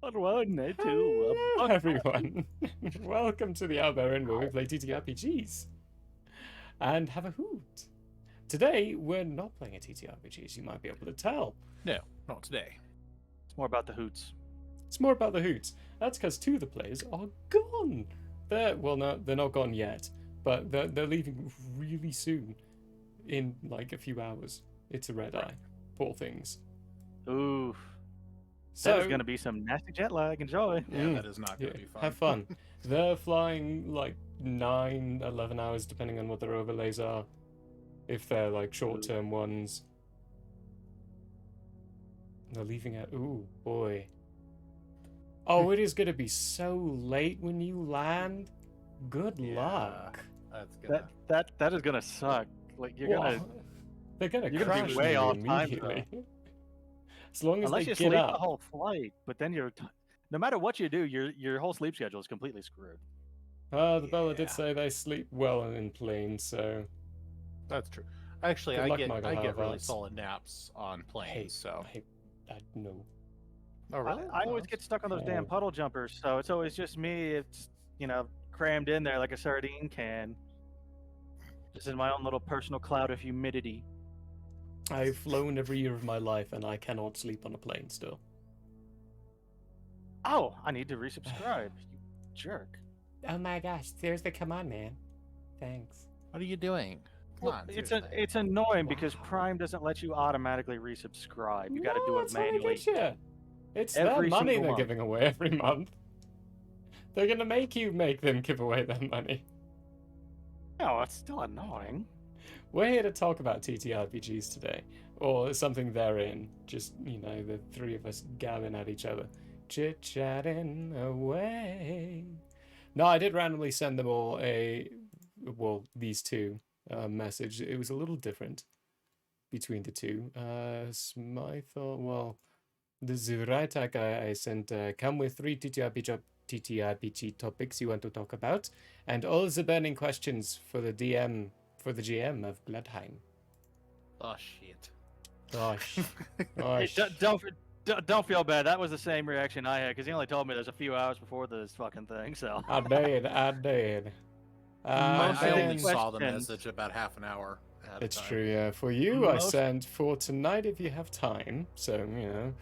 Hello, everyone. Welcome to the Albarian where we play TTRPGs and have a hoot. Today, we're not playing a TTRPG, as you might be able to tell. No, not today. It's more about the hoots. It's more about the hoots. That's because two of the players are gone. They're not gone yet, but they're leaving really soon, in like a few hours. It's a red eye. Poor things. Oof. So That is going to be some nasty jet lag. Enjoy. Yeah, that is not going to be fun. Have fun. They're flying like 9, 11 hours, depending on what their overlays are. If they're like short-term ones. They're leaving at... Ooh, boy. Oh, it is going to be so late when you land. Good luck. That's gonna... That is going to suck. Like you're Well, gonna they're going to you're gonna crash be way you off time, immediately. As long as unless they you get sleep up. the whole flight, but then no matter what you do, your whole sleep schedule is completely screwed. The Bella did Yeah. say they sleep well in planes, so... That's true. Actually, Good I luck, get Michael really Halifax. solid naps on planes. So. I no. Oh really? I always get stuck on those damn Oh. puddle jumpers, so it's always just me. It's crammed in there like a sardine can. Just in my own little personal cloud of humidity. I've flown every year of my life, and I cannot sleep on a plane still. Oh, I need to resubscribe. You jerk. Oh my gosh, seriously, come on, man. Thanks. What are you doing? Come Well, on, it's annoying because Wow. Prime doesn't let you automatically resubscribe. You got to do it that's how they manually. get you. It's their Every money single they're month. giving away every month. They're gonna make them give away their money. No, it's still annoying. We're here to talk about TTRPGs today, or something therein. Just, the three of us gabbing at each other. Chit-chatting away. No, I did randomly send them all these two, message. It was a little different between the two. Smythe thought, well, the Zuratak I sent, come with 3 TTRPG topics you want to talk about, and all the burning questions for the GM of Bloodheim. Oh shit. Gosh. Hey, Gosh. don't feel bad. That was the same reaction I had because he only told me there's a few hours before this fucking thing. So I did. Most I of the only saw the questions- message about half an hour. At It's a time. true, yeah. For you, I Most- sent for tonight if you have time. So,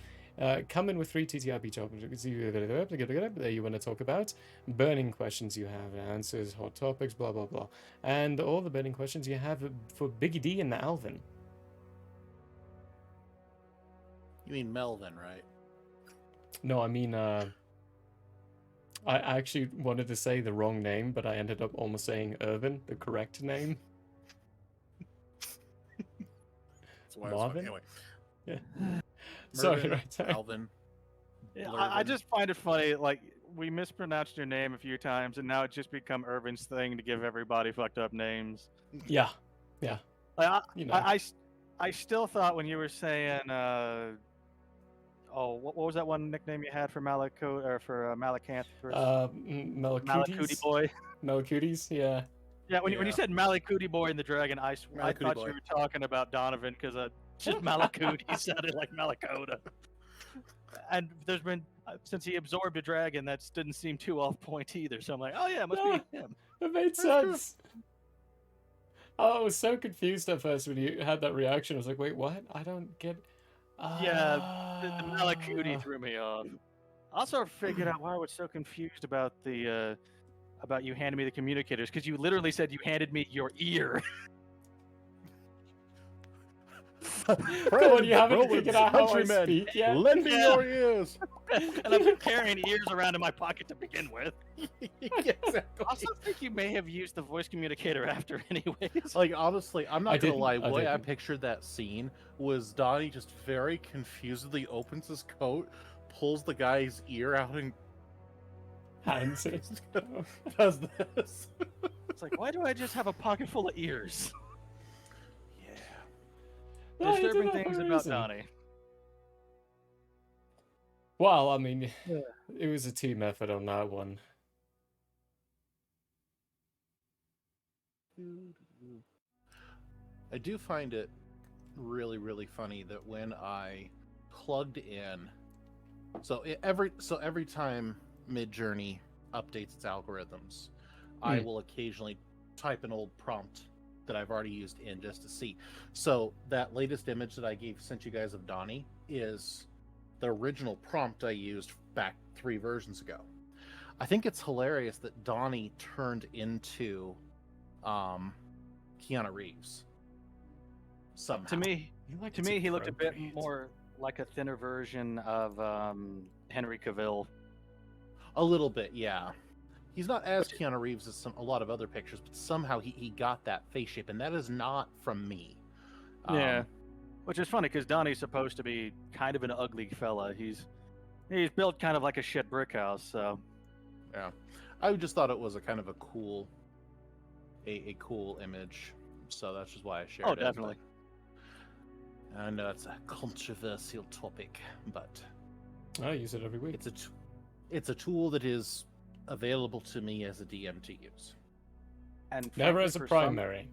come in with 3 TTRP topics that you want to talk about, burning questions you have, answers, hot topics, blah, blah, blah. And all the burning questions you have for Biggie D and the Alvin. You mean Melvin, right? No, I mean, I actually wanted to say the wrong name, but I ended up almost saying Irvin, the correct name. That's why I was Marvin? anyway. Yeah. Sorry, Mervin, right there. Alvin. Yeah, Blurvin. I just find it funny. Like we mispronounced your name a few times, and now it's just become Irvin's thing to give everybody fucked up names. Yeah. Like, You know. I still thought when you were saying, what was that one nickname you had for Malaco or for Malacanthus? Malacuti Malacuties? boy. Malacuties, yeah. Yeah, when you Yeah. said Malacuti boy in the dragon, I Malacuti thought boy. you were talking about Donovan because just Malacuti sounded like Malakota. And there's been since he absorbed a dragon, that didn't seem too off point either. So I'm like, oh yeah, it must be him. It made sense. Oh, I was so confused at first when you had that reaction. I was like, wait, what? I don't get... Yeah, the Malacuti Ah. threw me off. I also figured out why I was so confused about the about you handing me the communicators because you literally said you handed me your ear. Come on, you haven't figured out how I speak yet? Lend me Yeah. your ears. And I've been carrying ears around in my pocket to begin with. Exactly. I also think you may have used the voice communicator after, anyways. Like honestly, I'm I not gonna didn't, lie. I The way I didn't. pictured that scene was Donnie just very confusedly opens his coat, pulls the guy's ear out, and Hands it. does this. It's like, why do I just have a pocket full of ears? Yeah. No, he did Disturbing that for things a about reason. Donnie. Well, I mean, Yeah. it was a team effort on that one. I do find it really, really funny that when I plugged in So every time Midjourney updates its algorithms, I will occasionally type an old prompt that I've already used in just to see. So that latest image that I sent you guys of Donnie is the original prompt I used back 3 versions ago. I think it's hilarious that Donnie turned into Keanu Reeves somehow. To me, Like to it's me, he looked a bit appropriate. more like a thinner version of Henry Cavill. A little bit, yeah. He's not as Keanu Reeves as a lot of other pictures, but somehow he got that face shape, and that is not from me. Yeah, which is funny because Donnie's supposed to be kind of an ugly fella. He's built kind of like a shit brick house. So Yeah, I just thought it was a kind of a cool image, so that's just why I shared it. oh, definitely. But I know it's a controversial topic, but I use it every week. it's a tool that is available to me as a DM to use. And Never frankly, as a for primary,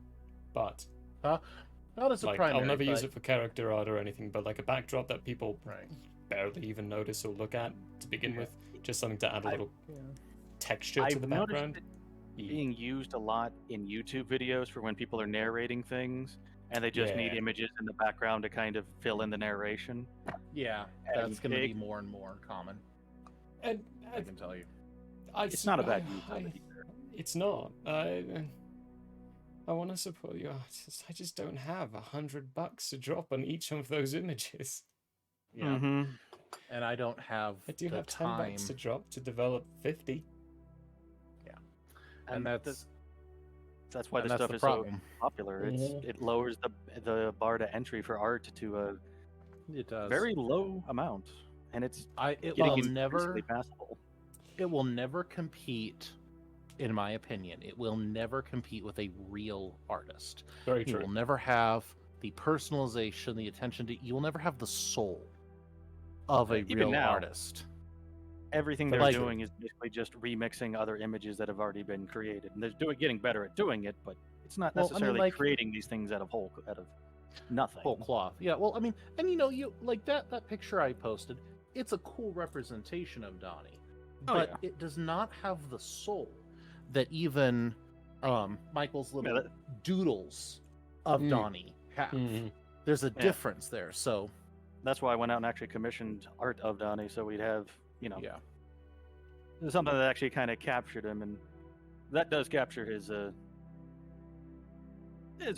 but Not as a like primary. I'll never use but- it for character art or anything, but like a backdrop that people Right. barely even notice or look at to begin Yeah. with, just something to add a little Yeah. texture to I've the noticed background. it being used a lot in YouTube videos for when people are narrating things and they just need Yeah. images in the background to kind of fill in the narration. Yeah, And that's going to be big- more and more common. And I can tell you. It's not a bad use of it either. It's not. I want to support you artists. I just don't have $100 to drop on each of those images. Yeah, Mm-hmm. and I don't have I do the have time. $10 to drop to develop 50. And that's That's why and this that's stuff the is problem. so popular. Mhm. It lowers the bar to entry for art to a It does. very low amount, and it's It getting will increasingly never. passable. It will never compete. In my opinion, it will never compete with a real artist. Very You true. will never have the personalization, the attention to. You will never have the soul of a Even real now. artist. Everything But they're like- doing is basically just remixing other images that have already been created, and they're getting better at doing it. But it's not Well, I mean, necessarily like- creating these things out of nothing. Whole cloth. Yeah, well, I mean, and you like that picture I posted, it's a cool representation of Donnie. Oh, But yeah. it does not have the soul that even Michael's little Yeah, doodles of Mm. Donnie have. Mhm. There's a Yeah. difference there. So That's why I went out and actually commissioned art of Donnie, so we'd have yeah. something that actually kind of captured him, and that does capture his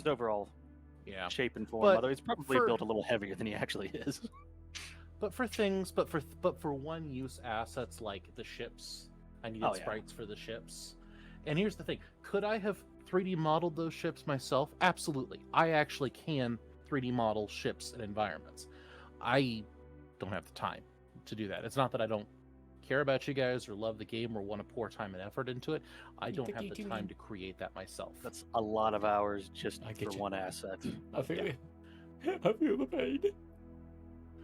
overall Yeah. shape and form. But Although he's probably for- built a little heavier than he actually is. But for one use assets like the ships, I needed Oh, yeah. sprites for the ships. And here's the thing: could I have 3D modeled those ships myself? Absolutely. I actually can 3D model ships and environments. I don't have the time to do that. It's not that I don't care about you guys or love the game or want to pour time and effort into it. I don't have the time to create that myself. That's a lot of hours just I get for you. one asset, I feel it. I feel the pain.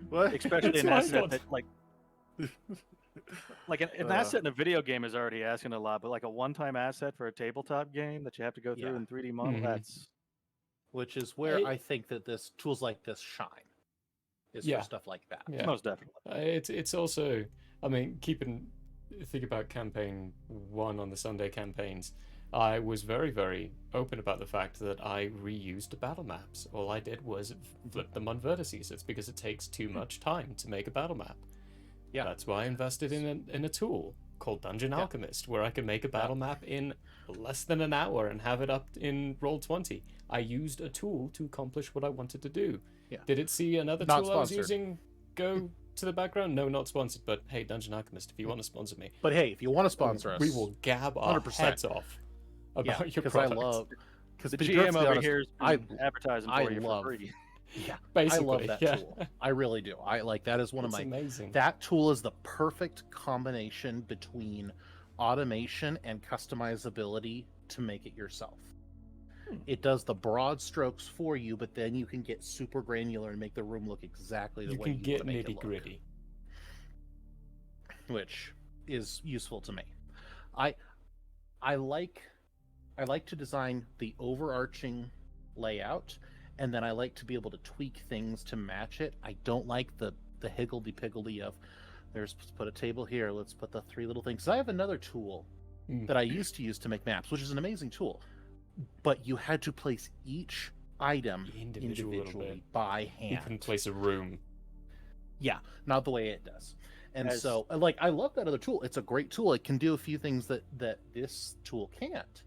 What? especially That's an what I asset thought. that like an Uh. asset in a video game is already asking a lot, but like a one-time asset for a tabletop game that you have to go through Yeah. in 3D model, Mhm. that's Which is where I- I think that this tools like this shine. Is Yeah. for stuff like that. Yeah. most definitely. It's also, I mean, think about campaign 1 on the Sunday campaigns. I was very, very open about the fact that I reused the battle maps. All I did was flip them on vertices. It's because it takes too much time to make a battle map. Yeah. That's why I invested in a tool called Dungeon Yeah. Alchemist, where I can make a battle map in less than an hour and have it up in Roll20. I used a tool to accomplish what I wanted to do. Yeah. Did it see another Not tool I was sponsored. using go to the background? No, not sponsored, but hey, Dungeon Alchemist, if you want to sponsor me, But hey, if you want to sponsor us, we will gab our 100%. heads off about your because product. I love because The to be GM perfectly over honest, here is I advertising for I you love- for free. yeah, Basically, I love that yeah. tool. I really do. I like that is one of It's my amazing. that tool is the perfect combination between automation and customizability to make it yourself. It does the broad strokes for you, but then you can get super granular and make the room look exactly the You way can you get want to make it nitty look, gritty. which is useful to me. I like to design the overarching layout, and then I like to be able to tweak things to match it. I don't like the higgledy-piggledy of let's put a table here. Let's put the 3 little things. 'Cause I have another tool that I used to use to make maps, which is an amazing tool. But you had to place each item individually by hand. You couldn't place a room. Yeah, not the way it does. And so, like, I love that other tool. It's a great tool. It can do a few things that this tool can't.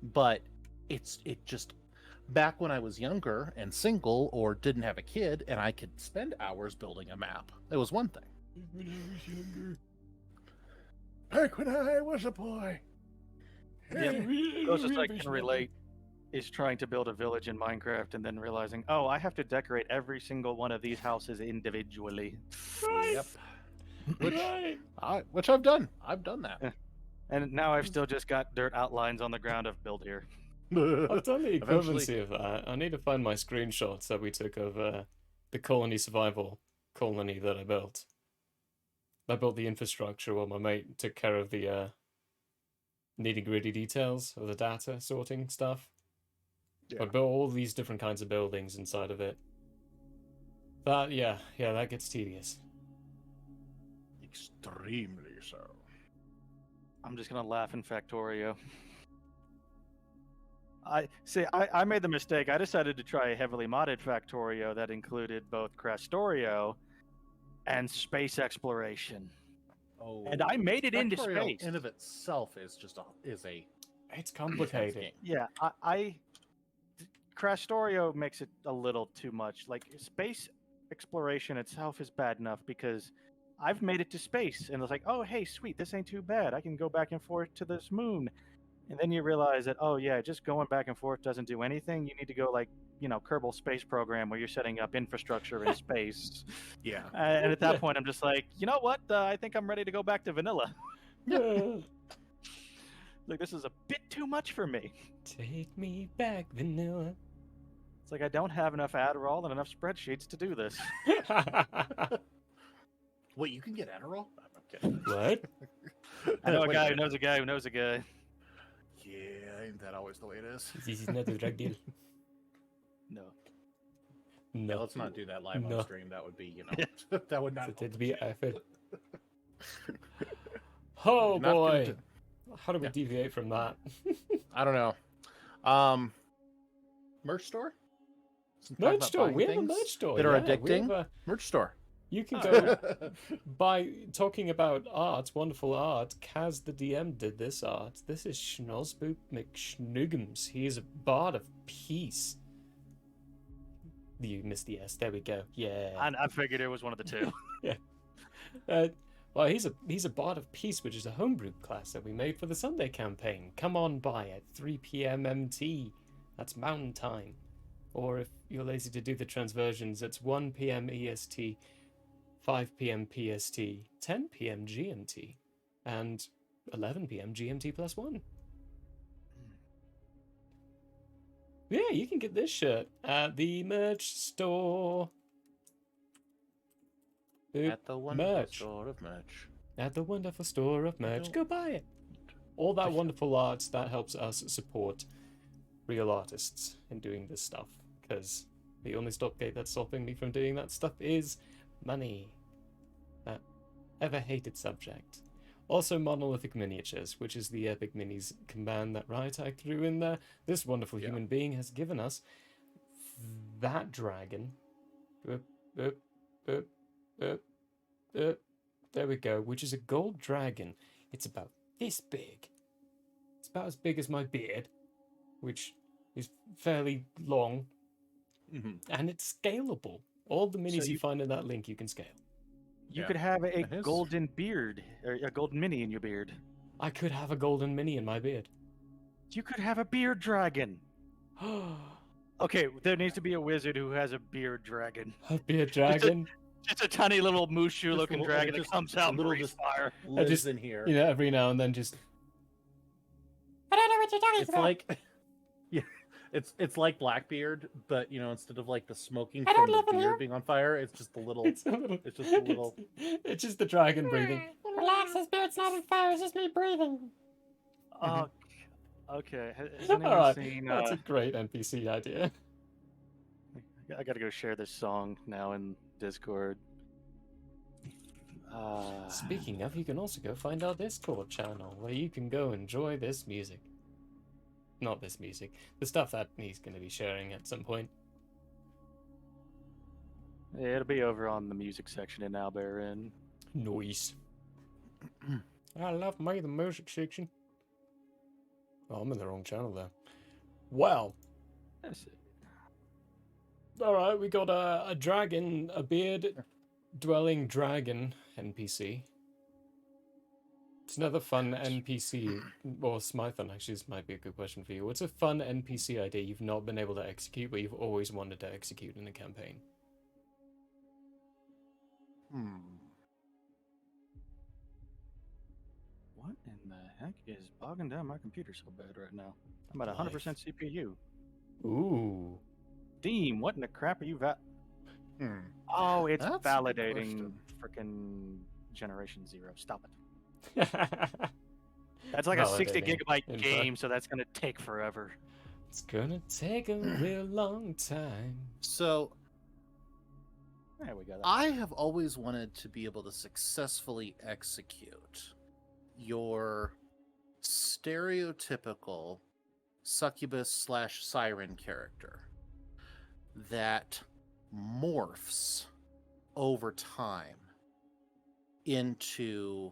But it just, back when I was younger and single or didn't have a kid and I could spend hours building a map, it was one thing. When I was younger. Back when I was a boy. Yeah, closest I can relate is trying to build a village in Minecraft and then realizing, oh, I have to decorate every single one of these houses individually. Yep. Which I've done. I've done that. And now I've still just got dirt outlines on the ground of build here. I've done the equivalency of that. I need to find my screenshots that we took of the colony survival colony that I built. I built the infrastructure while my mate took care of the nitty-gritty details of the data sorting stuff. Yeah. I built all these different kinds of buildings inside of it. That, yeah, that gets tedious. Extremely so. I'm just gonna laugh in Factorio. I made the mistake. I decided to try a heavily modded Factorio that included both Crastorio and space exploration. Oh, And I made it into Factorio space. in of itself is just a It's complicated. Yeah, Crastorio makes it a little too much. Like, space exploration itself is bad enough because I've made it to space, and it's like, oh, hey, sweet, this ain't too bad. I can go back and forth to this moon. And then you realize that, oh, yeah, just going back and forth doesn't do anything. You need to go, like, Kerbal Space Program where you're setting up infrastructure in space. Yeah. And at that point, I'm just like, you know what? I think I'm ready to go back to vanilla. Like, this is a bit too much for me. Take me back, vanilla. It's like I don't have enough Adderall and enough spreadsheets to do this. Wait, you can get Adderall? I'm kidding. What? I know a Wait guy who minute. knows a guy who knows a guy. Yeah, ain't that always the way it is? This is not a drug deal. No. Yeah, No. let's not do that live No. on stream. That would be, that would not. It'd be effort. Oh Not gonna boy. do- How do we deviate from that? I don't know. Merch store? Some talk Merch about store. buying We have a things merch store. that are yeah, we have addicting. a- Merch store. You can go by talking about art, wonderful art. Kaz the DM did this art. This is Schnozboop McSnuggums. He is a bard of peace. You missed the S. There we go. Yeah. I figured it was one of the two. Well, he's a bard of peace, which is a homebrew class that we made for the Sunday campaign. Come on by at 3 p.m. MT. That's Mountain Time. Or if you're lazy to do the transversions, it's 1 p.m. EST, 5 p.m. PST, 10 p.m. GMT, and 11 p.m. GMT plus 1. Yeah, you can get this shirt at the merch store. At the wonderful merch. store of merch. At the wonderful store of merch. Go buy it. All that wonderful art that helps us support real artists in doing this stuff. Because the only stopgate that's stopping me from doing that stuff is money. That ever-hated subject. Also Monolithic Miniatures, which is the Epic Minis command that Riotag threw in there. This wonderful human being has given us that dragon. There we go, which is a gold dragon. It's about this big. It's about as big as my beard, which is fairly long, and it's scalable. All the minis So you find in that link, you can scale. You Yeah, could have a it is. golden beard, or a golden mini in your beard. I could have a golden mini in my beard. You could have a beard dragon. Okay, there needs to be a wizard who has a beard dragon. A beard dragon. Just a tiny little Mushu Just looking a little- dragon that just comes a out and little breathes just- fire. Lives just- in here. You know, every now and then just. I don't know what you're talking It's about. like, yeah, it's like Blackbeard, but instead of like the smoking I don't from the live in beard here. being on fire, it's just the little. It's a little. It's just a little- It's just the dragon breathing. Relax, his beard's not on fire, it's just me breathing. Oh, okay. Has anyone All right, seen? that's a great NPC idea. I gotta go share this song now in Discord. Speaking of, you can also go find our Discord channel where you can go enjoy this music. Not this music, the stuff that he's going to be sharing at some point. Yeah, it'll be over on the music section in Alberin. Noise. I love the music section. Oh, I'm in the wrong channel there. Well. That's it. Alright, we got a dragon, a beard-dwelling dragon NPC. It's another fun NPC, or Smython, actually, this might be a good question for you. What's a fun NPC idea you've not been able to execute, but you've always wanted to execute in a campaign? What in the heck is bogging down my computer so bad right now? I'm at 100% CPU. Ooh. Deem, what in the crap are you Oh, it's That's a good validating question. freaking Generation 0. Stop it. That's like a 60 Validating gigabyte info. game, so that's gonna take forever. It's gonna take a real long time. So There we go. I have always wanted to be able to successfully execute your stereotypical succubus / siren character that morphs over time into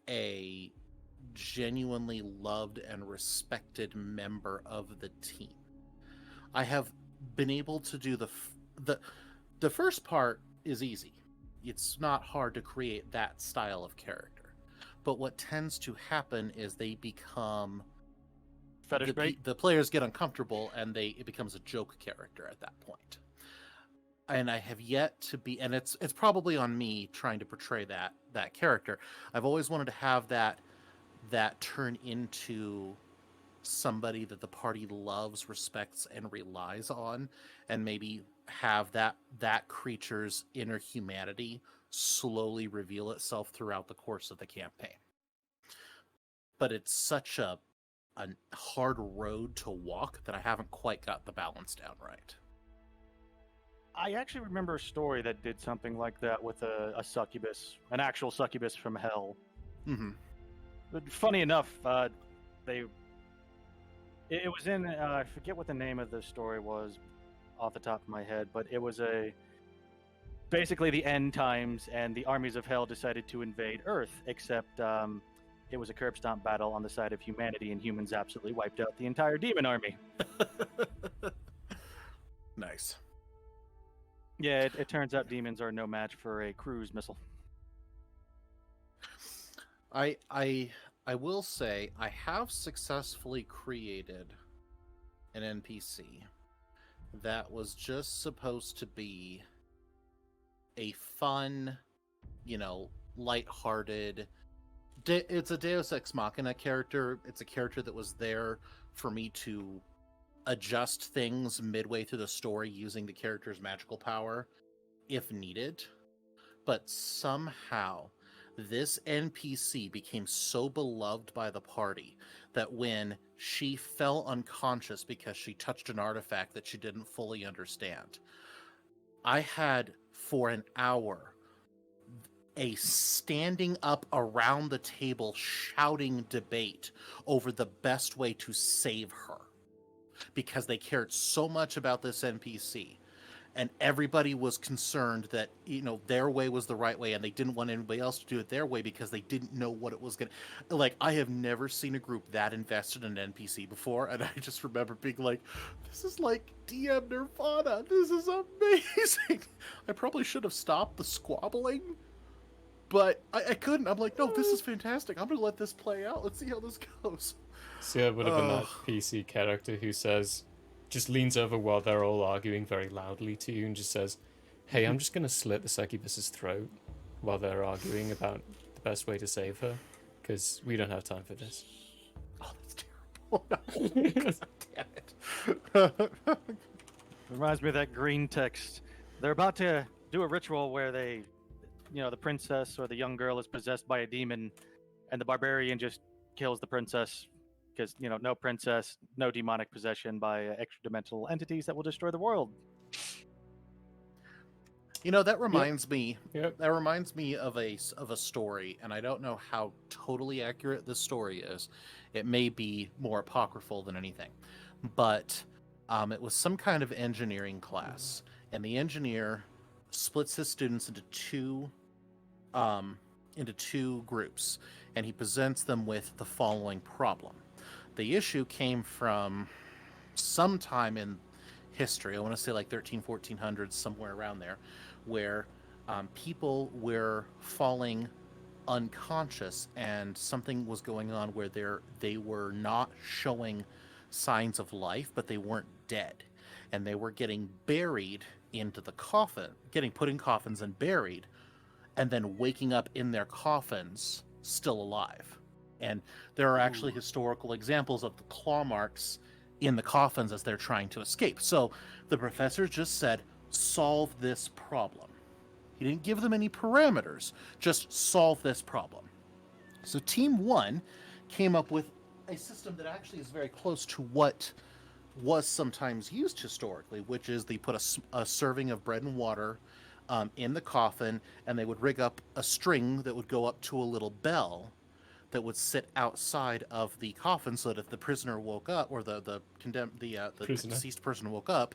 a genuinely loved and respected member of the team. I have been able to do the first part is easy. It's not hard to create that style of character. But what tends to happen is they become Fetish bait. the players get uncomfortable and it becomes a joke character at that point. And I have yet to be, and it's probably on me trying to portray that character. I've always wanted to have that turn into somebody that the party loves, respects, and relies on, and maybe have that creature's inner humanity slowly reveal itself throughout the course of the campaign. But it's such a hard road to walk that I haven't quite got the balance down right. I actually remember a story that did something like that with a succubus, an actual succubus from hell. Mm-hmm. But funny enough, it was in I forget what the name of the story was off the top of my head, but it was basically the end times, and the armies of hell decided to invade Earth, except it was a curb stomp battle on the side of humanity, and humans absolutely wiped out the entire demon army. Nice. Yeah, it turns out demons are no match for a cruise missile. I will say I have successfully created an NPC that was just supposed to be a fun, lighthearted. It's a Deus Ex Machina character. It's a character that was there for me to adjust things midway through the story using the character's magical power if needed. But somehow this NPC became so beloved by the party that when she fell unconscious because she touched an artifact that she didn't fully understand, I had for an hour a standing up around the table shouting debate over the best way to save her, because they cared so much about this NPC, and everybody was concerned that their way was the right way, and they didn't want anybody else to do it their way because they didn't know what it was gonna. Like, I have never seen a group that invested in an NPC before, and I just remember being like, this is like DM Nirvana. This is amazing. I probably should have stopped the squabbling, but I couldn't. I'm like, no, this is fantastic. I'm gonna let this play out. Let's see how this goes. See, it would have been that PC character who just leans over while they're all arguing very loudly to you and just says, hey, I'm just going to slit the succubus's throat while they're arguing about the best way to save her, because we don't have time for this. Oh, that's terrible. No. Damn it. Reminds me of that green text. They're about to do a ritual where the princess or the young girl is possessed by a demon, and the barbarian just kills the princess. Because, no princess, no demonic possession by extra-dimensional entities that will destroy the world. You know, that reminds me. Yep. That reminds me of a story, and I don't know how totally accurate this story is. It may be more apocryphal than anything, but it was some kind of engineering class, and the engineer splits his students into two groups, and he presents them with the following problem. The issue came from sometime in history. I want to say like 1400s, somewhere around there, where people were falling unconscious, and something was going on where they were not showing signs of life, but they weren't dead, and they were getting buried into the coffin, getting put in coffins and buried, and then waking up in their coffins still alive. And there are actually historical examples of the claw marks in the coffins as they're trying to escape. So the professor just said, solve this problem. He didn't give them any parameters, just solve this problem. So Team 1 came up with a system that actually is very close to what was sometimes used historically, which is they put a serving of bread and water in the coffin, and they would rig up a string that would go up to a little bell that would sit outside of the coffin, so that if the prisoner woke up, or the deceased person woke up,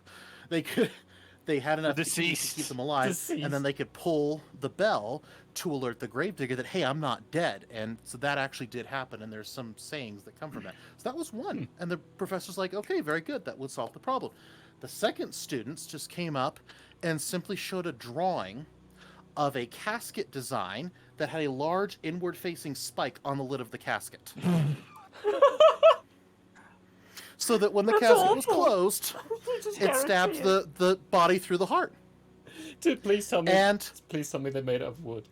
they had enough to keep them alive, and then they could pull the bell to alert the gravedigger that, hey, I'm not dead. And so that actually did happen, and there's some sayings that come from that. So that was one, and the professor's like, okay, very good, that would solve the problem. The second students just came up and simply showed a drawing of a casket design that had a large inward-facing spike on the lid of the casket. So that when the casket was closed, it stabbed the body through the heart. Dude, please tell me they made it of wood.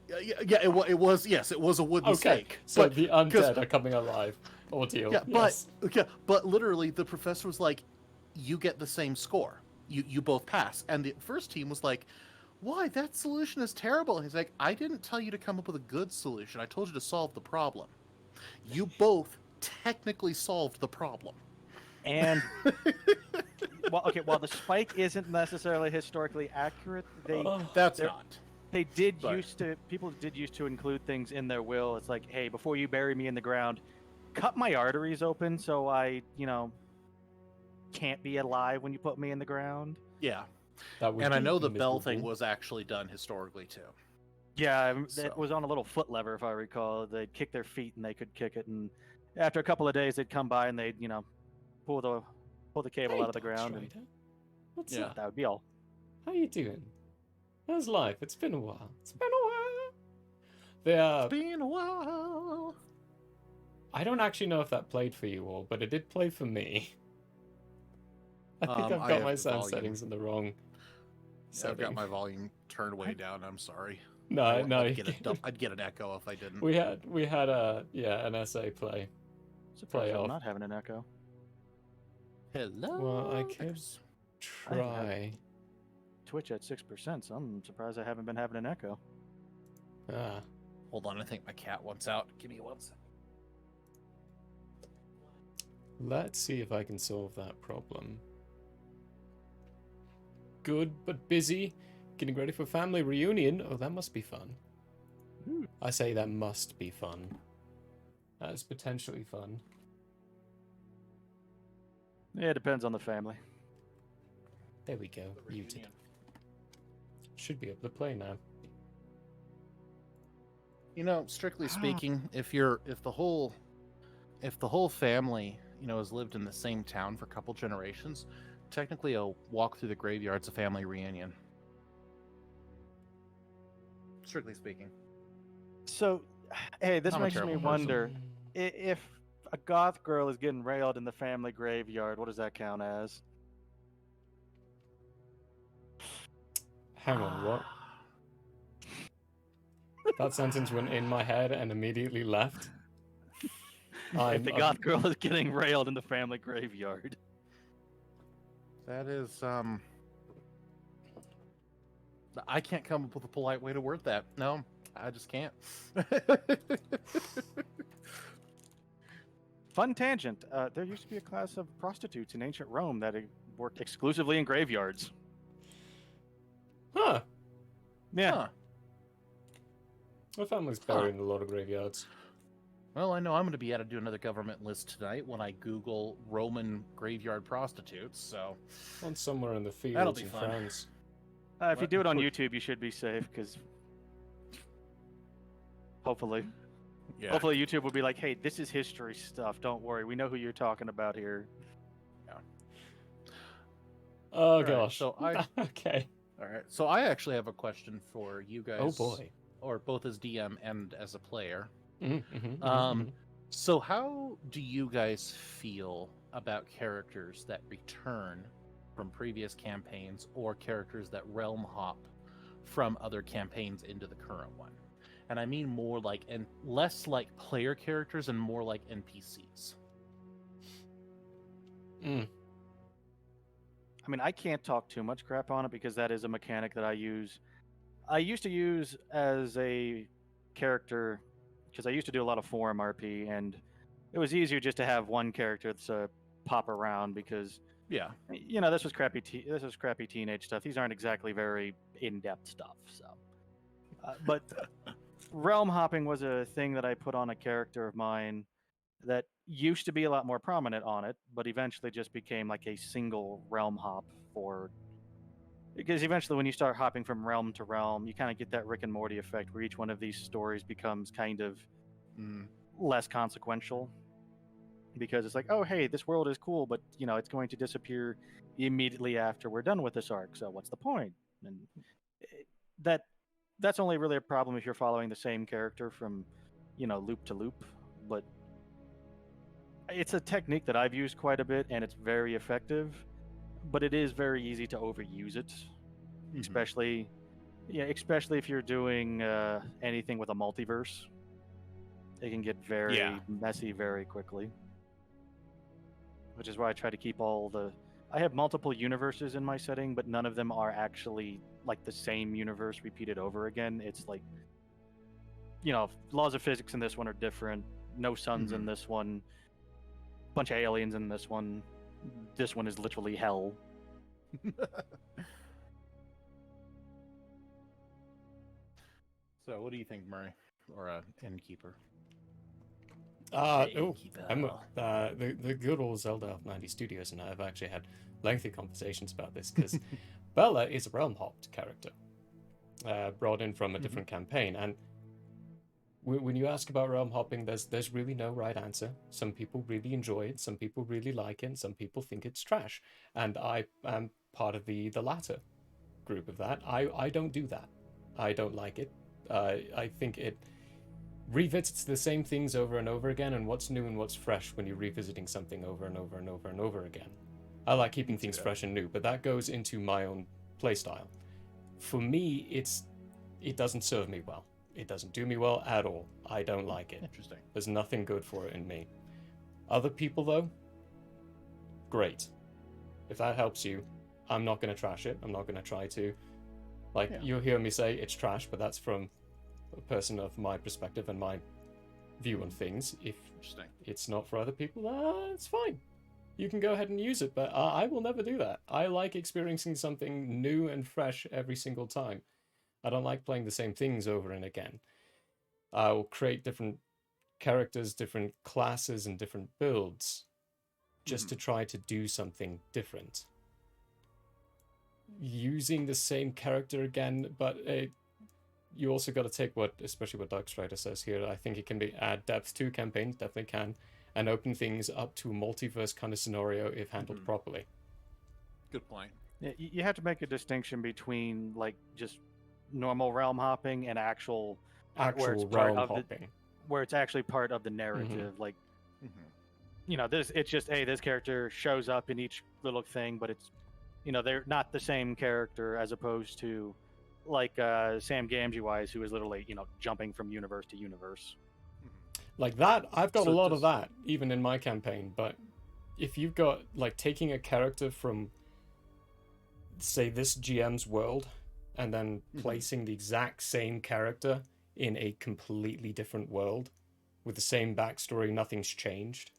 Yeah, it was. Yes, it was a wooden stake. So the undead are coming alive. Ordeal. Yeah, yes. but literally, the professor was like, "You get the same score. You both pass." And the first team was like, "Why? That solution is terrible." And he's like, "I didn't tell you to come up with a good solution. I told you to solve the problem. You both technically solved the problem." And while the spike isn't necessarily historically accurate, people did used to include things in their will. It's like, hey, before you bury me in the ground, cut my arteries open so I, can't be alive when you put me in the ground. Yeah. And I know the bell thing was actually done historically too. Yeah, it was on a little foot lever, if I recall. They'd kick their feet and they could kick it, and after a couple of days, they'd come by and they'd, pull the cable out of the ground. And what's up? That would be all. How you doing? How's life? It's been a while. It's been a while. I don't actually know if that played for you all, but it did play for me. I think I've got my sound settings in the wrong setting. I've got my volume turned way down. I'm sorry. No. I'd get an echo if I didn't. We had an essay play. Surprised I'm not having an echo. Hello. Well, I could try. Twitch at 6%, so I'm surprised I haven't been having an echo. Hold on, I think my cat wants out. Give me 1 second. Let's see if I can solve that problem. Good, but busy. Getting ready for family reunion. Oh, that must be fun. I say that must be fun. That is potentially fun. Yeah, it depends on the family. There we go. Muted. Should be able to play now. Strictly speaking, if the whole family, has lived in the same town for a couple generations, technically a walk through the graveyard's a family reunion. Strictly speaking. So, hey, this makes me wonder, if a goth girl is getting railed in the family graveyard, what does that count as? Hang on, what? That sentence went in my head and immediately left. If the goth girl is getting railed in the family graveyard. That is, I can't come up with a polite way to word that. No, I just can't. Fun tangent. There used to be a class of prostitutes in ancient Rome that worked exclusively in graveyards. Huh. Yeah. Huh. My family's buried in a lot of graveyards. Well, I know I'm going to be added to another government list tonight when I Google Roman graveyard prostitutes, so... On somewhere in the That'll fields be in fun. France. If you What? do it on YouTube, you should be safe, because hopefully YouTube will be like, hey, this is history stuff. Don't worry. We know who you're talking about here. Oh, right, gosh. so Okay. All right, so I actually have a question for you guys. Oh, boy. Or both as DM and as a player. Mm-hmm, So how do you guys feel about characters that return from previous campaigns or characters that realm hop from other campaigns into the current one? And I mean more like, and less like player characters and more like NPCs. Mm. I mean, I can't talk too much crap on it because that is a mechanic that I use. I used to use as a character because I used to do a lot of forum RP, and it was easier just to have one character to pop around because Yeah. this was crappy. This was crappy teenage stuff. These aren't exactly very in-depth stuff. So, but realm hopping was a thing that I put on a character of mine that used to be a lot more prominent on it, but eventually just became like a single realm hop because eventually when you start hopping from realm to realm, you kind of get that Rick and Morty effect where each one of these stories becomes kind of less consequential because it's like, oh, hey, this world is cool, but it's going to disappear immediately after we're done with this arc. So what's the point? And that's only really a problem if you're following the same character from, loop to loop. But it's a technique that I've used quite a bit, and it's very effective. But it is very easy to overuse it, especially if you're doing anything with a multiverse. It can get very messy very quickly. Which is why I try to keep I have multiple universes in my setting, but none of them are actually like the same universe repeated over again. It's like, laws of physics in this one are different. No suns in this one. Bunch of aliens in this one. This one is literally hell. So, what do you think, Murray, or Innkeeper? The good old Zelda of 90 Studios and I have actually had lengthy conversations about this because Bella is a realm hopped character, brought in from a different campaign, and when you ask about realm hopping, there's really no right answer. Some people really enjoy it, some people really like it, and some people think it's trash. And I am part of the latter group of that. I don't do that. I don't like it. I think it revisits the same things over and over again, and what's new and what's fresh when you're revisiting something over and over and over and over again. I like keeping things fresh and new, but that goes into my own playstyle. For me, it doesn't serve me well. It doesn't do me well at all. I don't like it. Interesting. There's nothing good for it in me. Other people, though, great. If that helps you, I'm not going to trash it. I'm not going to try to. You'll hear me say it's trash, but that's from a person of my perspective and my view on things. If it's not for other people, it's fine. You can go ahead and use it, but I will never do that. I like experiencing something new and fresh every single time. I don't like playing the same things over and again. I will create different characters, different classes, and different builds just to try to do something different. Using the same character again, but you also got to take especially what Dark Strider says here. I think it can add depth to campaigns, definitely can, and open things up to a multiverse kind of scenario if handled properly. Good point. Yeah, you have to make a distinction between just normal realm hopping and actual realm hopping, where it's actually part of the narrative. It's just this character shows up in each little thing, but it's they're not the same character as opposed to Sam Gamgee-wise, who is literally jumping from universe to universe. Like that, I've got a lot of that even in my campaign. But if you've got taking a character from, say, this GM's world and then placing the exact same character in a completely different world with the same backstory, nothing's changed.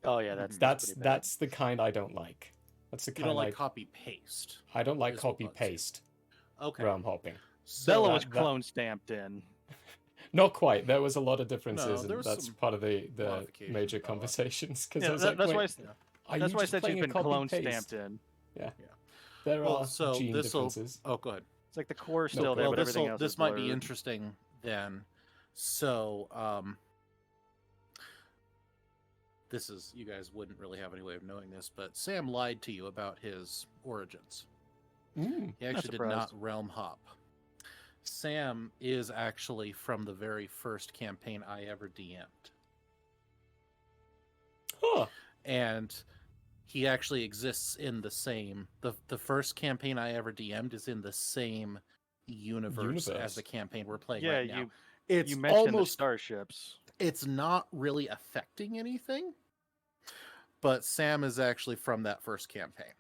Oh yeah, that's the kind I don't like. That's the kind you don't like copy paste. I don't like copy paste. Okay. realm hopping. So Bella that- was that- clone stamped in. Not quite. There was a lot of differences, there and was that's some part of the modification, major Bella. conversations. Because Yeah, I was like, that's wait, why. are That's you why I just said she's playing a been copy clone paste? stamped in. There Well, are so gene this'll- differences. Oh, go ahead. It's like the core's No, still there, well, but everything else This is might be blurred. interesting then. So, this is, you guys wouldn't really have any way of knowing this, but Sam lied to you about his origins. Mm. He actually did surprised. not realm hop. Sam is actually from the very first campaign I ever DM'd. Huh. And he actually exists in the same the first campaign I ever DM'd is in the same universe as the campaign we're playing Yeah, right now. you It's you mentioned the almost starships. it's not really affecting anything, but Sam is actually from that first campaign.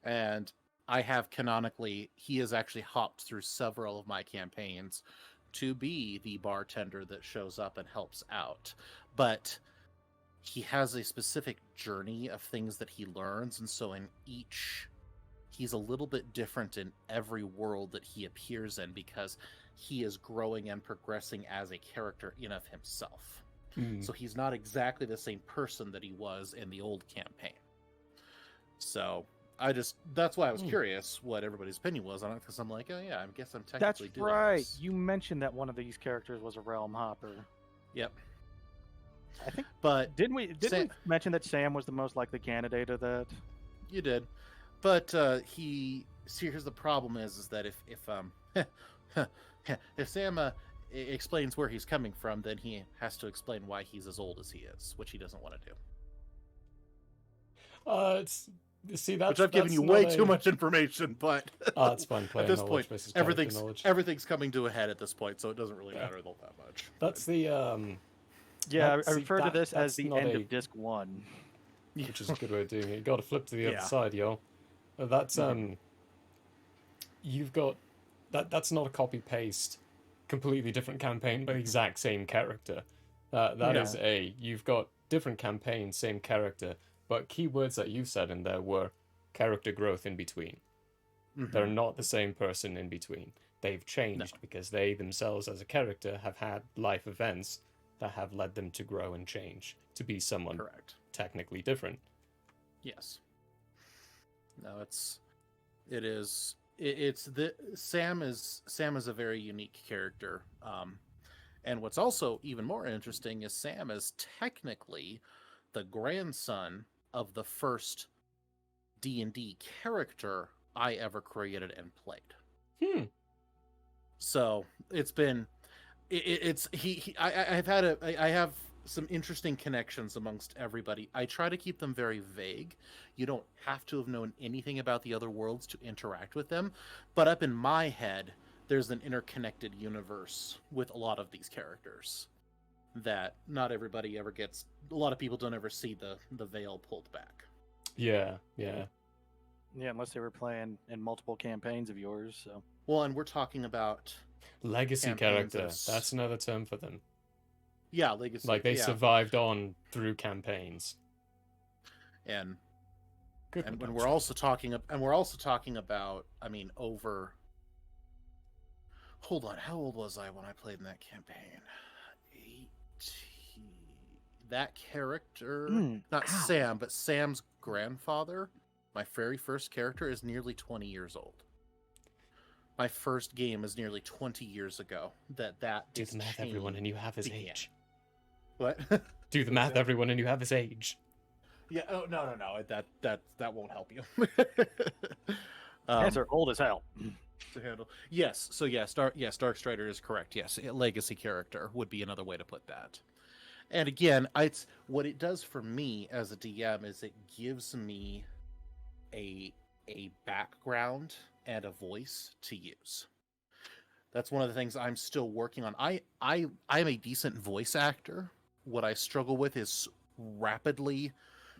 And I have canonically, he has actually hopped through several of my campaigns to be the bartender that shows up and helps out. But he has a specific journey of things that he learns, and so in each, he's a little bit different in every world that he appears in because he is growing and progressing as a character in of himself. Mm. So he's not exactly the same person that he was in the old campaign. So that's why I was curious what everybody's opinion was on it, because I'm like, oh yeah, I guess I'm That's technically doing right. this. You mentioned that one of these characters was a realm hopper. Yep. I think But didn't we mention that Sam was the most likely candidate of that? you did. But here's the problem is that if Sam explains where he's coming from, then he has to explain why he's as old as he is, which he doesn't want to do. See, that's Which I've given that's you not way a- too much information, but it's fun playing at this knowledge point, versus character everything's knowledge. everything's coming to a head at this point, so it doesn't really Yeah. matter all that much. That's the Yeah, That- I see, refer to that- this that's as the not end a- of disc 1. which is a good way of doing it. You got to flip to the other Yeah. side, yo. That's you've got that's not a copy paste, completely different campaign, but exact same character. That is you've got different campaign, same character, but keywords that you said in there were character growth in between. They're not the same person in between. They've changed because they themselves as a character have had life events that have led them to grow and change to be someone Correct. technically different. Yes. No, it's the Sam is a very unique character. And what's also even more interesting is Sam is technically the grandson of the first D&D character I ever created and played. So it's been I have some interesting connections amongst everybody. I try to keep them very vague. You don't have to have known anything about the other worlds to interact with them, but up in my head there's an interconnected universe with a lot of these characters that not everybody ever gets. A lot of people don't ever see the veil pulled back. Yeah. Yeah, unless they were playing in multiple campaigns of yours. So Well, and we're talking about Legacy campaigns character. of That's another term for them. legacy. Like they yeah. survived on through campaigns. and Good. and when production. we're also talking about, I mean, over. Hold on, how old was I when I played in that campaign? 18. That character, not ow. Sam, but Sam's grandfather, my very first character, is nearly 20 years old. My first game is nearly 20 years ago. That Do the math, everyone, and you have his began. age. What? Do the math, everyone, and you have his age. Yeah. Oh no. That won't help you. Cats are old as hell. To handle. Yes. So Dark Strider is correct. Yes, a legacy character would be another way to put that. And again, it's what it does for me as a DM is it gives me a background and a voice to use. That's one of the things I'm still working on. I'm a decent voice actor. What I struggle with is rapidly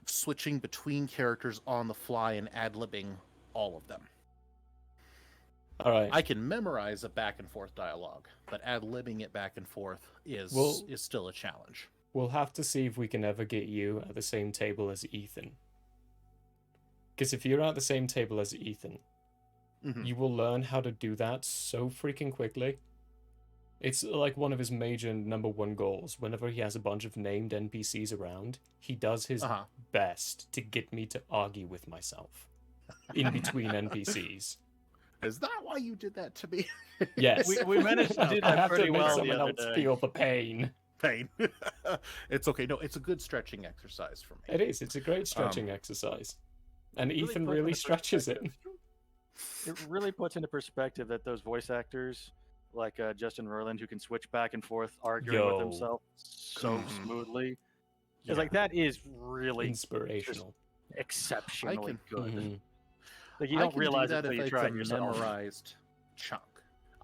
switching between characters on the fly and ad-libbing all of them. All right. I can memorize a back and forth dialogue, but ad-libbing it back and forth is still a challenge. We'll have to see if we can ever get you at the same table as Ethan. Because if you're at the same table as Ethan, Mhm. You will learn how to do that so freaking quickly. It's like one of his major number one goals. Whenever he has a bunch of named NPCs around, he does his Uh-huh. best to get me to argue with myself in between NPCs. Is that why you did that to me? Yes. We managed to do I that have to pretty make well the someone other else day. feel the pain. Pain. It's okay. No, it's a good stretching exercise for me. It is. It's a great stretching exercise. And Really Ethan puts really into stretches it. It really puts into perspective that those voice actors, like Justin Roiland, who can switch back and forth arguing with Yo. himself so Mhm. smoothly, Yeah. it's like that is really Inspirational. exceptionally good. Mhm. Like you I don't can realize do it that until if you it's try a it yourself. memorized chunk.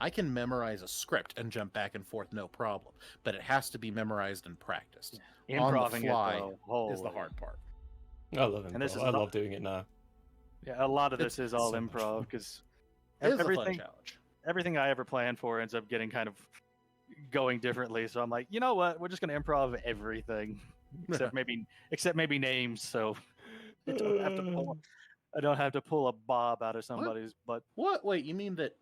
I can memorize a script and jump back and forth, no problem. But it has to be memorized and practiced. On the Improving fly it though, is the holy. hard part. I love him. And this is I not- love doing it now. Yeah, a lot of It's this is all so much improv fun. because It is a fun everything challenge. everything I ever planned for ends up getting kind of going differently. So I'm like, you know what? We're just gonna improv everything except maybe names. So I don't have to pull a Bob out of somebody's butt. What? Wait, you mean that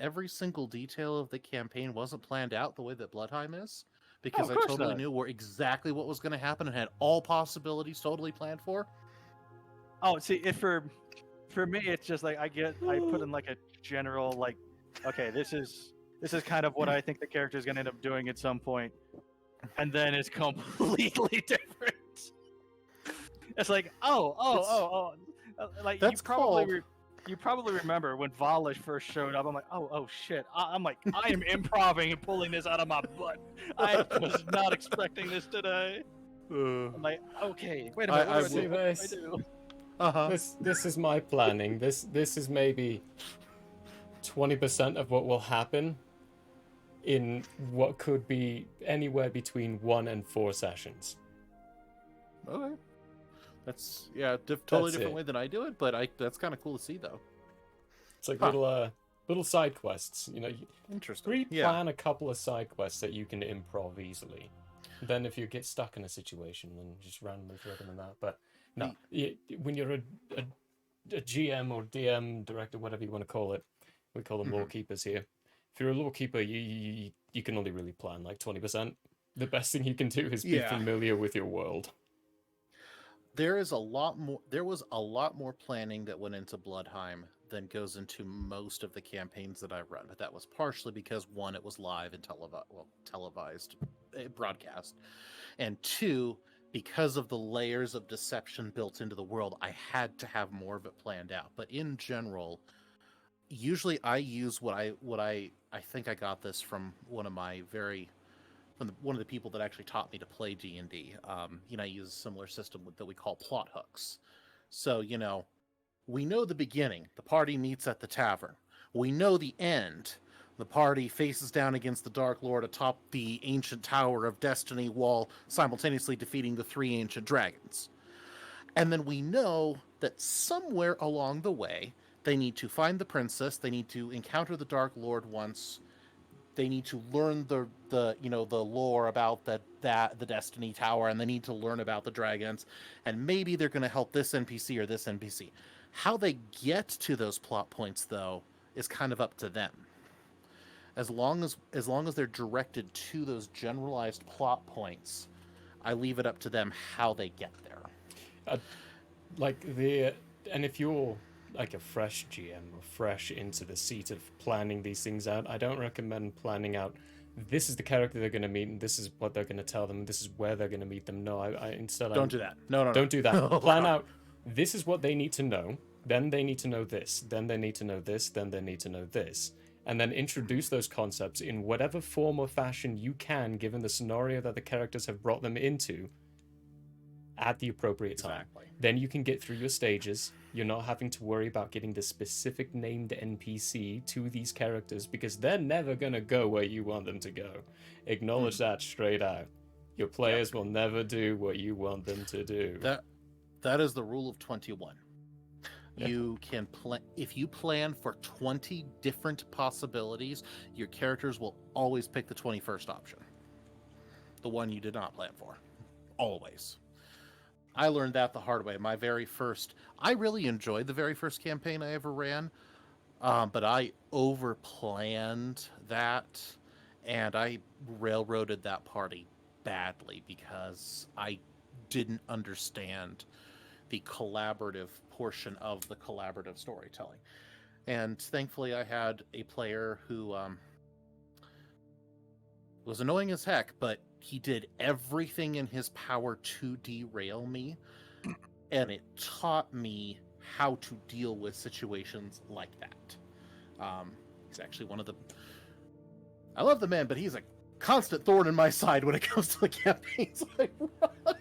every single detail of the campaign wasn't planned out the way that Bloodheim is? Because of I course totally not. knew exactly what was going to happen and had all possibilities totally planned for. Oh, see, if for me, it's just like I put in like a general like, okay, this is kind of what I think the character is gonna end up doing at some point, and then it's completely different. It's like, like That's called- you probably remember when Valish first showed up. I'm like, oh shit. I'm like, I am improving and pulling this out of my butt. I was not expecting this today. I'm like, okay, wait a minute. I What do I will- do? What do I See do? Uh-huh. This is my planning. This is maybe 20% of what will happen in what could be anywhere between 1 and 4 sessions. Okay. That's totally That's different it. way than I do it, but that's kind of cool to see though. It's like Huh. little side quests. You know, Interesting. pre-plan a couple of side quests that you can improv easily. Then if you get stuck in a situation, then just randomly throw them in that. But no, when you're a GM or DM director, whatever you want to call it, we call them Mhm. lore keepers here. If you're a lore keeper, you can only really plan like 20%. The best thing you can do is be Yeah. familiar with your world. There was a lot more planning that went into Bloodheim than goes into most of the campaigns that I've run. But that was partially because one, it was live and televised broadcast, and two, because of the layers of deception built into the world, I had to have more of it planned out. But in general, usually I use what I think I got this from one of the people that actually taught me to play D&D. I use a similar system that we call plot hooks. So, we know the beginning. The party meets at the tavern. We know the end. The party faces down against the Dark Lord atop the ancient Tower of Destiny while simultaneously defeating the 3 ancient dragons. And then we know that somewhere along the way, they need to find the princess, they need to encounter the Dark Lord once, they need to learn the lore about the Destiny Tower, and they need to learn about the dragons, and maybe they're going to help this NPC or this NPC. How they get to those plot points, though, is kind of up to them. As long as they're directed to those generalized plot points, I leave it up to them how they get there. And if you're like a fresh GM or fresh into the seat of planning these things out, I don't recommend planning out, this is the character they're going to meet and this is what they're going to tell them and this is where they're going to meet them. No, Don't do that. No. Don't do that. Oh, Plan God. out, this is what they need to know, then they need to know this, then they need to know this, then they need to know this. And then introduce those concepts in whatever form or fashion you can, given the scenario that the characters have brought them into at the appropriate time. Exactly. Then you can get through your stages. You're not having to worry about getting the specific named NPC to these characters because they're never going to go where you want them to go. Acknowledge that straight out. Your players will never do what you want them to do. That is the rule of 21. You can plan if you plan for 20 different possibilities, your characters will always pick the 21st option. The one you did not plan for. Always. I learned that the hard way. I really enjoyed the very first campaign I ever ran. But I overplanned that, and I railroaded that party badly because I didn't understand the collaborative portion of the collaborative storytelling. And thankfully, I had a player who was annoying as heck, but he did everything in his power to derail me, and it taught me how to deal with situations like that. He's actually one of the... I love the man, but he's a constant thorn in my side when it comes to the campaigns I run.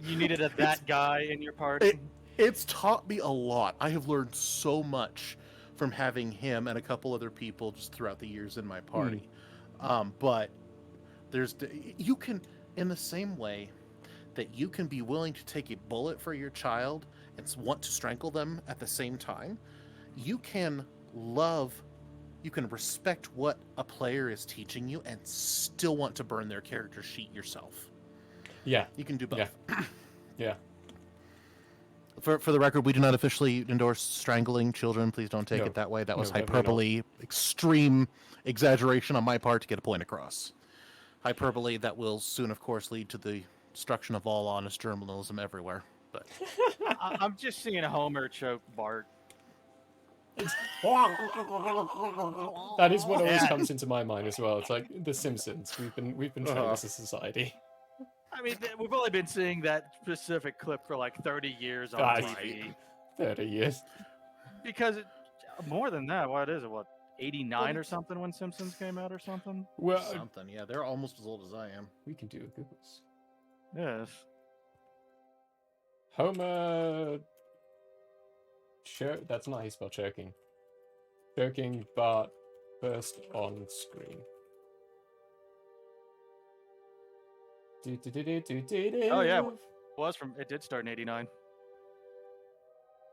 You needed that guy in your party. It's taught me a lot. I have learned so much from having him and a couple other people just throughout the years in my party. But you can, in the same way that you can be willing to take a bullet for your child and want to strangle them at the same time, you can respect what a player is teaching you and still want to burn their character sheet yourself. Yeah. You can do both. Yeah. Yeah. For the record, we do not officially endorse strangling children. Please don't take it that way. That was hyperbole, extreme exaggeration on my part to get a point across. Hyperbole that will soon, of course, lead to the destruction of all honest journalism everywhere. But I'm just seeing Homer choke Bart. That is what always comes into my mind as well. It's like The Simpsons. We've been trained as a society. I mean, we've only been seeing that specific clip for like 30 years on TV. 30 years. Because more than that, what is it? What, 89 or something when Simpsons came out or something? Well, something, yeah. They're almost as old as I am. we can do a Googles. Yes. Homer... That's not how you spell choking. Choking Bart first on screen. Oh, yeah. It did start in 89.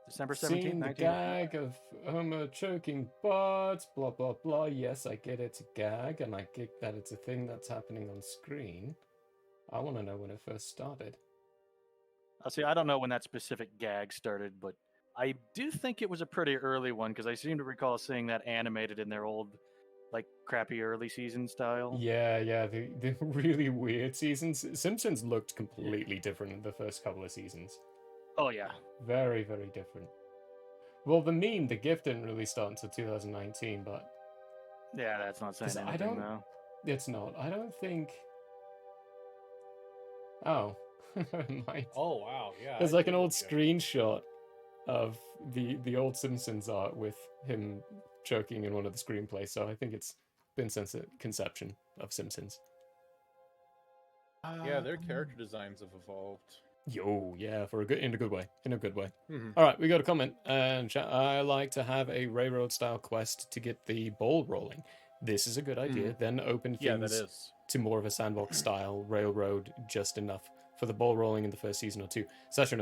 December 17th, Seen the 19. gag of Homer choking Bart, blah blah blah. Yes, I get it's a gag, and I get that it's a thing that's happening on screen. I want to know when it first started. See, I don't know when that specific gag started, but I do think it was a pretty early one because I seem to recall seeing that animated in their old, like, crappy early season style. Yeah, the really weird seasons. Simpsons looked completely different in the first couple of seasons. Oh, yeah. Very, very different. Well, the GIF didn't really start until 2019, but... Yeah, that's not saying anything, though. It's not. I don't think... Oh. It might. Oh, wow, yeah. There's like an old screenshot of the old Simpsons art with him choking in one of the screenplays, so I think it's been since the conception of Simpsons. Yeah, their character designs have evolved. Yo, yeah, in a good way. Mm-hmm. All right, we got a comment. And I like to have a railroad style quest to get the ball rolling. This is a good idea. Then open things to more of a sandbox style railroad, just enough for the ball rolling in the first session or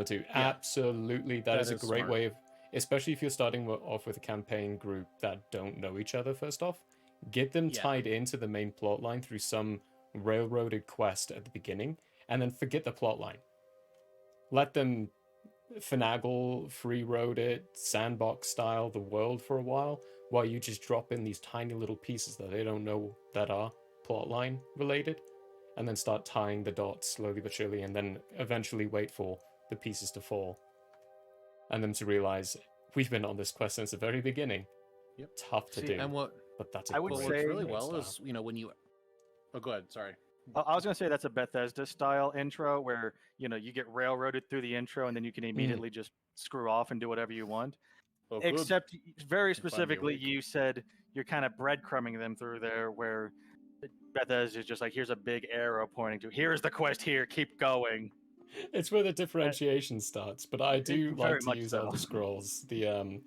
two. Yeah. Absolutely, that is a great way of, especially if you're starting off with a campaign group that don't know each other. First off, get them tied into the main plot line through some railroaded quest at the beginning, and then forget the plot line. Let them finagle, free road it, sandbox style the world for a while you just drop in these tiny little pieces that they don't know that are plotline related, and then start tying the dots slowly but surely, and then eventually wait for the pieces to fall and them to realize we've been on this quest since the very beginning. Yep. Tough to do. And but that's I would what's say really well is, when you... Oh, go ahead. Sorry. I was going to say that's a Bethesda style intro where, you get railroaded through the intro and then you can immediately just screw off and do whatever you want. Oh, Except very specifically, you said you're kind of breadcrumbing them through there where Bethesda is just like, here's a big arrow pointing to, here's the quest here, keep going. It's where the differentiation starts, but I do like to use Elder Scrolls, the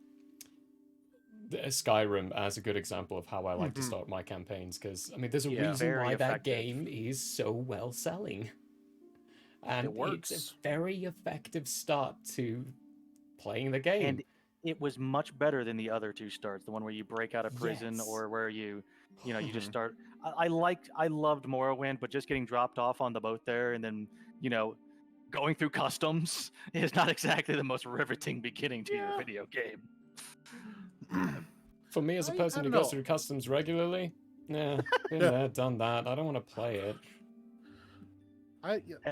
Skyrim, as a good example of how I like to start my campaigns, because there's a reason why that game is so well selling, and it works. It's a very effective start to playing the game. And it was much better than the other two starts, the one where you break out of prison or where you just start. I loved Morrowind, but just getting dropped off on the boat there and then going through customs is not exactly the most riveting beginning to your video game. For me, as a I person who don't goes know. through customs regularly, yeah, been there, done that. I don't want to play it.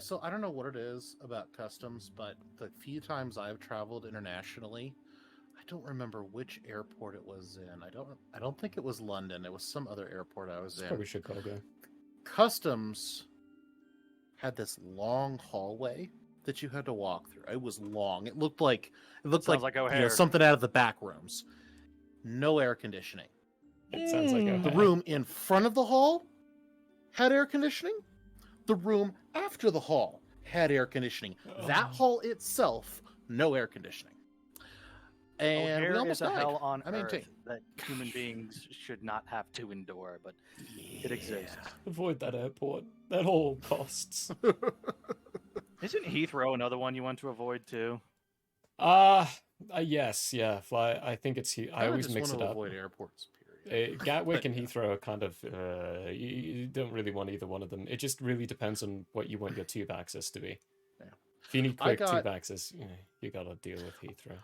So I don't know what it is about customs, but the few times I've traveled internationally, I don't remember which airport it was in. I don't think it was London. It was some other airport I was It's in. probably Chicago. Customs had this long hallway that you had to walk through. It was long. It looked like Sounds like O'Hare. something out of the back rooms. No air conditioning. It sounds like The O'Hare. room in front of the hall had air conditioning. The room after the hall had air conditioning. That Oh. hall itself, no air conditioning. And we O'Hare almost is a died. hell on I maintain. earth that human beings should not have to endure, but it exists. Avoid that airport at all costs. Isn't Heathrow another one you want to avoid too? Yes, yeah. Fly. I think it's. I always just mix want it to up. avoid airports. Period. Gatwick But and no. Heathrow are kind of. You don't really want either one of them. It just really depends on what you want your tube access to be. Yeah. If you need I quick got- tube access, you gotta deal with Heathrow.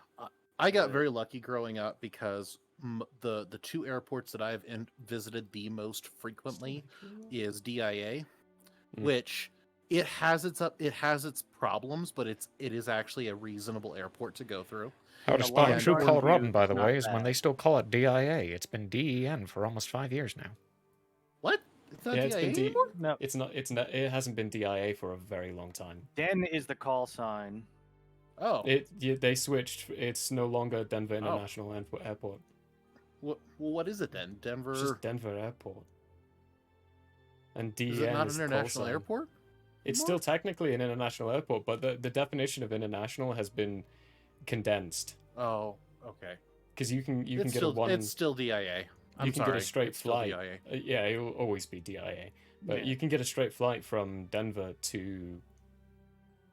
I got very lucky growing up because the two airports that I've visited the most frequently is DIA, Mm. which it has its problems, but it is actually a reasonable airport to go through. How to A spell large it true Northern Colorado, view by is the not way, is when bad. they still call it DIA. It's been DEN for almost 5 years now. What? It's not Yeah, it's DIA been anymore? No, It's not. It's not. It hasn't been DIA for a very long time. Den is the call sign. Oh, They switched. It's no longer Denver Oh. International Airport. what is it then? Denver? It's just Denver Airport. And DEN Is it not an is the call international sign. airport? It's anymore? still technically an international airport, but the definition of international has been condensed Oh, okay. because you can It's get still a one. it's still DIA. I'm you can sorry. get a straight it's still flight. DIA. Yeah, it will always be DIA, but Yeah. you can get a straight flight from Denver to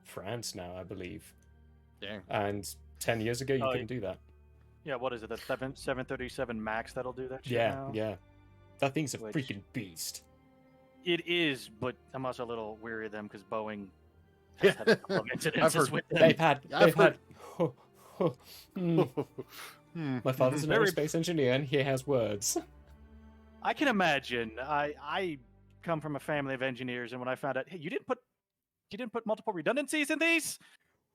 France now, I believe. Dang. And 10 years ago, you Oh, couldn't do that. Yeah, what is it? The 737 Max that'll do that shit Yeah, now? yeah. That thing's a Which- freaking beast. It is, but I'm also a little weary of them because Boeing has had a couple of I've incidences heard- with them. They've had. I've heard- Hmm. My father's an Very- aerospace engineer, and he has words. I can imagine. I come from a family of engineers, and when I found out, hey, you didn't put multiple redundancies in these.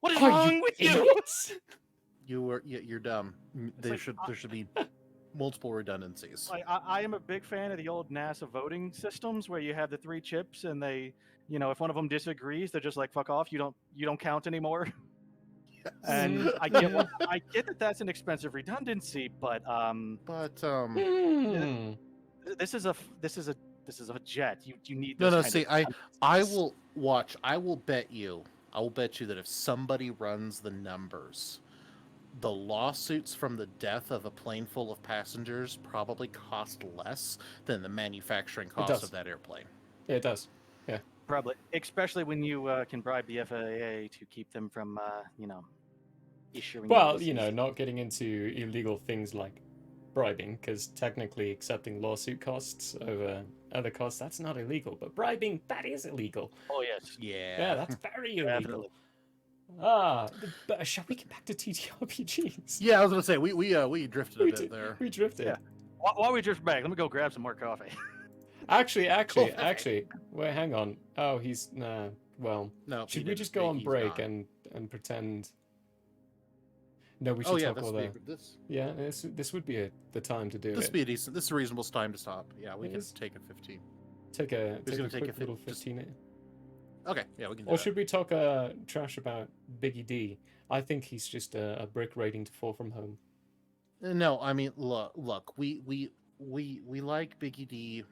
What is Are wrong you with you? idiots? You're dumb. There like, should be multiple redundancies. Like, I am a big fan of the old NASA voting systems where you have the 3 chips, and they, if one of them disagrees, they're just like, "Fuck off! You don't count anymore." And I get that that's an expensive redundancy, but But Hmm. this is a jet. You need no, this no. kind See, of I redundancies. will watch. I will bet you that if somebody runs the numbers, the lawsuits from the death of a plane full of passengers probably cost less than the manufacturing cost does. of that airplane. Yeah, it does. Probably, especially when you can bribe the FAA to keep them from issuing. Well, notices. not getting into illegal things like bribing, because technically accepting lawsuit costs over other costs, that's not illegal. But bribing, that is illegal. Oh yes, Yeah, that's very illegal. definitely. But shall we get back to TTRPGs? Yeah, I was gonna say we drifted a We bit did. there. We drifted. Yeah. While we drift back, let me go grab some more coffee. Actually, wait, hang on. Oh, he's nah. Well, No, should he we didn't just go say on he's break not. and pretend? No, we should Oh yeah, talk all the. Yeah, this would be the time to do this it. be a decent. This is a reasonable time to stop. Yeah, we It can is. take a 15. Take a gonna take quick a little just- 15. Okay, yeah, we can. Do Or that. should we talk trash about Biggie D? I think he's just a brick waiting to fall from home. No, I mean, look, we like Biggie D.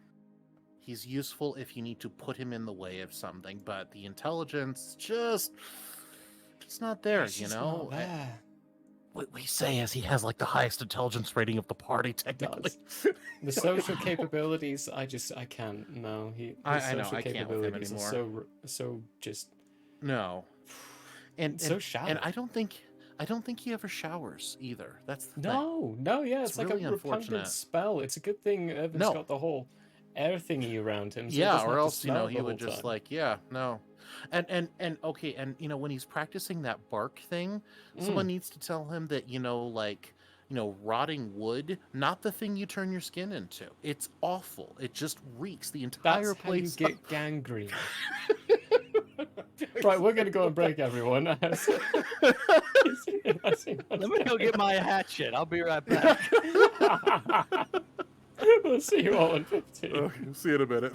He's useful if you need to put him in the way of something, but the intelligence just not there, It's you just know. not there. What we say is he has like the highest intelligence rating of the party, technically. The social capabilities, I can't. No, his I know, social I can't with him capabilities are anymore. so just No, and so shallow. and I don't think he ever showers either. That's the thing. No, yeah, it's It's like really a repugnant unfortunate. spell. It's a good thing Evan's No. got the whole air thingy around him. So he Yeah, doesn't or have to else smell he the would whole just time. like no, and okay, and when he's practicing that bark thing, someone needs to tell him that rotting wood, not the thing you turn your skin into. It's awful. It just reeks. The entire That's how you place. get gangrene. Right, we're gonna go on break, everyone. Let me go get my hatchet. I'll be right back. We'll see you all in 15. Okay, see you in a minute.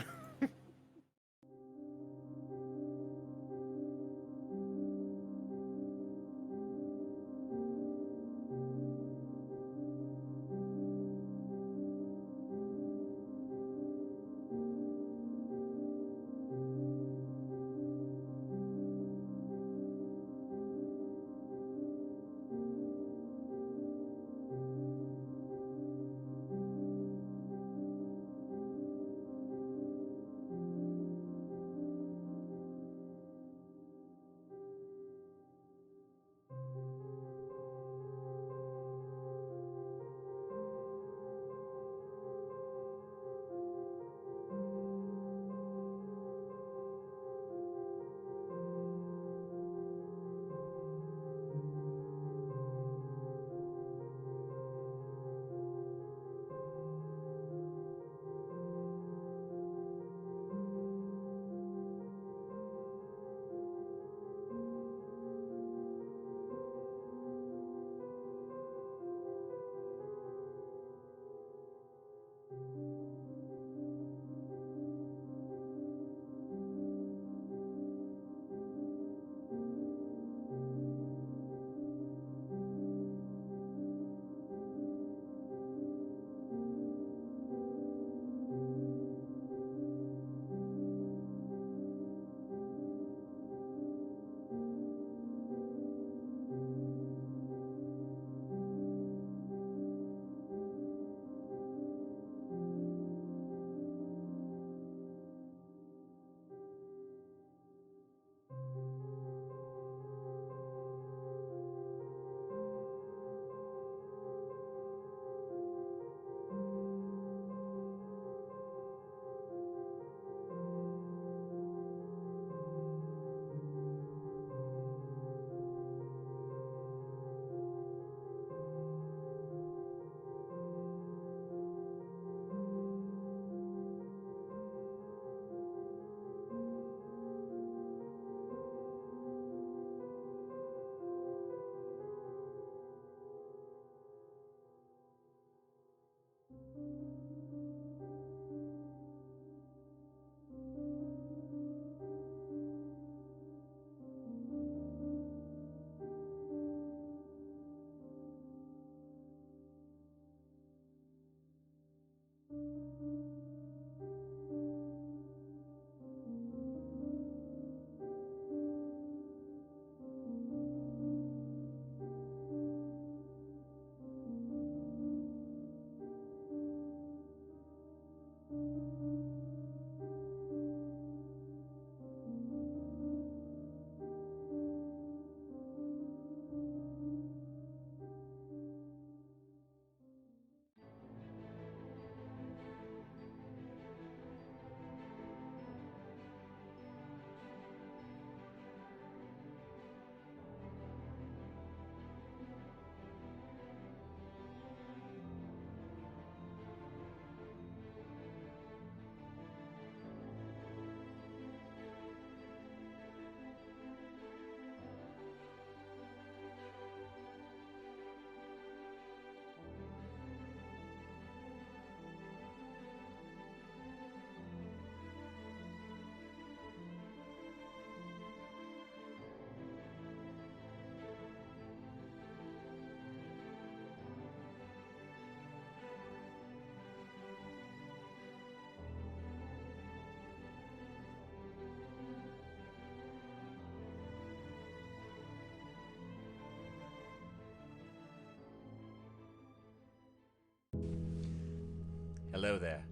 Hello there.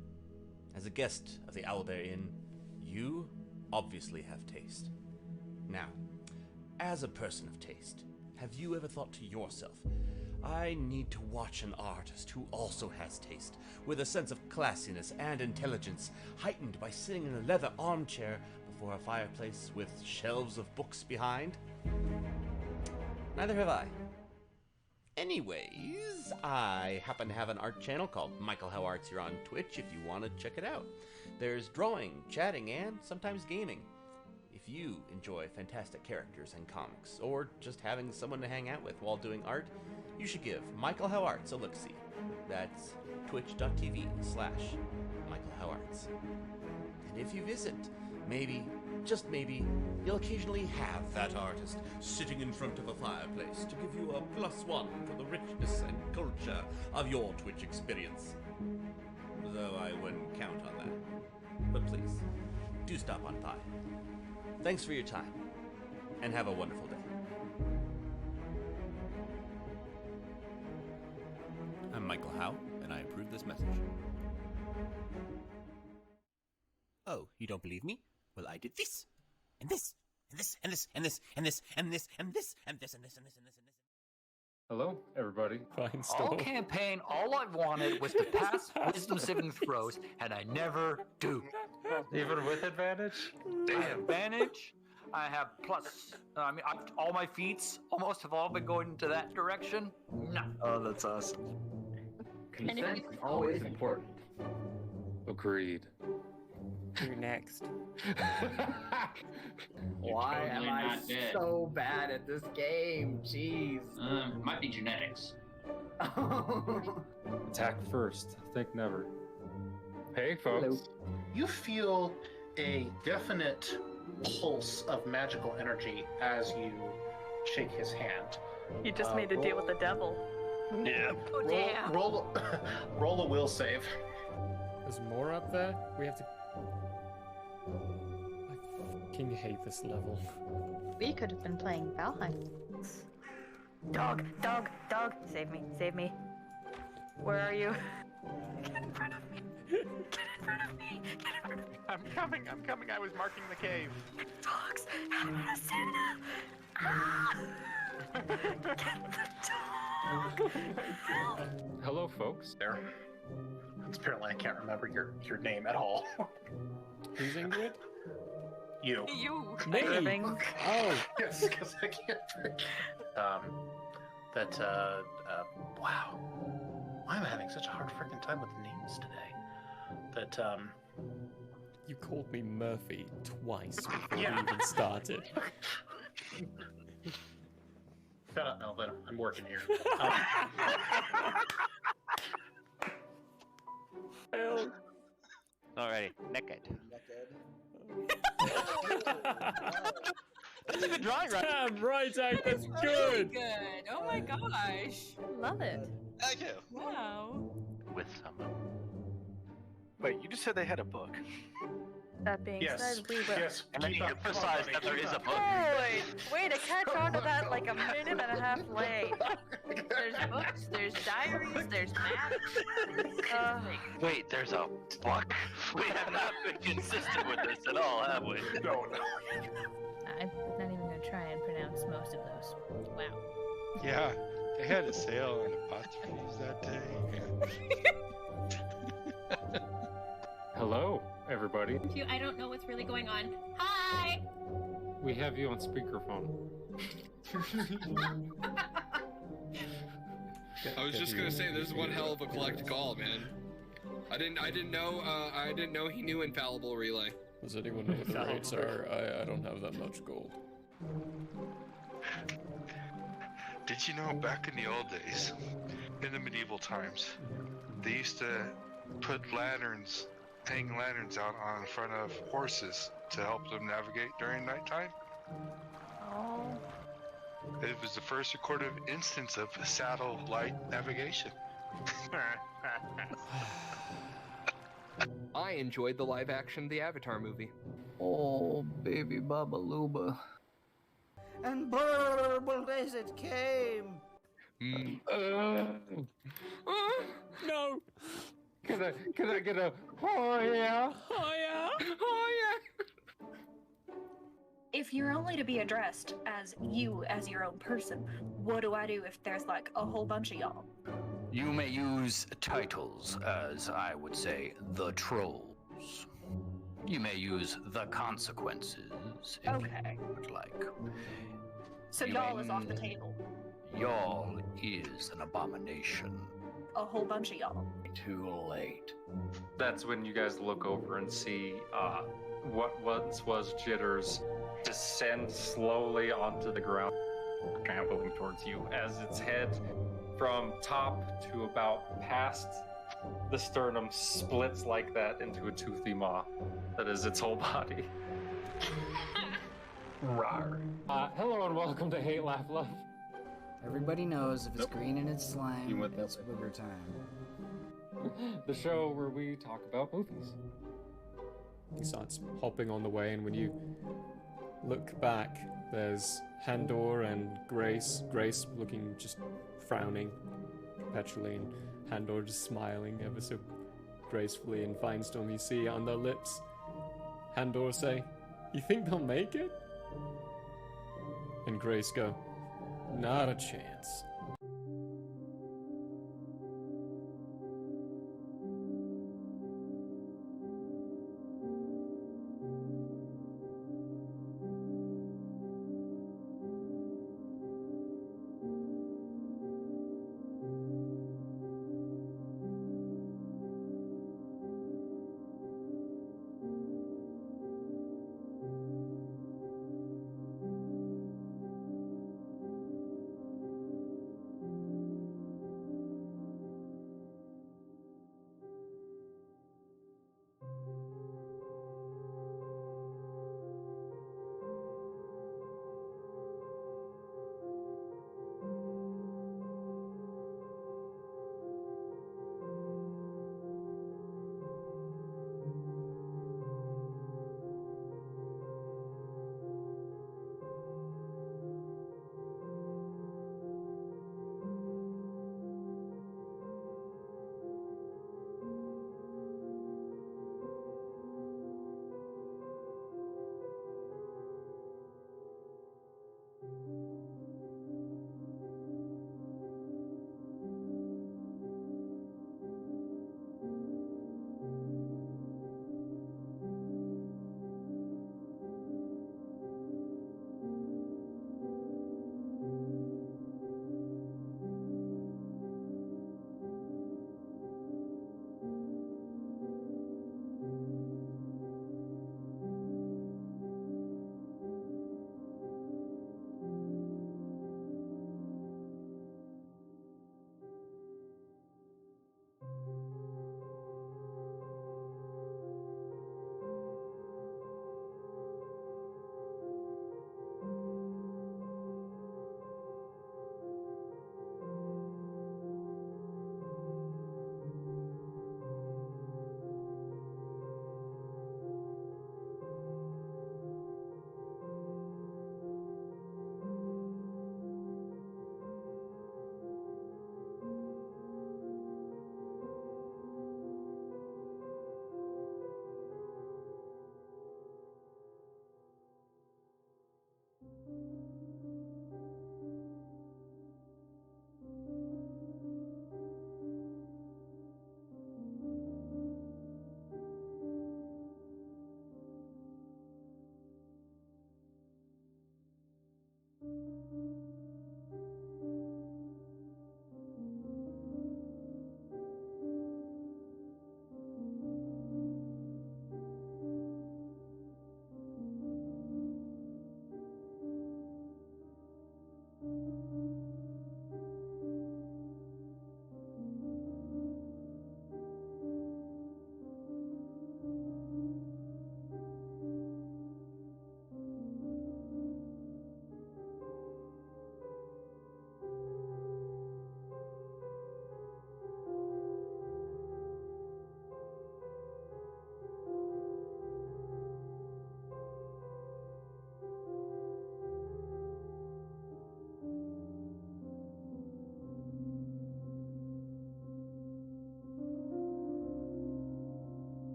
As a guest of the Owlbear Inn, you obviously have taste. Now, as a person of taste, have you ever thought to yourself, I need to watch an artist who also has taste, with a sense of classiness and intelligence, heightened by sitting in a leather armchair before a fireplace with shelves of books behind? Neither have I. Anyways, I happen to have an art channel called Michael How Arts here on Twitch if you want to check it out. There's drawing, chatting, and sometimes gaming. If you enjoy fantastic characters and comics, or just having someone to hang out with while doing art, you should give Michael How Arts a look-see. That's twitch.tv/Michael How Arts. And if you visit, maybe, just maybe, you'll occasionally have that artist sitting in front of a fireplace to give you a +1 for the richness and culture of your Twitch experience. Though I wouldn't count on that. But please, do stop on by. Thanks for your time, and have a wonderful day. I'm Michael Howe, and I approve this message. Oh, you don't believe me? Well, I did this, and this, and this, and this, and this, and this, and this, and this, and this, and this, and this, and this, and this. Hello, everybody. Fine All store. campaign, all I wanted was to pass wisdom saving throws, and I never do. Even with advantage? I have advantage. I have plus. All my feats almost have all been going into that direction. No. Oh, that's awesome. Consent is always important. Agreed. Who next? Why am I so bad at this game? Jeez. Might be genetics. Attack first. Think never. Hey, folks. Hello. You feel a definite pulse of magical energy as you shake his hand. You just made a deal with the devil. Yeah. Oh, damn. Roll a will save. There's more up there? We have to... I fucking hate this level. We could have been playing Valheim. Dog, dog, dog. Save me, save me. Where are you? Get in front of me. Get in front of me. Get in front of me. I'm coming. I was marking the cave. Dogs. Santa. Ah! Get the dog. Help. Hello, folks. There. Apparently, I can't remember your name at all. Who's Ingrid? You. You. Me? Irving. Oh. Yes, because I can't forget. Wow. Why am I having such a hard freaking time with names today? You called me Murphy twice before Yeah. we even started. Shut up, Melvin. I'm working here. Alrighty, naked. That's a good drawing, right? Damn, right, Act, that's Really good. good. Oh my gosh. Love it. Thank you. Wow. With someone. Wait, you just said they had a book. That being said, we will. Yes. And then you emphasize that there is a book. Holy! Way to catch on to that like a minute and a half late. There's books, there's diaries, there's maps. Wait, there's a book? We have not been consistent with this at all, have we? No. I'm not even gonna try and pronounce most of those. Wow. Yeah, they had a sale on apostrophes that day. Hello, everybody. I don't know what's really going on. Hi! We have you on speakerphone. I was just gonna say, this is one hell of a collect call, man. I didn't know he knew infallible relay. Does anyone know what the rates are? I don't have that much gold. Did you know back in the old days, in the medieval times, they used to hang lanterns out on front of horses to help them navigate during nighttime? Oh. It was the first recorded instance of satellite navigation. I enjoyed the live action The Avatar movie. Oh, baby Baba Luba. And burble as it came. No! Can I get a oh yeah? Oh yeah! Oh yeah! If you're only to be addressed as you as your own person, what do I do if there's like a whole bunch of y'all? You may use titles as, I would say, the trolls. You may use the consequences, if Okay. you would like. So You y'all may- is off the table. Y'all is an abomination. A whole bunch of y'all. Too late. That's when you guys look over and see what once was Jitters descend slowly onto the ground, trampling towards you as its head from top to about past the sternum splits like that into a toothy maw that is its whole body. Rawr. Hello and welcome to Hate, Laugh, Love. Everybody knows if it's green and it's slime, You went that it's booger time. The show where we talk about movies. He starts hopping on the way, and when you look back, there's Handor and Grace. Grace looking just frowning perpetually, and Handor just smiling ever so gracefully. And Finestorm, you see on their lips, Handor say, "You think they'll make it?" And Grace go, "Not a chance."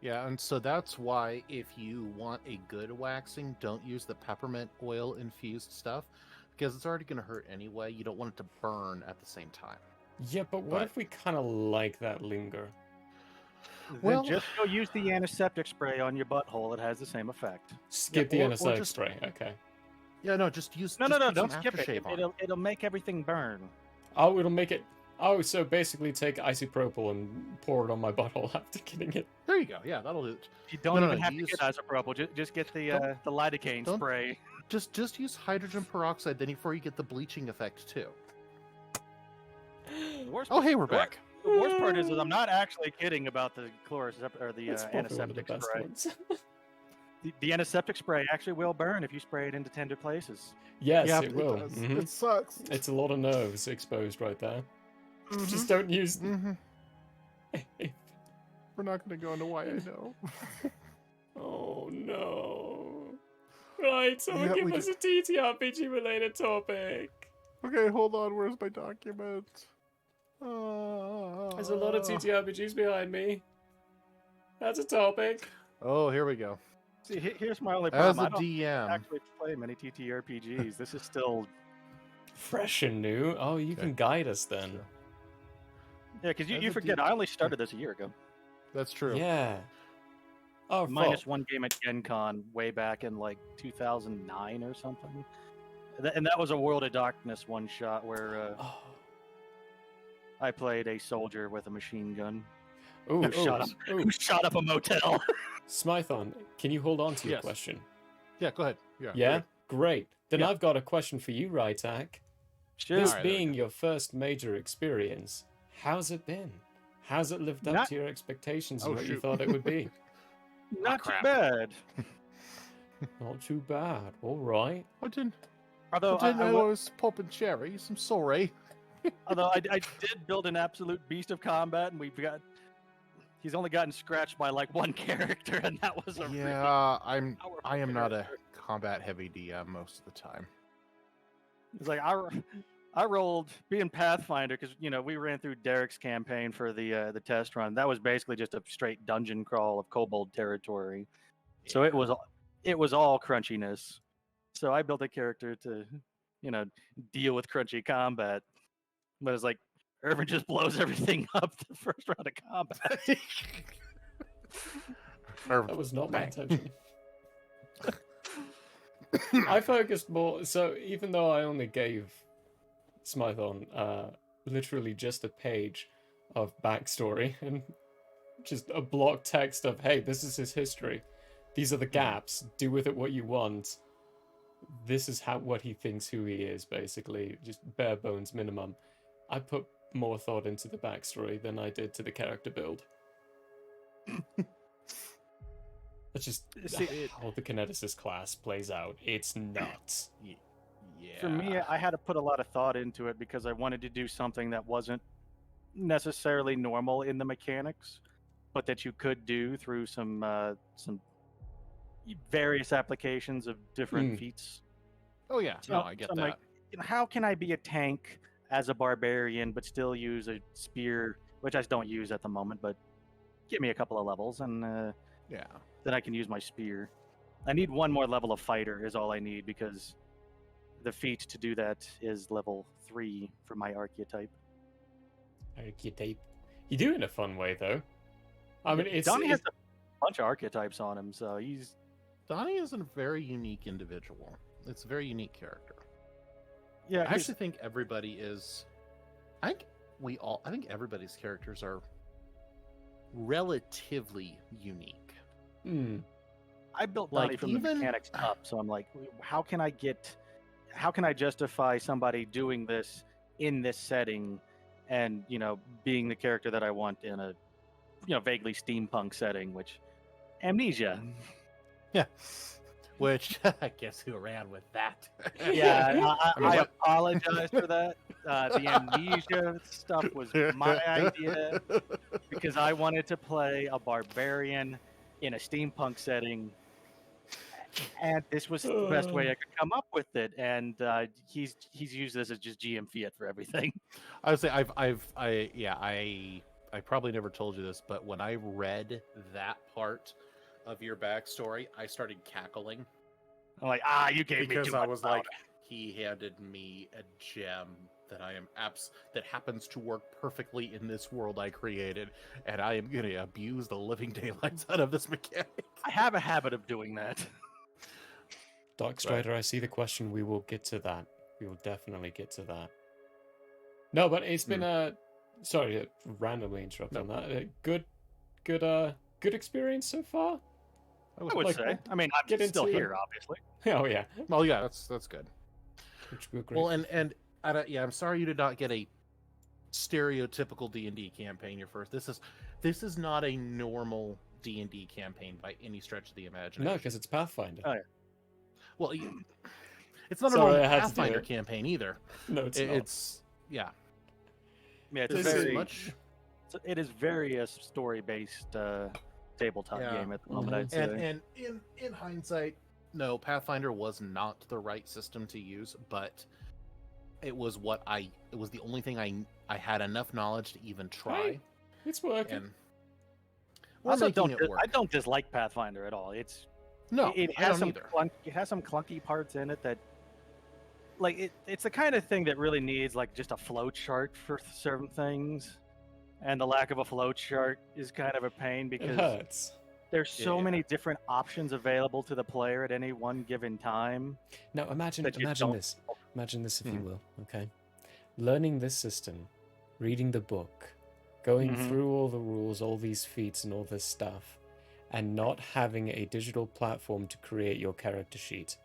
Yeah, and so that's why if you want a good waxing, don't use the peppermint oil infused stuff because it's already going to hurt anyway. You don't want it to burn at the same time. Yeah, but what if we kind of like that linger? Well, just go use the antiseptic spray on your butthole. It has the same effect. Skip the antiseptic spray. Okay. Yeah, no, just use. No, just put don't some skip it. aftershave on. It'll make everything burn. Oh, it'll make it. Oh, so basically take isopropyl and pour it on my bottle after getting it. There you go. Yeah, that'll do it. You don't even have to get isopropyl. Just get the lidocaine spray. Just use hydrogen peroxide then before you get the bleaching effect too. Oh, hey, we're back. The worst part is I'm not actually kidding about the or the antiseptic spray. The antiseptic spray actually will burn if you spray it into tender places. Yes, Yeah, it will. does. Mhm. It sucks. It's a lot of nerves exposed right there. Just don't use. We're not going to go into why I know. Oh no! Right, someone Yeah, give we us a TTRPG related topic. Okay, hold on. Where's my document? There's a lot of TTRPGs behind me. That's a topic. Oh, here we go. See, here's my only As problem. a I don't DM, actually play many TTRPGs. This is still Fresh and new. Oh, you can guide us then. yeah, because As you a forget D- I only started this a year ago. That's true. Yeah. Oh, Minus one game at Gen Con way back in like 2009 or something. And that was a World of Darkness one shot where I played a soldier with a machine gun who shot up a motel. Smython, can you hold on to your Yes. question? Yeah, go ahead. Yeah. Yeah? Great. Then Yeah. I've got a question for you, Rytak. Sure. This Alright, there we being your first major experience, how's it been? How's it lived up Not- to your expectations Oh, and what you shoot. thought it would be? Not too crap. bad. Not too bad. All right. I didn't. Although I didn't I know I was popping cherries. I'm sorry. Although I did build an absolute beast of combat, and he's only gotten scratched by like one character, and that was a really Yeah, I powerful am not a character. combat heavy DM most of the time. It's like I rolled being Pathfinder because we ran through Derek's campaign for the test run. That was basically just a straight dungeon crawl of kobold territory, so it was all crunchiness. So I built a character to deal with crunchy combat, but it's like Irvin just blows everything up the first round of combat. That was not my intention. I focused more. So even though I only gave Smython literally just a page of backstory and just a block text of, hey, this is his history. These are the gaps. Do with it what you want. This is what he thinks who he is, basically. Just bare bones minimum. I put more thought into the backstory than I did to the character build. That's just how the Kineticist class plays out. It's nuts. Yeah. For me, I had to put a lot of thought into it because I wanted to do something that wasn't necessarily normal in the mechanics, but that you could do through some various applications of different feats. Oh yeah, So- no, I get so I'm that. like, how can I be a tank as a barbarian but still use a spear, which I don't use at the moment, but give me a couple of levels and yeah, then I can use my spear. I need one more level of fighter is all I need because the feat to do that is level 3 for my archetype. Archetype. You do it in a fun way, though. I mean, Donnie has a bunch of archetypes on him, so Donnie is a very unique individual. It's a very unique character. Yeah, I actually think everybody is. I think everybody's characters are relatively unique. I built Like, Donnie from even- the mechanics up, so I'm like, how can I justify somebody doing this in this setting, and being the character that I want in a vaguely steampunk setting, which Amnesia. Yeah. Which I guess who ran with that? Yeah, I mean, I what- apologize for that. The Amnesia stuff was my idea because I wanted to play a barbarian in a steampunk setting, and this was the best way I could come up with it. And he's used this as just GM Fiat for everything. I would say I I probably never told you this, but when I read that part of your backstory, I started cackling. I'm like, you gave me because too I much was powder. like, he handed me a gem that I am that happens to work perfectly in this world I created, and I am gonna abuse the living daylights out of this mechanic. I have a habit of doing that. Dark Strider, I see the question. We will get to that. We will definitely get to that. No, but it's been a sorry to randomly interrupt on that. Good experience so far. I would say. I mean, I'm still here, obviously. Oh yeah. Well, yeah, that's good. Which we're great. Well, and I'm sorry you did not get a stereotypical D&D campaign your first. This is not a normal D&D campaign by any stretch of the imagination. No, because it's Pathfinder. Oh yeah. Well, it's not Sorry, a I normal had to do Pathfinder it. campaign either. No, it's not. It's yeah. Yeah, it's This very is much. It is very a story-based tabletop game at the moment. I'd say. And in hindsight, no, Pathfinder was not the right system to use, but it was the only thing I had enough knowledge to even try. Hey, it's working. And Also, I don't dislike Pathfinder at all. It has some clunky parts in it that, like, it's the kind of thing that really needs like just a flow chart for certain things, and the lack of a flow chart is kind of a pain because it hurts. There's so many different options available to the player at any one given time. Now imagine this. Imagine this, if you will. Okay, learning this system, reading the book, going through all the rules, all these feats, and all this stuff, and not having a digital platform to create your character sheet,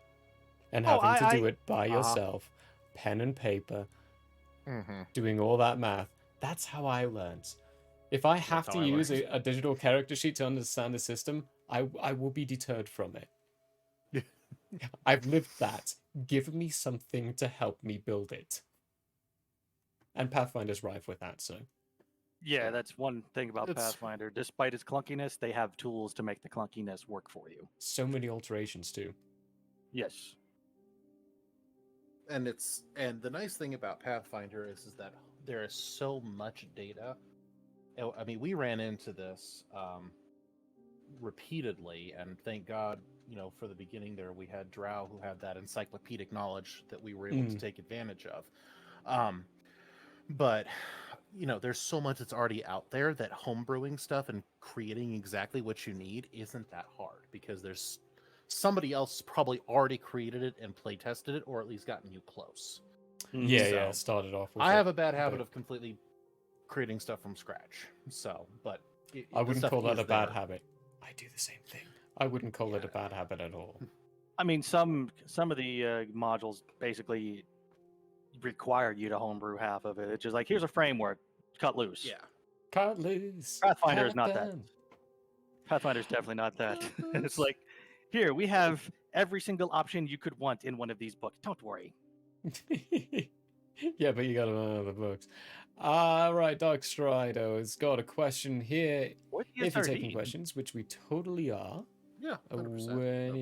and having to do it by yourself, pen and paper, doing all that math. That's how I learned. If I have to use a digital character sheet to understand the system, I will be deterred from it. I've lived that. Give me something to help me build it. And Pathfinder's rife with that, so. Yeah, that's one thing about Pathfinder. Despite its clunkiness, they have tools to make the clunkiness work for you. So many alterations too. Yes. And the nice thing about Pathfinder is that there is so much data. I mean, we ran into this repeatedly, and thank God, for the beginning there, we had Drow who had that encyclopedic knowledge that we were able to take advantage of. But, there's so much that's already out there that homebrewing stuff and creating exactly what you need isn't that hard, because there's somebody else probably already created it and play tested it, or at least gotten you close. Yeah, started off with I have a bad habit of completely creating stuff from scratch. But I wouldn't call that a bad habit. I do the same thing. I wouldn't call it a bad habit at all. I mean, some of the modules basically require you to homebrew half of it. It's just like, here's a framework, cut loose. Yeah. Cut loose. Pathfinder is not that. Pathfinder's definitely not that. It's like, here, we have every single option you could want in one of these books. Don't worry. Yeah, but you gotta learn the books. Right, Dark Strider has got a question here. If you're taking questions, which we totally are. Yeah, 100%. When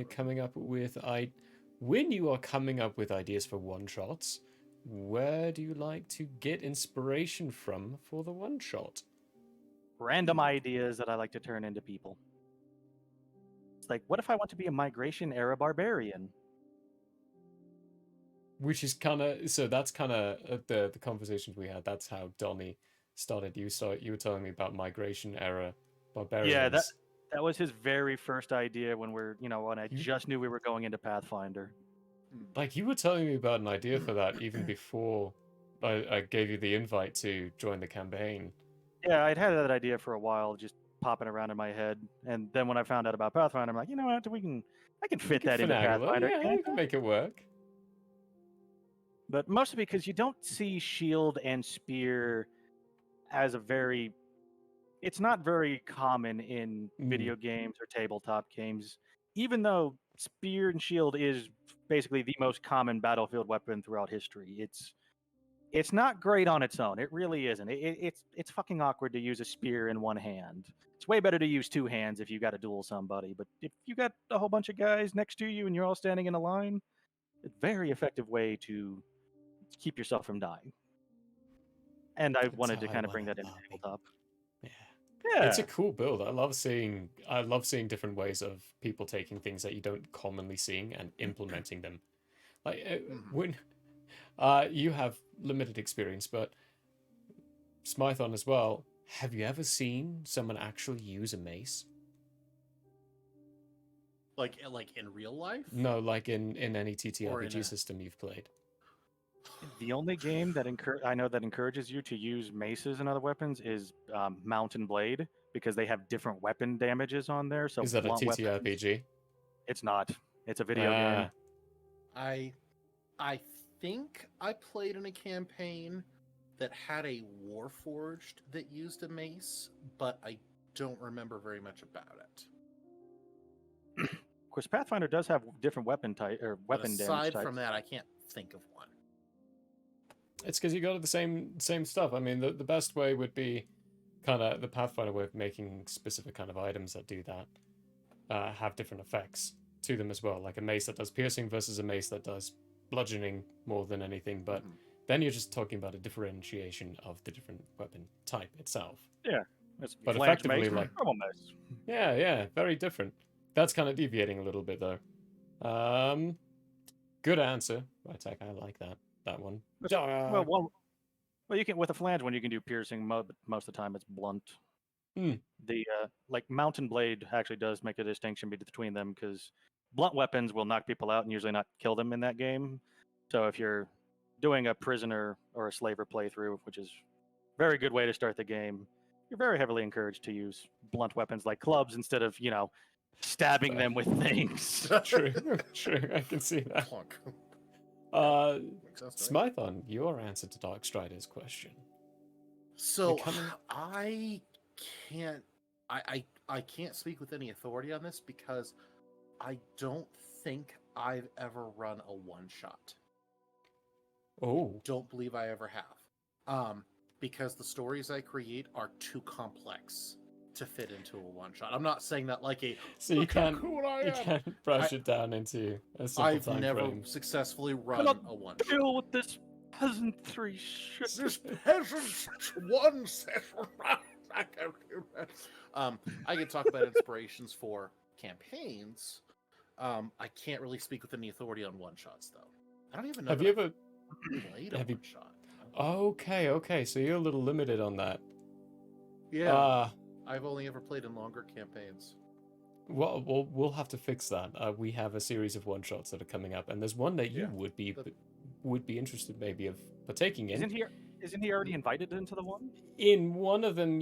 you are coming up with ideas for one-shots, where do you like to get inspiration from for the one-shot? Random ideas that I like to turn into people. It's like, what if I want to be a migration-era barbarian? Which is that's kind of the conversations we had. That's how Donnie started. You were telling me about migration era barbarians. Yeah, that was his very first idea when when I just knew we were going into Pathfinder. Like, you were telling me about an idea for that even before I gave you the invite to join the campaign. Yeah, I'd had that idea for a while, just popping around in my head. And then when I found out about Pathfinder, I'm like, you know what? I can fit that into Pathfinder. Yeah, you can make it work. But mostly because you don't see shield and spear as it's not very common in video games or tabletop games, even though spear and shield is basically the most common battlefield weapon throughout history. It's not great on its own. It really isn't. It's fucking awkward to use a spear in one hand. It's way better to use two hands if you got to duel somebody. But if you got a whole bunch of guys next to you and you're all standing in a line, it's a very effective way to keep yourself from dying. And I wanted to kind of bring that into tabletop. Yeah. It's a cool build. I love seeing different ways of people taking things that you don't commonly seeing and implementing them. Like when you have limited experience, but Smython as well. Have you ever seen someone actually use a mace? Like in real life? No, like in any Or in TTRPG a- system you've played. The only game that I know that encourages you to use maces and other weapons is Mountain Blade, because they have different weapon damages on there. So Is that a blunt weapons- TTRPG? It's not. It's a video game. I think I played in a campaign that had a Warforged that used a mace, but I don't remember very much about it. Of course, Pathfinder does have different weapon type or But weapon damage aside types. from that, I can't think of one. It's because you go to the same stuff. I mean, the best way would be kind of the Pathfinder way of making specific kind of items that do that have different effects to them as well, like a mace that does piercing versus a mace that does bludgeoning more than anything. But then you're just talking about a differentiation of the different weapon type itself. Yeah, it's But flange effectively, mace, like normal mace. yeah, very different. That's kind of deviating a little bit though. Good answer, Rytek. I like that one. Well, you can with a flange one you can do piercing. Most of the time it's blunt. The like Mountain Blade actually does make a distinction between them, because blunt weapons will knock people out and usually not kill them in that game. So if you're doing a prisoner or a slaver playthrough, which is a very good way to start the game, you're very heavily encouraged to use blunt weapons like clubs instead of stabbing them with things. True, I can see that. Smython, your answer to Darkstrider's question. So I can't speak with any authority on this because I don't think I've ever run a one shot. Oh. Don't believe I ever have. Because the stories I create are too complex to fit into a one shot. I'm not saying that like a so you can't brush it down into a simple I've time never frame. successful run a one shot. Deal with this peasantry shit. This peasant one session. I can talk about inspirations for campaigns. I can't really speak with any authority on one shots though. I don't even know. Have you ever played a one shot? Okay, so you're a little limited on that. Yeah. I've only ever played in longer campaigns. Well, we'll have to fix that. We have a series of one shots that are coming up, and there's one that you would be interested maybe of partaking in. Isn't he already invited into the one? In one of them,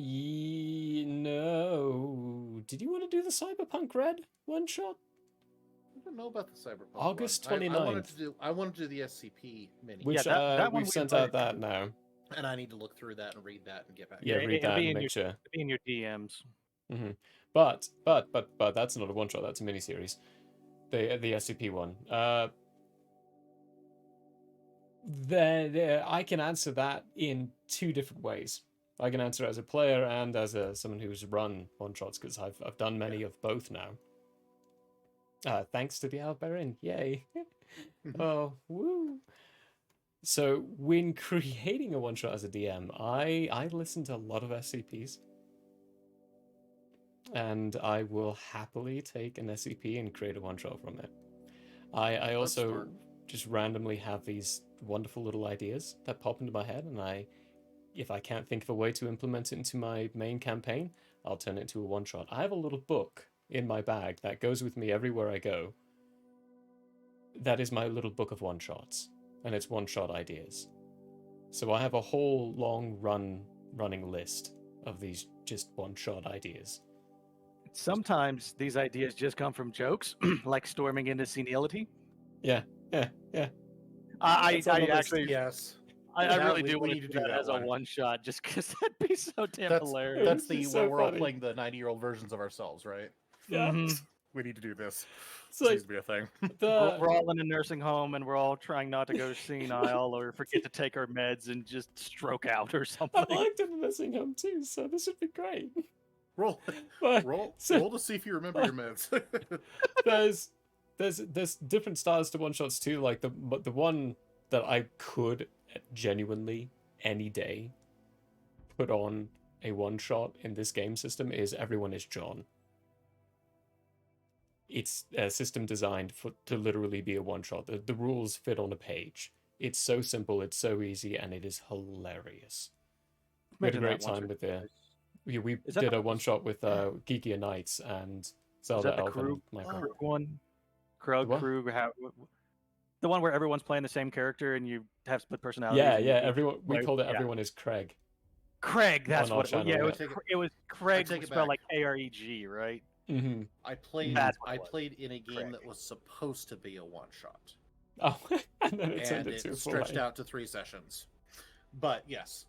no. Did you want to do the Cyberpunk Red one shot? I don't know about the Cyberpunk. August one. 29th. I wanted to do the SCP mini. Which we've sent out that now. And I need to look through that and read that and get back. Yeah, read that and make sure. Be in your DMs. Mm-hmm. But that's not a one shot. That's a mini series. The SCP one. I can answer that in two different ways. I can answer it as a player and as someone who's run one shots, because I've done many of both now. Thanks to the Alberin, yay! Oh, woo! So when creating a one shot as a DM, I listen to a lot of SCPs, and I will happily take an SCP and create a one shot from it. I also just randomly have these wonderful little ideas that pop into my head, and if I can't think of a way to implement it into my main campaign, I'll turn it into a one shot. I have a little book in my bag that goes with me everywhere I go. That is my little book of one shots. And it's one shot ideas. So I have a whole long running list of these just one shot ideas. Sometimes these ideas just come from jokes, like storming into senility. Yeah. I actually yes. I really do want to do that as a one shot, just because that'd be so damn hilarious. That's the where we're all playing the 90-year-old versions of ourselves, right? Yeah. We need to do this. It's like, needs to be a thing. We're all in a nursing home, and we're all trying not to go senile or forget to take our meds and just stroke out or something. I liked in the nursing home too, so this would be great. Roll to see if you remember your meds. there's different styles to one shots too. Like the one that I could genuinely any day put on a one-shot in this game system is everyone is John. It's a system designed to literally be a one-shot. The rules fit on a page. It's so simple, it's so easy, and it is hilarious. We had a great time with the... We did a one-shot with Geekier Knights and Zelda Elf and Michael. Krug one? Krug, the one where everyone's playing the same character and you have split personalities. Yeah. Everyone, we called it Everyone is Craig. Craig, that's what it was. Channel, Yeah, it was Craig spelled like Kreg, right? Mm-hmm. I played in a game that was supposed to be a one-shot. Oh, and then it stretched out to 3 sessions. But yes,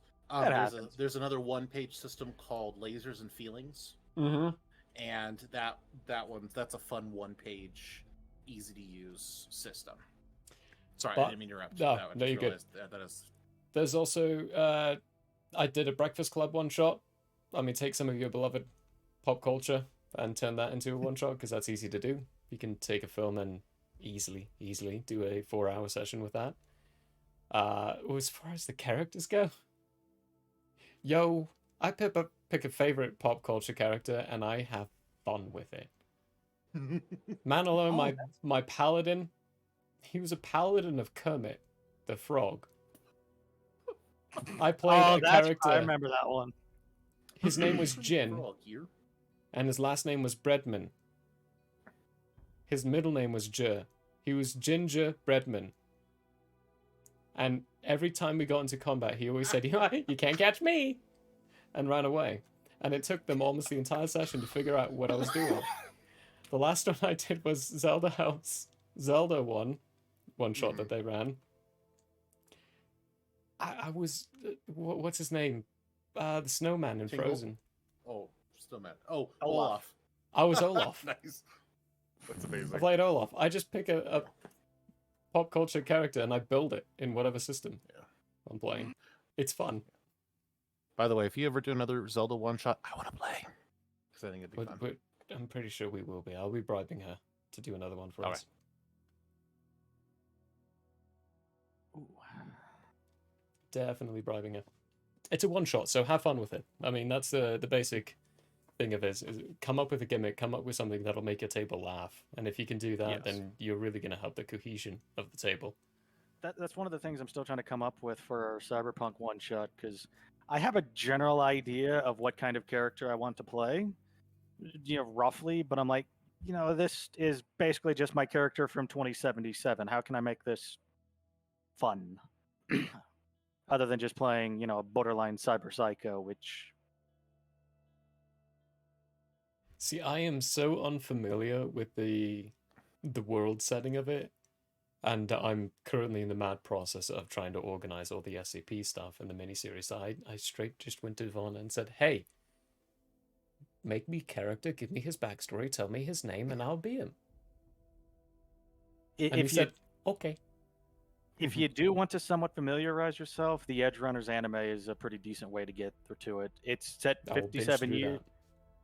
there's another one-page system called Lasers and Feelings, and that's a fun one-page, easy-to-use system. Sorry, I didn't mean to interrupt. No, you're good. There's also I did a Breakfast Club one-shot. I mean, take some of your beloved pop culture and turn that into a one-shot, because that's easy to do. You can take a film and easily do a 4-hour session with that. As far as the characters go, I pick a favorite pop culture character and I have fun with it. Manolo, my paladin, he was a paladin of Kermit the Frog. I played a character. I remember that one. His name was Jin, and his last name was Breadman. His middle name was Jer. He was Ginger Breadman. And every time we got into combat, he always said, "You can't catch me," and ran away. And it took them almost the entire session to figure out what I was doing. The last one I did was Zelda one shot that they ran. I was what's his name? The snowman in Frozen. Oh, snowman. Oh, Olaf. I was Olaf. Nice. That's amazing. I played Olaf. I just pick a pop culture character and I build it in whatever system I'm playing. It's fun. By the way, if you ever do another Zelda one-shot, I want to play. Because I think it'd be fun. I'm pretty sure we will be. I'll be bribing her to do another one for us. Ooh. Definitely bribing her. It's a one-shot, so have fun with it. I mean, that's the basic thing of it. Is come up with a gimmick, come up with something that'll make your table laugh. And if you can do that, then you're really going to help the cohesion of the table. That's one of the things I'm still trying to come up with for our Cyberpunk one-shot, because I have a general idea of what kind of character I want to play, roughly, but I'm like, this is basically just my character from 2077. How can I make this fun? Other than just playing, a borderline cyber psycho, which... See, I am so unfamiliar with the world setting of it, and I'm currently in the mad process of trying to organize all the SCP stuff and the miniseries. So I straight just went to Vaughn and said, "Hey, make me character, give me his backstory, tell me his name, and I'll be him." And he said, "Okay." If you do want to somewhat familiarize yourself, the Edge Runners anime is a pretty decent way to get to it. It's set 57 years.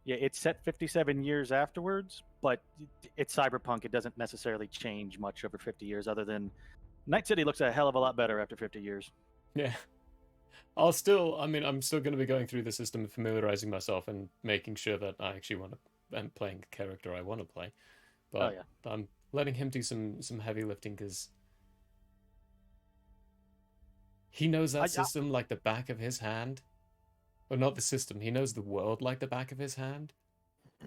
Yeah, it's set 57 years afterwards, but it's cyberpunk. It doesn't necessarily change much over 50 years, other than Night City looks a hell of a lot better after 50 years. Yeah. I'm still going to be going through the system and familiarizing myself and making sure that I actually I'm playing a character I want to play. But I'm letting him do some heavy lifting because he knows that system like the back of his hand. Well, not the system. He knows the world like the back of his hand.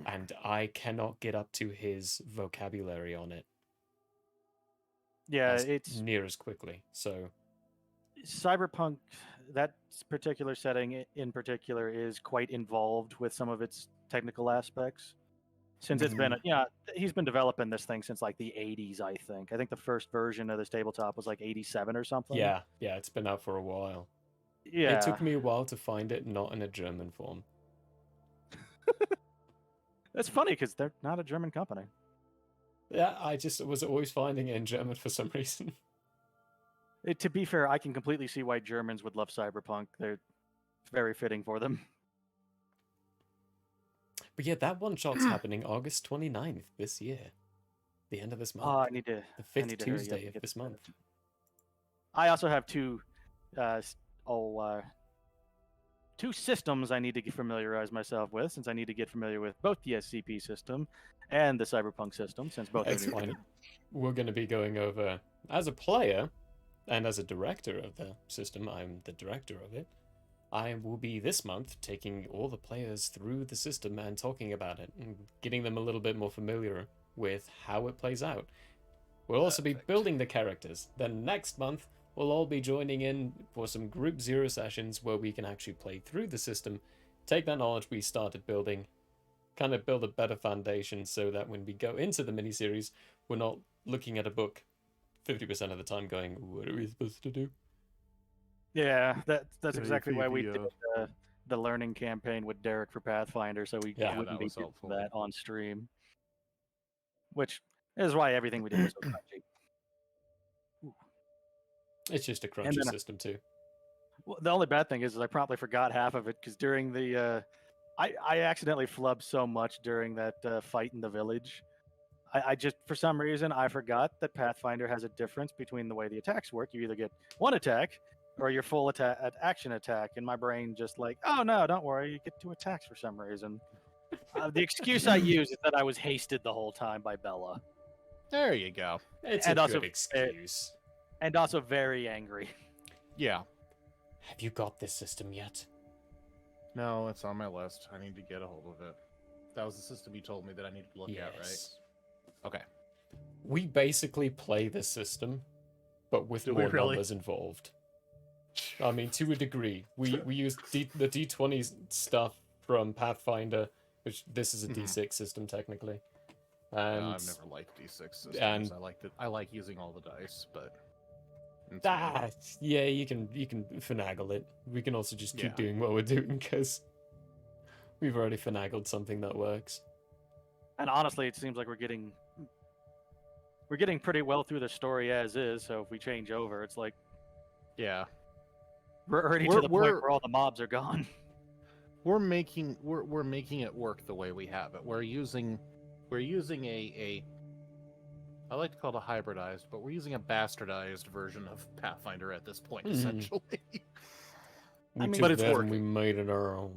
And I cannot get up to his vocabulary on it. Yeah, it's near as quickly. So Cyberpunk, that particular setting in particular, is quite involved with some of its technical aspects. Since it's been, he's been developing this thing since like the 80s, I think. I think the first version of this tabletop was like 87 or something. Yeah, it's been out for a while. Yeah. It took me a while to find it not in a German form. That's funny because they're not a German company. Yeah, I just was always finding it in German for some reason. To be fair, I can completely see why Germans would love Cyberpunk. They're very fitting for them. But yeah, that one shot's happening August 29th this year. The end of this month. Oh, I need to... The 5th Tuesday of this month. I also have two two systems I need to familiarize myself with, since I need to get familiar with both the SCP system and the Cyberpunk system, since both are new. Explain it. We're going to be going over, as a player and as a director of the system, I'm the director of it, I will be this month taking all the players through the system and talking about it and getting them a little bit more familiar with how it plays out. We'll also be building the characters. Then next month, we'll all be joining in for some Group 0 sessions where we can actually play through the system, take that knowledge we started building, kind of build a better foundation so that when we go into the miniseries, we're not looking at a book 50% of the time going, what are we supposed to do? Yeah, that's exactly why we did the learning campaign with Derek for Pathfinder, so we wouldn't be doing that on stream. Which is why everything we did was so crunchy. It's just a crunchy system too. Well, the only bad thing is I promptly forgot half of it because during the I accidentally flubbed so much during that fight in the village. I just, for some reason, I forgot that Pathfinder has a difference between the way the attacks work. You either get one attack or your full action attack, and my brain just like, oh no, don't worry, you get 2 attacks for some reason. The excuse I use is that I was hasted the whole time by Bella. There you go. It's a good excuse. And also very angry. Yeah. Have you got this system yet? No, it's on my list. I need to get a hold of it. That was the system you told me that I needed to look at, right? Okay. We basically play this system, but with more numbers involved. I mean, to a degree. We use the D20 stuff from Pathfinder, which this is a D6 system technically. And I've never liked D6 systems. I like using all the dice, but yeah, you can finagle it. We can also just keep doing what we're doing because we've already finagled something that works. And honestly, it seems like we're getting pretty well through the story as is. So if we change over, it's like, yeah, we're already to the point where all the mobs are gone. We're making it work the way we have it. We're using a I like to call it a hybridized, but we're using a bastardized version of Pathfinder at this point, essentially. But it's working. We made it our own.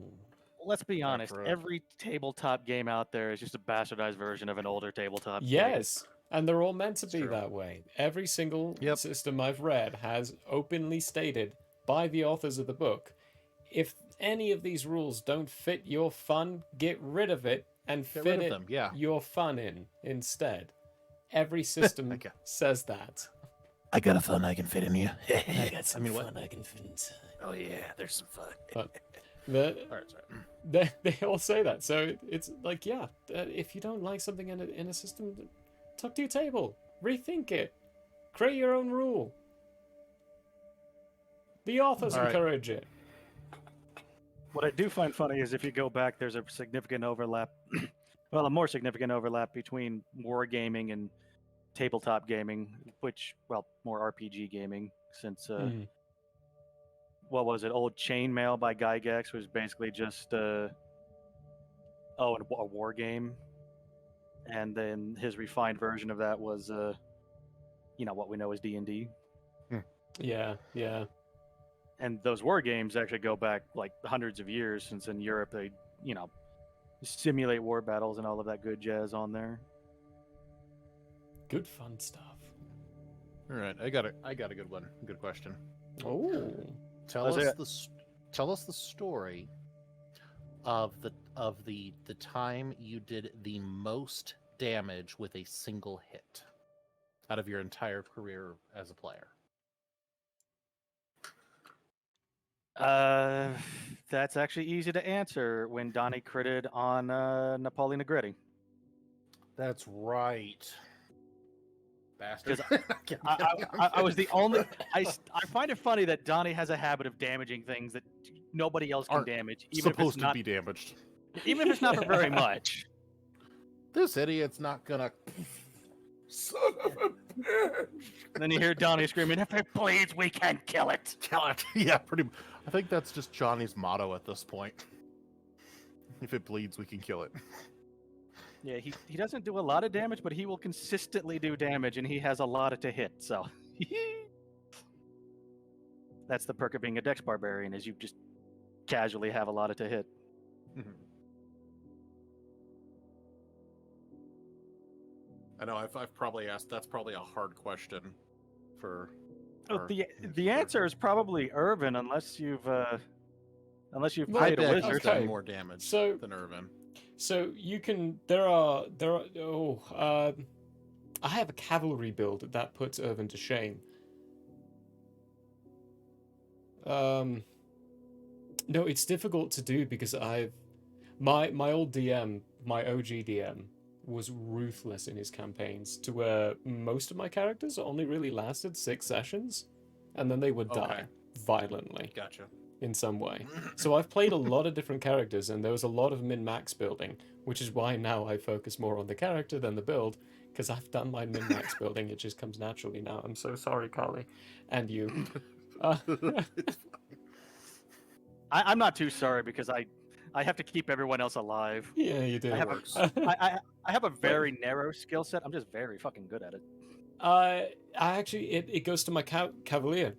Let's be honest. Every tabletop game out there is just a bastardized version of an older tabletop game. Yes, and they're all meant to be that way. Every single system I've read has openly stated by the authors of the book, if any of these rules don't fit your fun, get rid of it and fit your fun in instead. Every system says that. I got a fun I can fit in you. I got some fun I can fit inside. Oh yeah, there's some fun. They all say that, so it's like, if you don't like something in a system, talk to your table, rethink it, create your own rule. The authors encourage it. What I do find funny is if you go back, there's a significant overlap. Well, a more significant overlap between wargaming and tabletop gaming, more RPG gaming, since what was it? Old Chainmail by Gygax was basically just a war game, and then his refined version of that was what we know as D&D. Yeah. And those war games actually go back like hundreds of years, since in Europe they simulate war battles and all of that good jazz on there. Good fun stuff. All right, I got a good one. Good question. Oh, tell us the story of the time you did the most damage with a single hit out of your entire career as a player. That's actually easy to answer. When Donnie critted on Napoli Negretti. That's right. Bastard. I was the only. I find it funny that Donnie has a habit of damaging things that nobody else can damage. Even supposed if it's not, to be damaged. Even if it's not for very much. This idiot's not gonna. Son of a bitch. And then you hear Donnie screaming, "If it bleeds, we can kill it." Kill it. Yeah, pretty. I think that's just Johnny's motto at this point. If it bleeds, we can kill it. Yeah, he doesn't do a lot of damage, but he will consistently do damage, and he has a lot to hit. So that's the perk of being a Dex Barbarian, is you just casually have allotted to hit. I know I've probably asked. That's probably a hard question for. Oh, the answer is probably Irvin, unless you've played a wizard. Done more damage than Irvin. So you can. I have a cavalry build that puts Irvin to shame. No, it's difficult to do because my old DM, my OG DM, was ruthless in his campaigns to where most of my characters only really lasted 6 sessions, and then they would die violently. Gotcha. In some way. So I've played a lot of different characters, and there was a lot of min-max building, which is why now I focus more on the character than the build, because I've done my min-max building. It just comes naturally now. I'm so sorry, Carly. And you. I'm not too sorry because I have to keep everyone else alive. Yeah, you do. I have a very narrow skill set. I'm just very fucking good at it. It goes to my Cavalier.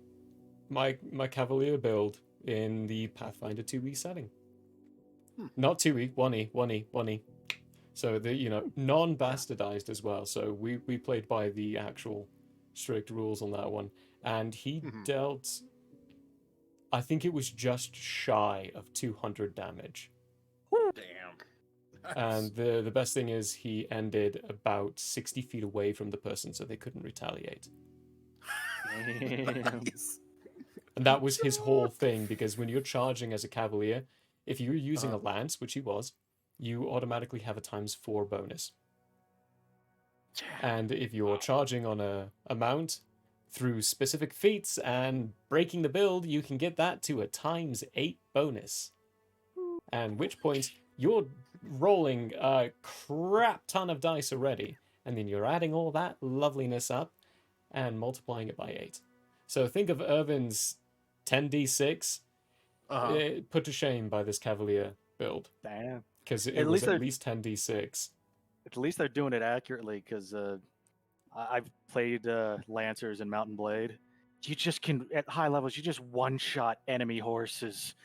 My Cavalier build in the Pathfinder 2e setting. Not 2e, 1e. So the non-bastardized as well. So we played by the actual strict rules on that one. And he dealt, I think it was just shy of 200 damage. Damn. And the best thing is he ended about 60 feet away from the person so they couldn't retaliate. Nice. And that was his whole thing, because when you're charging as a cavalier, if you're using a lance, which he was, you automatically have a ×4 bonus. And if you're charging on a mount, through specific feats and breaking the build, you can get that to a ×8 bonus. And which point, you're rolling a crap ton of dice already, and then you're adding all that loveliness up and multiplying it by 8. So think of Irvin's 10d6 put to shame by this Cavalier build. Damn. Because it was at least 10d6. At least they're doing it accurately, because I've played Lancers and Mountain Blade. You just can, at high levels, you just one-shot enemy horses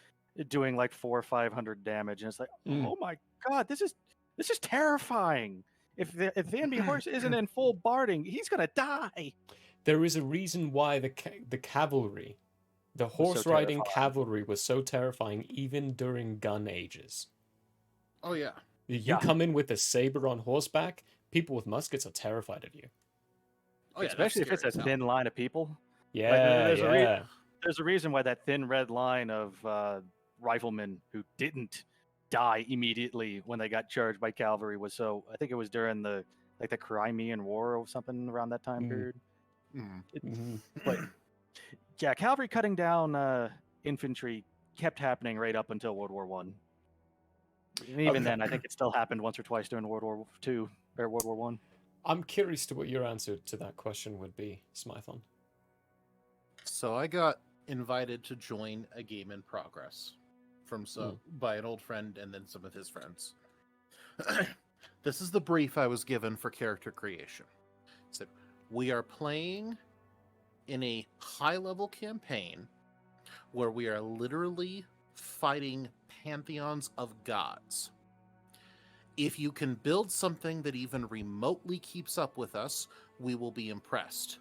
doing like 400 or 500 damage. And it's like, oh my god, this is terrifying. If the enemy horse isn't in full barding, he's going to die. There is a reason why the cavalry, the horse riding cavalry, was so terrifying even during gun ages. Oh yeah. You come in with a saber on horseback, people with muskets are terrified of you. Oh, yeah, especially if it's a thin line of people. Yeah, there's a reason why that thin red line of riflemen who didn't die immediately when they got charged by cavalry was so. I think it was during the Crimean War or something around that time period. But yeah, cavalry cutting down infantry kept happening right up until World War One. Even then, I think it still happened once or twice during World War II or World War One. I'm curious to what your answer to that question would be, Smython. So I got invited to join a game in progress from by an old friend and then some of his friends. This is the brief I was given for character creation. It said, we are playing in a high-level campaign where we are literally fighting pantheons of gods. If you can build something that even remotely keeps up with us, we will be impressed.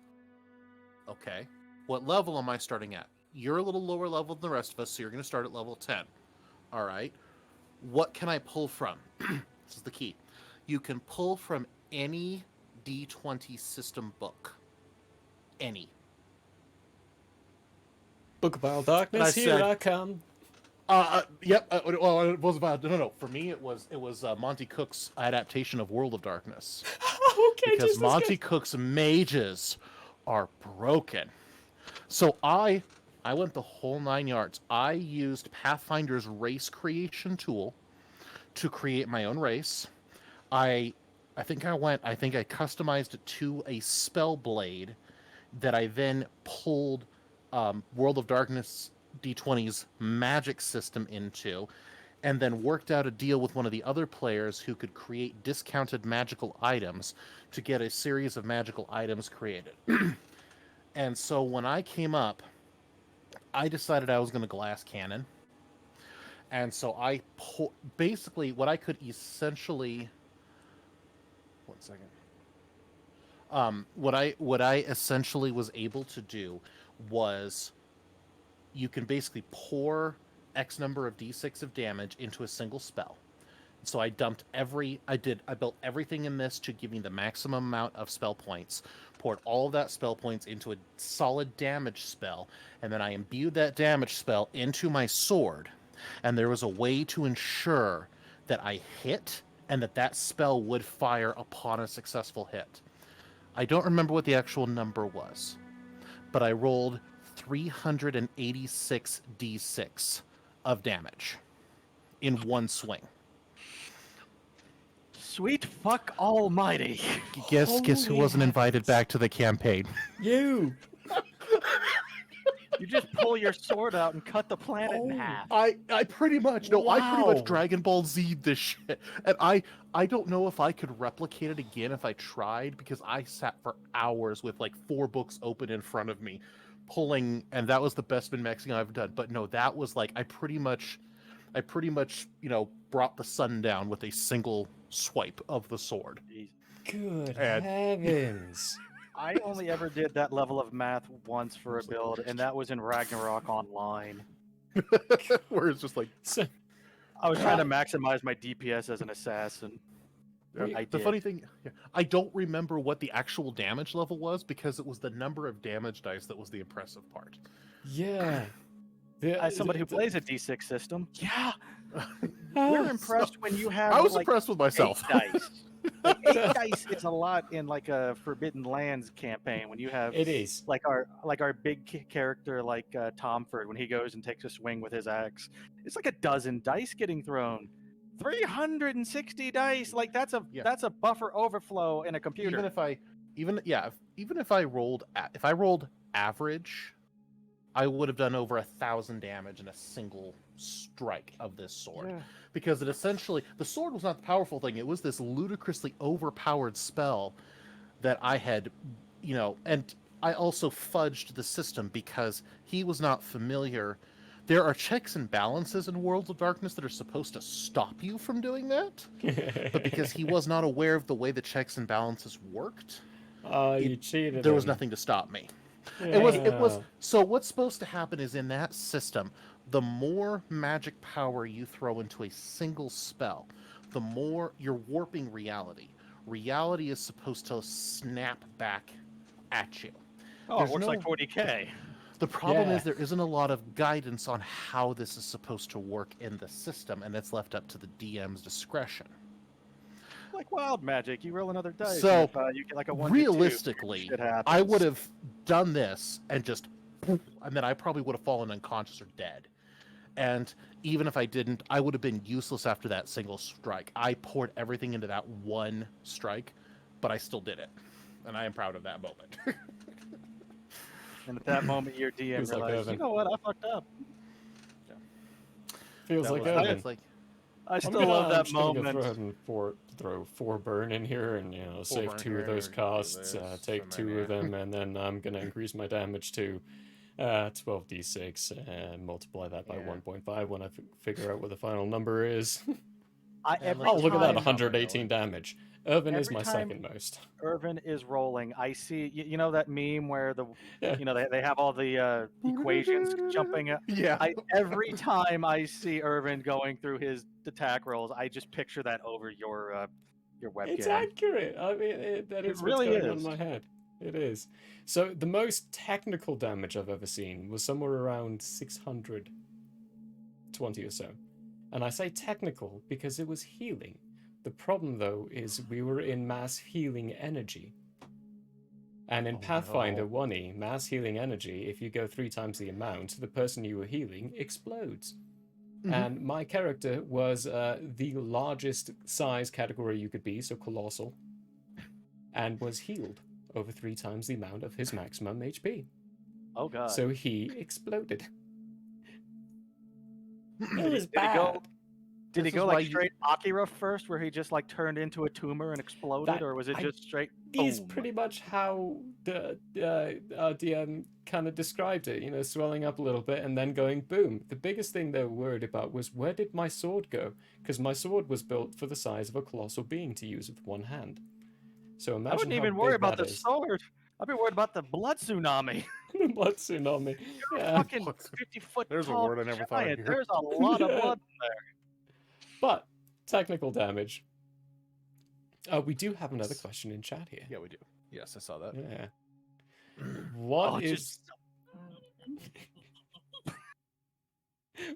Okay. What level am I starting at? You're a little lower level than the rest of us, so you're going to start at level 10. All right. What can I pull from? This is the key. You can pull from any D20 system book. Any. Book of Vile Darkness, here I come. Yep. Well, it was about no. For me, it was Monty Cook's adaptation of World of Darkness. Okay, because Monty Cook's mages are broken. So I went the whole 9 yards. I used Pathfinder's race creation tool to create my own race. I think I customized it to a spell blade that I then pulled World of Darkness D20's magic system into, and then worked out a deal with one of the other players who could create discounted magical items to get a series of magical items created. And so when I came up, I decided I was going to glass cannon. And so I basically what I could essentially 1 second. What I essentially was able to do was you can basically pour X number of D6 of damage into a single spell. So I built everything in this to give me the maximum amount of spell points, poured all of that spell points into a solid damage spell, and then I imbued that damage spell into my sword. And there was a way to ensure that I hit and that spell would fire upon a successful hit. I don't remember what the actual number was, but I rolled 386 d6 of damage in one swing. Sweet fuck almighty. Guess who wasn't invited back to the campaign? You! You just pull your sword out and cut the planet in half. I pretty much I pretty much Wow. Dragon Ball Z'd this shit, and I don't know if I could replicate it again if I tried, because I sat for hours with like 4 books open in front of me, pulling, and that was the best min-maxing I've done. But no, that was like I pretty much brought the sun down with a single swipe of the sword. Good And- heavens. I only ever did that level of math once for a build, and that was in Ragnarok Online. Where it's just like I was trying to maximize my DPS as an assassin. I the did. funny thing, I don't remember what the actual damage level was, because it was the number of damage dice that was the impressive part. Yeah. As somebody who plays a D6 system, yeah, Ah, we're impressed when you have. I was like, impressed with myself. 8 dice. Like, 8 dice is a lot in like a Forbidden Lands campaign when you have. It is. Like our big character like Tomford, when he goes and takes a swing with his axe, it's like a dozen dice getting thrown. 360 dice, like that's a buffer overflow in a computer. Even if I rolled average, I would have done over 1,000 damage in a single strike of this sword. Yeah. Because it essentially, the sword was not the powerful thing, it was this ludicrously overpowered spell that I had, and I also fudged the system because he was not familiar. There are checks and balances in Worlds of Darkness that are supposed to stop you from doing that, but because he was not aware of the way the checks and balances worked, you cheated. there was him. nothing to stop me. Yeah. It was so what's supposed to happen is in that system, the more magic power you throw into a single spell, the more you're warping reality. Reality is supposed to snap back at you. Oh, it works like 40k. The problem Yeah. is there isn't a lot of guidance on how this is supposed to work in the system, and it's left up to the DM's discretion. Like wild magic, you roll another dice. So, and if, you get like a 1 realistically, shit happens. I would have done this and just, and then I probably would have fallen unconscious or dead. And even if I didn't, I would have been useless after that single strike. I poured everything into that one strike, but I still did it. And I am proud of that moment. And at that moment, your DM Feels like realized, Irvin. you know what, I fucked up. Feels That like was- Irvin. it's like, I I'm still gonna- love I'm that just gonna go moment. Throw ahead and throw 4 burn in here, and save burn 2 of here, those do costs. this, Take and 2 then, of them, and then I'm gonna increase my damage to 12d6 and multiply that by 1.5 when I figure out what the final number is. Every Oh, look at that! time- 118 damage. Irvin is Every my time- second most. Irvin is rolling. I see, you know that meme where they have all the equations jumping up. Yeah. Every time I see Irvin going through his attack rolls, I just picture that over your webcam. It's accurate. I mean, that It is really what's going on is. in my head. It is. So the most technical damage I've ever seen was somewhere around 620 or so. And I say technical because it was healing. The problem, though, is we were in mass healing energy. And in Pathfinder 1e, mass healing energy, if you go 3 times the amount, the person you were healing explodes. Mhm. And my character was the largest size category you could be, so colossal, and was healed over 3 times the amount of his maximum HP. Oh god. So he exploded. It Did he- was did he go- bad. Did he This go is why like you- straight Akira first, where he just like turned into a tumor and exploded, That- or was it I- just straight? Is Boom? pretty much how the DM kind of described it, you know, swelling up a little bit and then going boom. The biggest thing they were worried about was where did my sword go? Because my sword was built for the size of a colossal being to use with one hand. So imagine I wouldn't how even worry big about that the is. sword. I'd be worried about the blood tsunami. The blood tsunami. You're Yeah. fucking 50-foot There's a tall word I never thought I'd giant. hear. There's a lot of Yeah. blood in there. But technical damage. We do have another question in chat here. Yeah, we do. Yes, I saw that. Yeah. What Oh, is? just-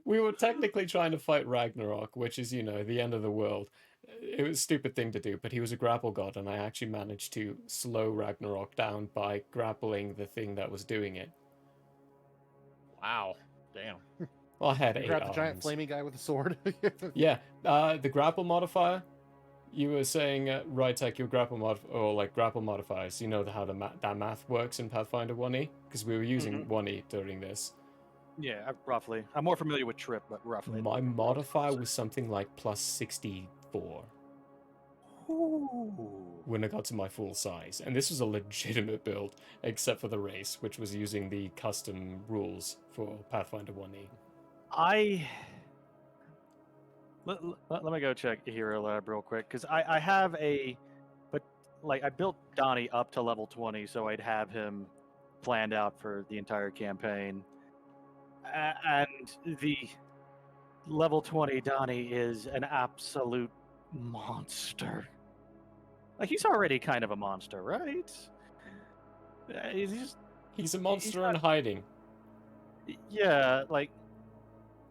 We were technically trying to fight Ragnarok, which is, you know, the end of the world. It was a stupid thing to do, but he was a grapple god, and I actually managed to slow Ragnarok down by grappling the thing that was doing it. Wow. Damn. Well, I had You 8 grabbed the giant arms. flaming guy with a sword. Yeah, the grapple modifier. You were saying, right, Tech, your grapple grapple modifiers. You know how that math works in Pathfinder 1e? Because we were using 1e during this. Yeah, roughly. I'm more familiar with trip, but roughly. My modifier was something like plus 64 when I got to my full size. And this was a legitimate build, except for the race, which was using the custom rules for Pathfinder 1e. Let me go check Hero Lab real quick, because I have I built Donnie up to level 20, so I'd have him planned out for the entire campaign. And the level 20 Donnie is an absolute monster. Like, he's already kind of a monster, right? He's a monster in hiding. Yeah, like...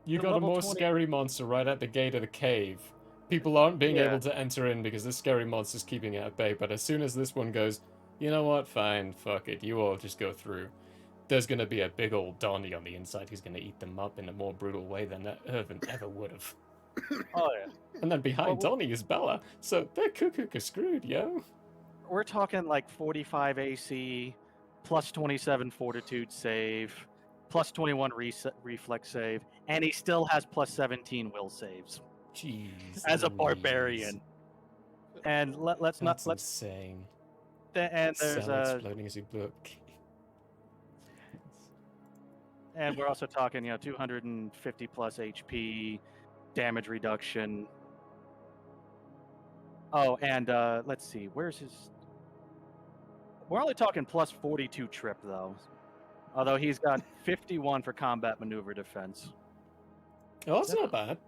You the got a level more 20 scary monster right at the gate of the cave. People aren't being Yeah. able to enter in because this scary monster's keeping it at bay, but as soon as this one goes, you know what, fine, fuck it, you all just go through. There's gonna be a big old Donnie on the inside who's gonna eat them up in a more brutal way than Irvin ever would have. Oh, yeah. And then behind Well, Donnie is Bella, so they're cuckoo screwed, yo. We're talking like 45 AC, plus 27 fortitude save, plus 21 reflex save, and he still has plus 17 will saves. Jeez. As a Louise. barbarian. And let's That's insane. And there's Cell exploding as he blew up. and we're also talking, 250 plus HP, damage reduction. Oh, and let's see, where's his? We're only talking plus 42 trip though, although he's got 51 for combat maneuver defense. Oh, that's not bad.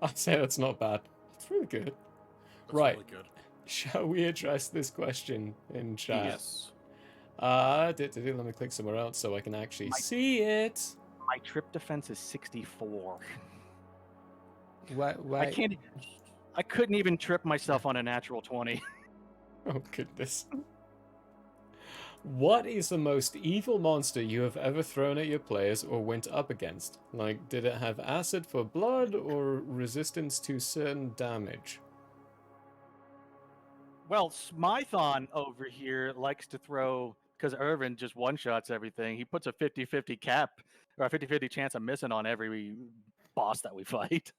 I'd say that's not bad. It's really good. Right. Really good. Shall we address this question in chat? Yes. Uh, Let me click somewhere else so I can actually see it. My trip defense is 64. Why? I couldn't even trip myself on a natural 20. Oh, goodness. What is the most evil monster you have ever thrown at your players or went up against? Like, did it have acid for blood or resistance to certain damage? Well, Smython over here likes to throw, because Irvin just one-shots everything, he puts a 50-50 cap, or a 50-50 chance of missing on every boss that we fight.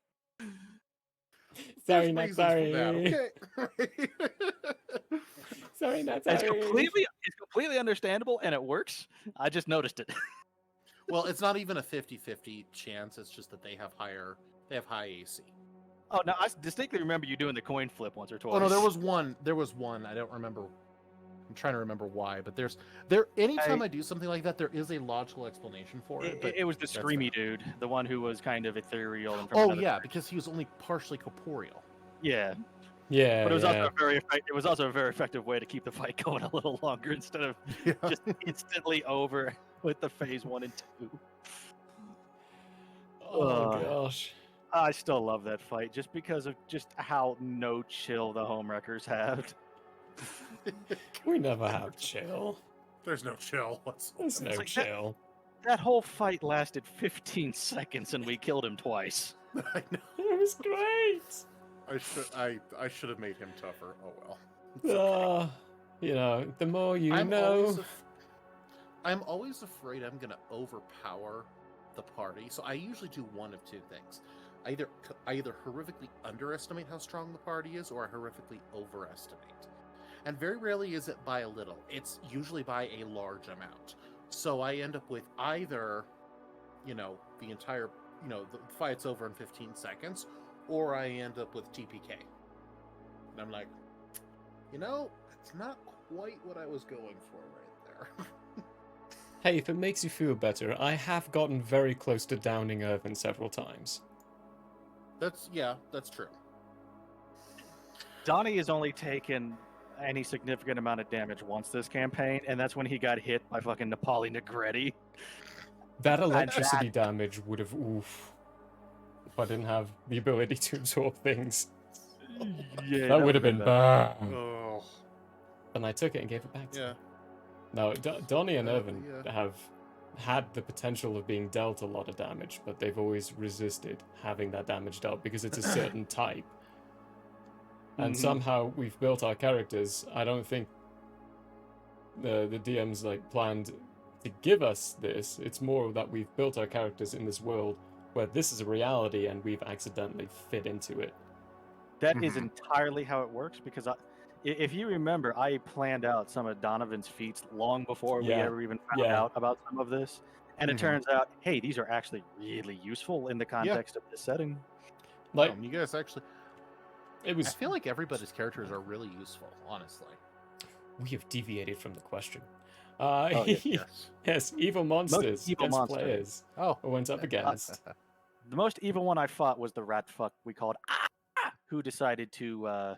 Sorry, not sorry. Okay. Sorry, not It's sorry. completely understandable, and it works. I just noticed it. Well, it's not even a 50-50 chance. It's just that they have high AC. Oh, no, I distinctly remember you doing the coin flip once or twice. Oh no, there was one. I don't remember. I'm trying to remember why, but anytime I do something like that, there is a logical explanation for it. But It was the that's screamy dude, the one who was kind of ethereal. And from Oh another yeah, dimension. because he was only partially corporeal. Yeah. Yeah, But it was yeah. also a very effective way to keep the fight going a little longer instead of just instantly over with the phase 1 and 2. Oh gosh. I still love that fight just because of just how no chill the homewreckers have. We never have chill. There's no chill. There's no like chill. That whole fight lasted 15 seconds and we killed him twice. I know. It was great. I should have made him tougher. Oh well. The more you know. I'm always afraid I'm gonna overpower the party, so I usually do one of two things. I either horrifically underestimate how strong the party is, or I horrifically overestimate. And very rarely is it by a little. It's usually by a large amount. So I end up with either, the entire, the fight's over in 15 seconds, or I end up with TPK. And I'm like, it's not quite what I was going for right there. Hey, if it makes you feel better, I have gotten very close to downing Irvin several times. That's true. Donnie has only taken any significant amount of damage once this campaign, and that's when he got hit by fucking Nepali Negretti. That electricity damage would have, oof. If I didn't have the ability to absorb things. Yeah, that would have been bad. Oh. And I took it and gave it back to him. Yeah. No, Donnie and Irvin have had the potential of being dealt a lot of damage, but they've always resisted having that damage dealt because it's a certain type. And somehow we've built our characters. I don't think the DM's planned to give us this. It's more that we've built our characters in this world where this is a reality and we've accidentally fit into it. That is entirely how it works, because if you remember, I planned out some of Donovan's feats long before we ever even found out about some of this. And it turns out, hey, these are actually really useful in the context of this setting. Like, you guys actually... I feel like everybody's characters are really useful, honestly. We have deviated from the question. Yes. Evil monsters. Evil against monster. Players. Oh. Who went up against? The most evil one I fought was the rat fuck we called who decided to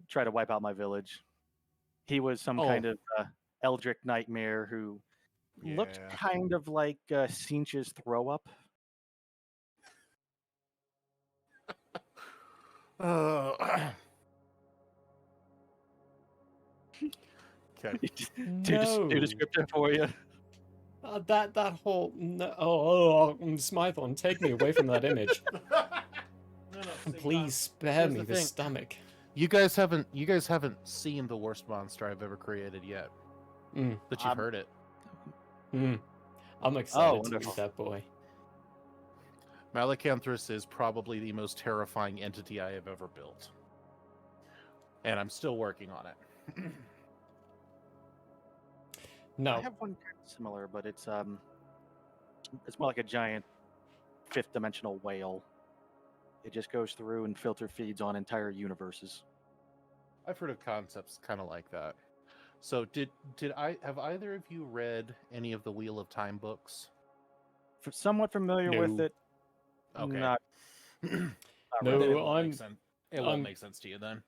try to wipe out my village. He was some kind of eldritch nightmare who looked kind of like Sinch's throw up. Okay. Too descriptive for you. That whole Smython, take me away from that image. Please spare me the stomach. You guys haven't seen the worst monster I've ever created yet. But you've heard it. I'm excited to meet that boy. Malacanthus is probably the most terrifying entity I have ever built. And I'm still working on it. No. I have one kind of similar, but it's more like a giant fifth dimensional whale. It just goes through and filter feeds on entire universes. I've heard of concepts kind of like that. So have either of you read any of the Wheel of Time books? Somewhat familiar with it. Okay. Not no, it won't make sense to you then.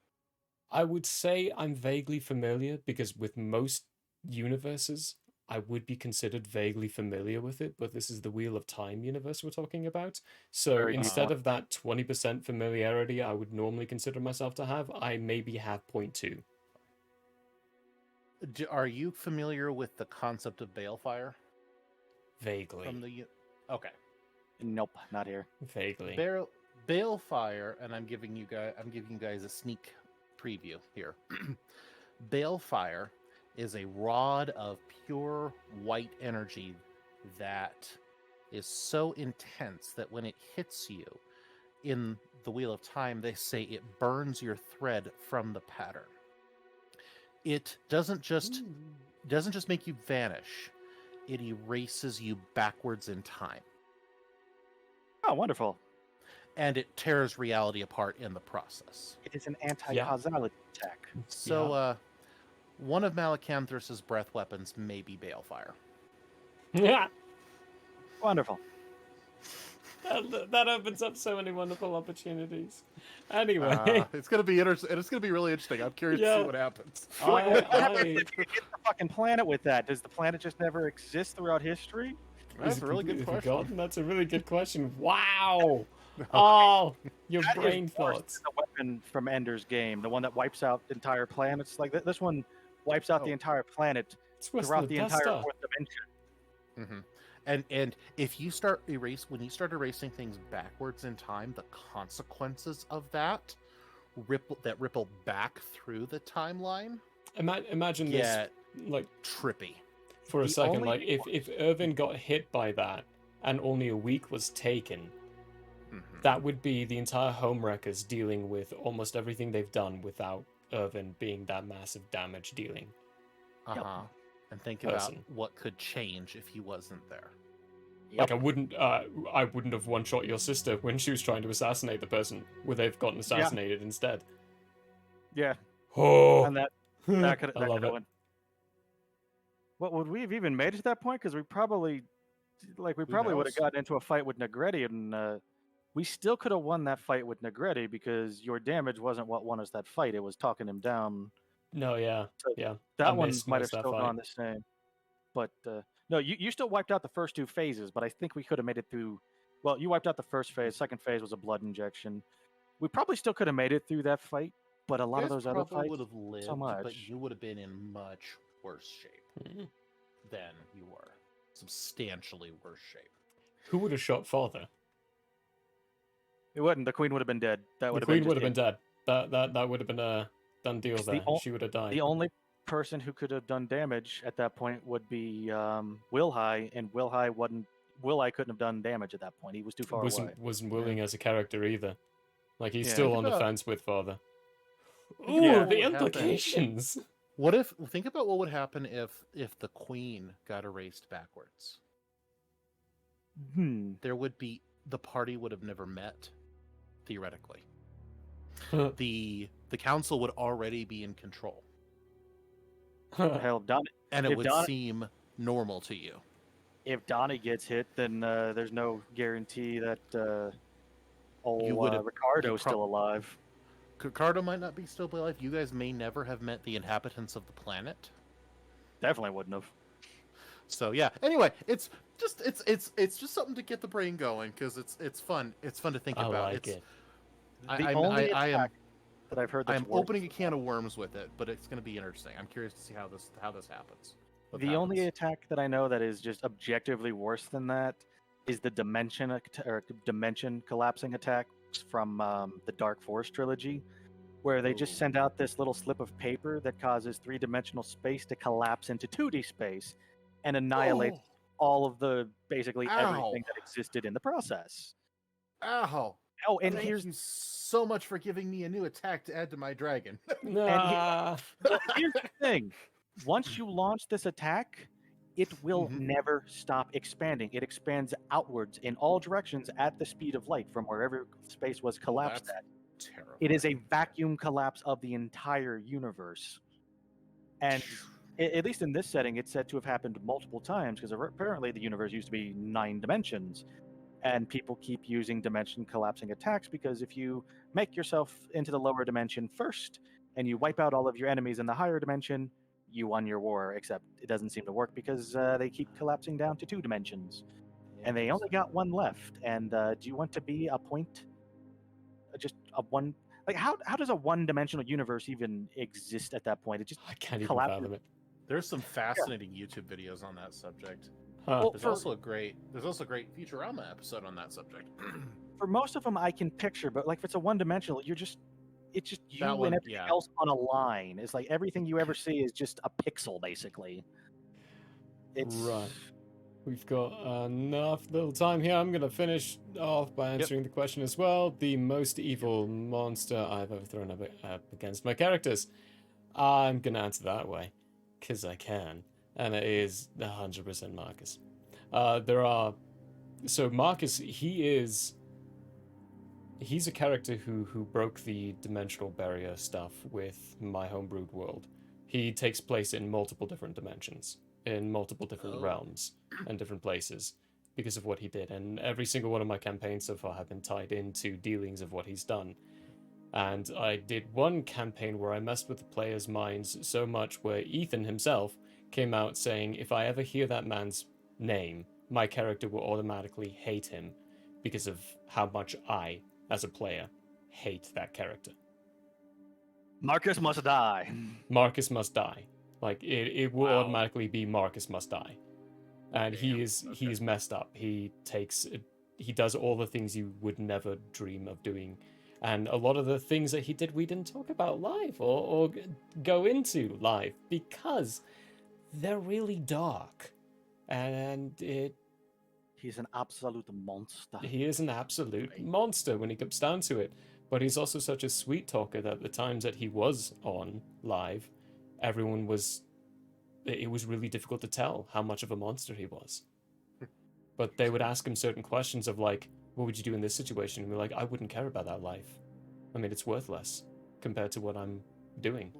I would say I'm vaguely familiar because with most universes, I would be considered vaguely familiar with it, but this is the Wheel of Time universe we're talking about. So instead of that 20% familiarity I would normally consider myself to have, I maybe have 0.2. Are you familiar with the concept of balefire? Vaguely. Okay. Nope, not here. Vaguely. Balefire, and I'm giving you guys a sneak preview here. Balefire is a rod of pure white energy that is so intense that when it hits you in the Wheel of Time, they say it burns your thread from the pattern. It doesn't just make you vanish, it erases you backwards in time. Oh, wonderful. And it tears reality apart in the process. It is an anti-causality attack. So, one of Malacanthus's breath weapons may be balefire. Yeah. Wonderful. That opens up so many wonderful opportunities. Anyway, it's gonna be interesting. It's gonna be really interesting. I'm curious to see what happens. What happens if you hit the fucking planet with that? Does the planet just never exist throughout history? That's a really good question. Forgotten? That's a really good question. Wow. Oh, your brain thoughts. The weapon from Ender's Game, the one that wipes out entire planets. Like this one wipes out the entire planet throughout the entire fourth dimension. And if you start erasing things backwards in time, the consequences of that ripple back through the timeline. Imagine this, like trippy. For a second, like if Irvin got hit by that and only a week was taken, That would be the entire Homewreckers dealing with almost everything they've done without Irvin being that massive damage dealing. And think person. about what could change if he wasn't there. Like I wouldn't have one-shot your sister when she was trying to assassinate the person where they've gotten assassinated instead. Yeah. Oh, And that could I love it. went. What would we have even made it to that point? Because we probably would have gotten into a fight with Negretti, and we still could have won that fight with Negretti because your damage wasn't what won us that fight. It was talking him down. No, yeah, yeah. That one might have still gone the same. But no, you still wiped out the first two phases, but I think we could have made it through. Well, you wiped out the first phase. Second phase was a blood injection. We probably still could have made it through that fight, but a lot of those other fights would have lived, so much. but you would have been in much worse shape than you were. Substantially worse shape. Who would have shot Father? It wouldn't. The Queen would have been dead. That would The have Queen would have been dead. That would have been a done deal there. She would have died. The only person who could have done damage at that point would be Wilhye, and Wilhye couldn't have done damage at that point. He was too far away. Wasn't willing as a character either. Like he's Yeah. still Think on the about- fence with Father. Ooh, Yeah. the implications. Think about what would happen if the Queen got erased backwards. There would be the party would have never met, theoretically. the council would already be in control. Hell, Donnie, And it if would Donnie- seem normal to you. If Donnie gets hit, then there's no guarantee that You would have- Ricardo's still alive. Ricardo might not be still alive. You guys may never have met the inhabitants of the planet. Definitely wouldn't have. So yeah. Anyway, it's just something to get the brain going because it's fun. It's fun to think I about. like it. The only I am attack that I've heard that's I'm worse- opening a can of worms with it, but it's going to be interesting. I'm curious to see how this happens. The only attack that I know that is just objectively worse than that is the dimension collapsing attack from the Dark Force trilogy, where they just send out this little slip of paper that causes three-dimensional space to collapse into 2D space and annihilate all of the basically everything that existed in the process. Ow! Oh, and Thank here's you so much for giving me a new attack to add to my dragon. Well, here's the thing. Once you launch this attack, it will never stop expanding. It expands outwards in all directions at the speed of light from wherever space was collapsed at. Terrible. It is a vacuum collapse of the entire universe. And at least in this setting, it's said to have happened multiple times because apparently the universe used to be 9 dimensions. And people keep using dimension collapsing attacks because if you make yourself into the lower dimension first and you wipe out all of your enemies in the higher dimension, you won your war, except it doesn't seem to work because they keep collapsing down to 2 dimensions. And they only got 1 left. And do you want to be a point? Just a one... Like, how does a one-dimensional universe even exist at that point? It just I can't even collapses. fathom it. There's some fascinating YouTube videos on that subject. Huh. There's also a great Futurama episode on that subject. For most of them, I can picture, but like if it's a one-dimensional, it's just you That one, and everything yeah. else on a line. It's like everything you ever see is just a pixel, basically. It's Right. We've got enough little time here. I'm going to finish off by answering the question as well. The most evil monster I've ever thrown up against my characters. I'm going to answer that way, because I can. And it is 100% Marcus. So Marcus, he's a character who broke the dimensional barrier stuff with my homebrewed world. He takes place in multiple different dimensions, in multiple different realms and different places because of what he did. And every single one of my campaigns so far have been tied into dealings of what he's done. And I did one campaign where I messed with the players' minds so much where Ethan himself came out saying, if I ever hear that man's name, my character will automatically hate him because of how much I, as a player, hate that character. Marcus must die. Marcus must die. Like, it will automatically be Marcus must die. And he is messed up. He does all the things you would never dream of doing. And a lot of the things that he did, we didn't talk about live or go into live because they're really dark. And He's an absolute monster. He is an absolute monster when it comes down to it. But he's also such a sweet talker that the times that he was on live, everyone was... It was really difficult to tell how much of a monster he was. But they would ask him certain questions of like, what would you do in this situation? And we're like, I wouldn't care about that life. I mean, it's worthless compared to what I'm doing.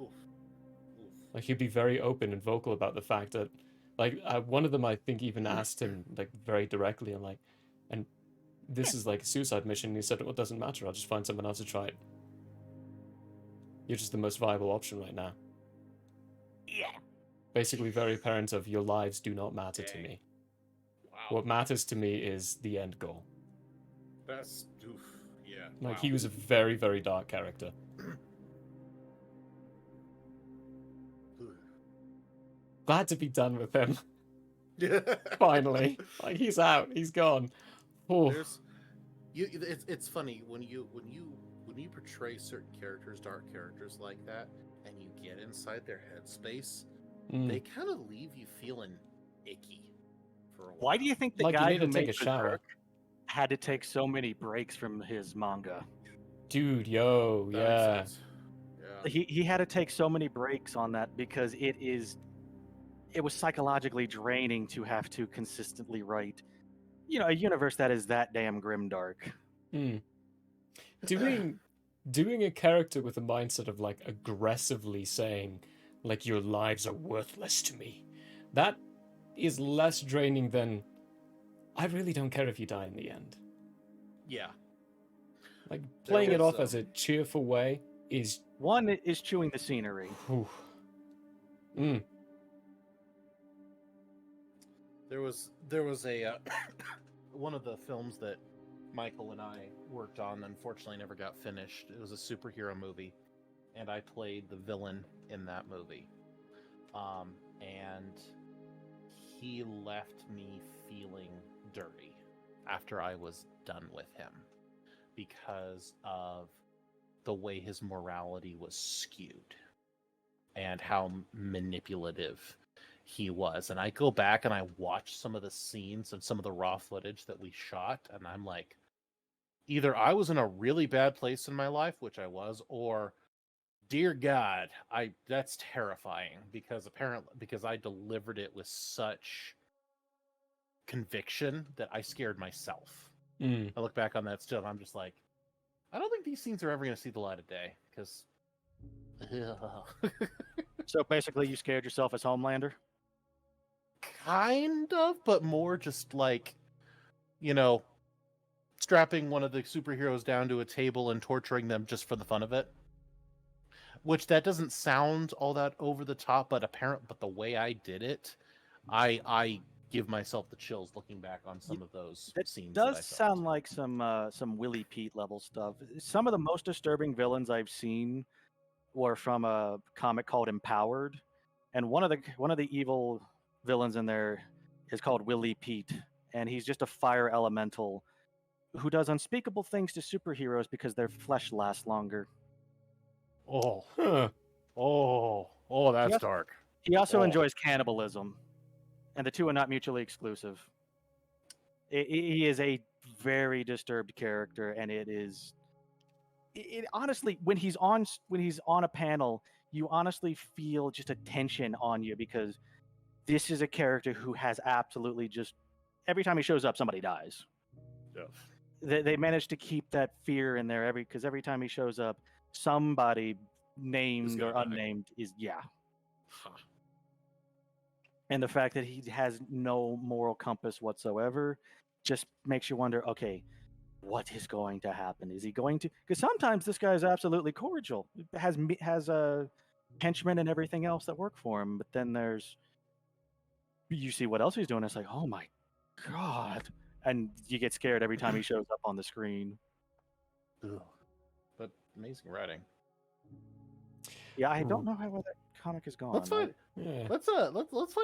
Like, he'd be very open and vocal about the fact that, like, one of them, I think, even asked him, like, very directly, and, like, and this is, like, a suicide mission, and he said, well, it doesn't matter, I'll just find someone else to try it. You're just the most viable option right now. Yeah. Basically, very apparent of, your lives do not matter to me. Wow. What matters to me is the end goal. That's oof. Yeah. Like, wow. he was a very, very dark character. Glad to be done with him. Finally. Like, he's out. He's gone. Oh. It's funny when you portray certain characters, dark characters like that, and you get inside their headspace, they kind of leave you feeling icky for a while. Why do you think the Like, guy you need who to take made a shower. Berserk had to take so many breaks from his manga? Dude, yo, yeah. He had to take so many breaks on that because it was psychologically draining to have to consistently write, a universe that is that damn grimdark. Doing a character with a mindset of like aggressively saying like your lives are worthless to me, that is less draining than I really don't care if you die in the end. Yeah. Like playing it off as a cheerful way is one is chewing the scenery. There was a one of the films that Michael and I worked on, unfortunately never got finished. It was a superhero movie, and I played the villain in that movie. And he left me feeling dirty after I was done with him because of the way his morality was skewed and how manipulative he was. And I go back and I watch some of the scenes and some of the raw footage that we shot, and I'm like, either I was in a really bad place in my life, which I was, or dear God, that's terrifying because I delivered it with such conviction that I scared myself. I look back on that still and I'm just like, I don't think these scenes are ever going to see the light of day because So basically you scared yourself as Homelander? Kind of, but more just like, strapping one of the superheroes down to a table and torturing them just for the fun of it. Which that doesn't sound all that over the top, but the way I did it, I give myself the chills looking back on some of those scenes. It does sound like some Willie Pete level stuff. Some of the most disturbing villains I've seen were from a comic called Empowered, and one of the evil villains in there is called Willie Pete, and he's just a fire elemental who does unspeakable things to superheroes because their flesh lasts longer. Oh, that's dark. He also enjoys cannibalism, and the two are not mutually exclusive. He is a very disturbed character, and it honestly, when he's on a panel, you honestly feel just a tension on you because this is a character who has absolutely just every time he shows up, somebody dies. Yeah. They managed to keep that fear in there because every time he shows up, somebody named or unnamed is And the fact that he has no moral compass whatsoever just makes you wonder, okay, what is going to happen? Is he going to? Because sometimes this guy is absolutely cordial, has a henchmen and everything else that work for him, but then you see what else he's doing. It's like, oh my God. And you get scared every time he shows up on the screen. Ugh. But amazing writing. Yeah, I don't know where that comic is gone. Let's find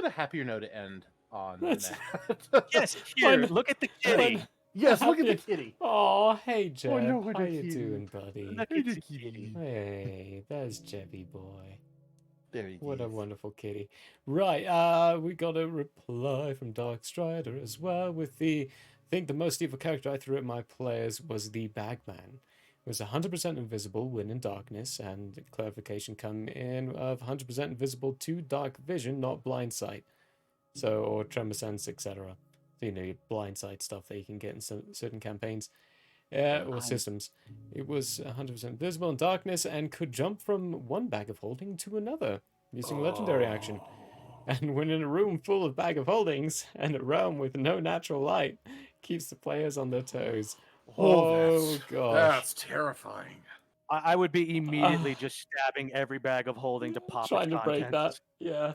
a happier note to end on. Yes, here, look at the kitty. Yes, look at the kitty. Oh, hey, Jeb. Oh, no, How you doing, buddy? Look at the kitty. Hey, there's Jebby boy. There you What go. a wonderful kitty. Right, we got a reply from Dark Strider as well with I think the most evil character I threw at my players was the Bagman. It was 100% invisible when in darkness, and clarification come in of 100% invisible to dark vision, not blind sight. So, or tremor sense, etc. So, your blind sight stuff that you can get in certain campaigns. Or systems. It was 100% visible in darkness and could jump from one bag of holding to another using legendary action. And when in a room full of bag of holdings and a realm with no natural light, keeps the players on their toes. Oh gosh. That's terrifying. I would be immediately just stabbing every bag of holding to pop Trying its to break contents. that. Yeah.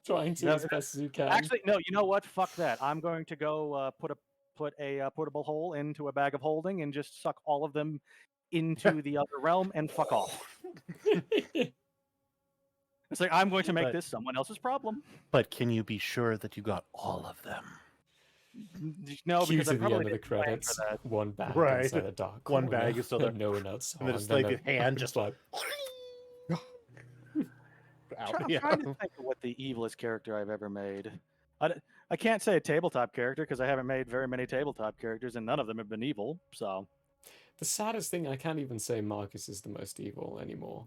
Trying to as best as you can. Actually, no. You know what? Fuck that. I'm going to go put a portable hole into a bag of holding and just suck all of them into the other realm and fuck off. It's like I'm going to make this someone else's problem. But can you be sure that you got all of them? No, Cue because I to the probably end of the didn't plan for credits. that. One bag Right. inside a dark One corner, bag is still there. No one else saw. And then it's then like a hand just like I'm trying to think of what the evilest character I've ever made. I can't say a tabletop character because I haven't made very many tabletop characters, and none of them have been evil. So the saddest thing, I can't even say Marcus is the most evil anymore.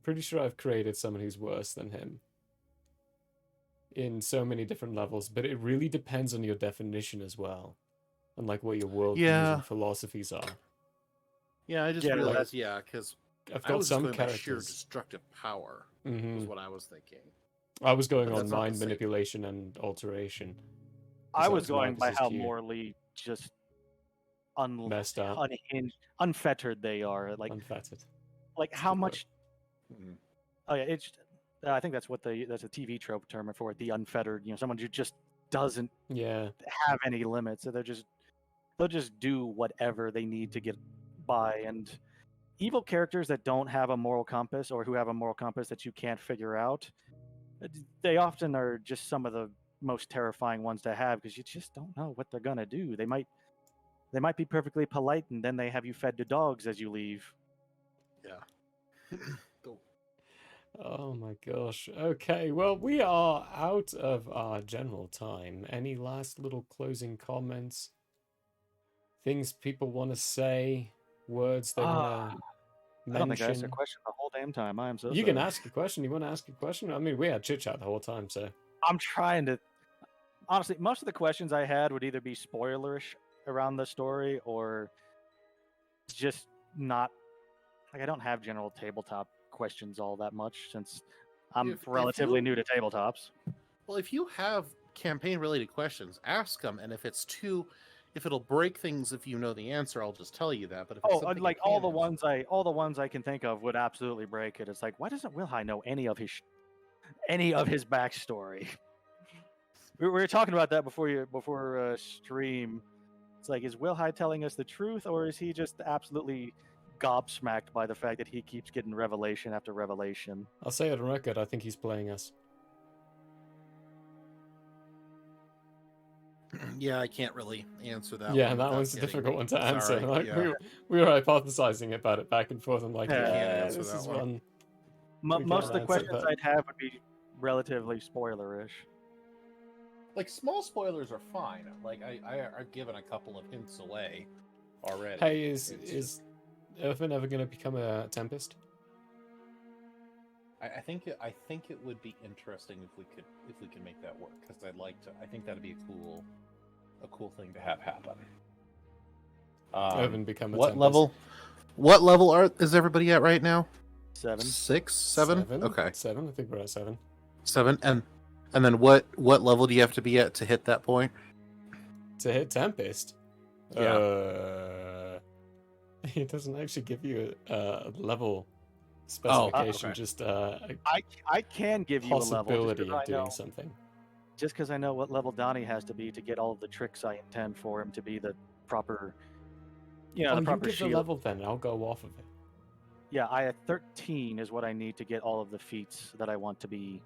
Pretty sure I've created someone who's worse than him in so many different levels, but it really depends on your definition as well, and like what your worldviews and philosophies are. Yeah, I just realized, because I've got some going by characters. sheer destructive power was what I was thinking. I was going But on that's not mind the same. manipulation and alteration. I was going by Marcus's how cue. morally just Messed up. unhinged, unfettered they are. Like Unfettered. Like That's a how good much? Oh yeah, it's. I think that's that's a TV trope term for it. The unfettered. Someone who just doesn't have any limits. So they'll just do whatever they need to get by. And evil characters that don't have a moral compass, or who have a moral compass that you can't figure out, they often are just some of the most terrifying ones to have, because you just don't know what they're gonna do. They might be perfectly polite, and then they have you fed to dogs as you leave. Yeah. Cool. Oh my gosh. Okay, well, we are out of our general time. Any last little closing comments? Things people want to say? Words they want to mention? I don't think I asked a question the whole damn time. I am so You sorry. can ask a question. You want to ask a question? I mean, we had chit chat the whole time, so. I'm trying to. Honestly, most of the questions I had would either be spoilerish around the story, or just not. Like, I don't have general tabletop questions all that much, since I'm relatively new to tabletops. Well, if you have campaign-related questions, ask them, and if it'll break things if you know the answer, I'll just tell you that. But if it's something like you all the can't ones I can think of would absolutely break it. It's like, why doesn't Wilhye know any of his backstory? We were talking about that before stream. It's like, is Wilhye telling us the truth, or is he just absolutely gobsmacked by the fact that he keeps getting revelation after revelation? I'll say it on record, I think he's playing us. Yeah, I can't really answer that. Yeah, one that without one's a getting- difficult one to Sorry, answer. Like, yeah. we were hypothesizing about it back and forth. I'm like, I can't yeah, answer this that is one. one. we Most of can't the answer, questions but- I'd have would be relatively spoilerish. Like, small spoilers are fine. Like, I've given a couple of hints away already. Hey, is Earthen ever going to become a Tempest? I think it would be interesting if we could make that work, because I think that'd be a cool thing to have happen. Earthen become a what Tempest. level? What level is everybody at right now? 7. 6, 7? Okay. 7. I think we're at 7. 7, and then what level do you have to be at to hit that point? To hit Tempest? Yeah. It doesn't actually give you a level specification, okay. just I can give you a level possibility of doing something. just because I know what level Donnie has to be to get all of the tricks I intend for him to be the proper, the you proper give shield. the level then, I'll go off of it. Yeah, I at 13 is what I need to get all of the feats that I want to be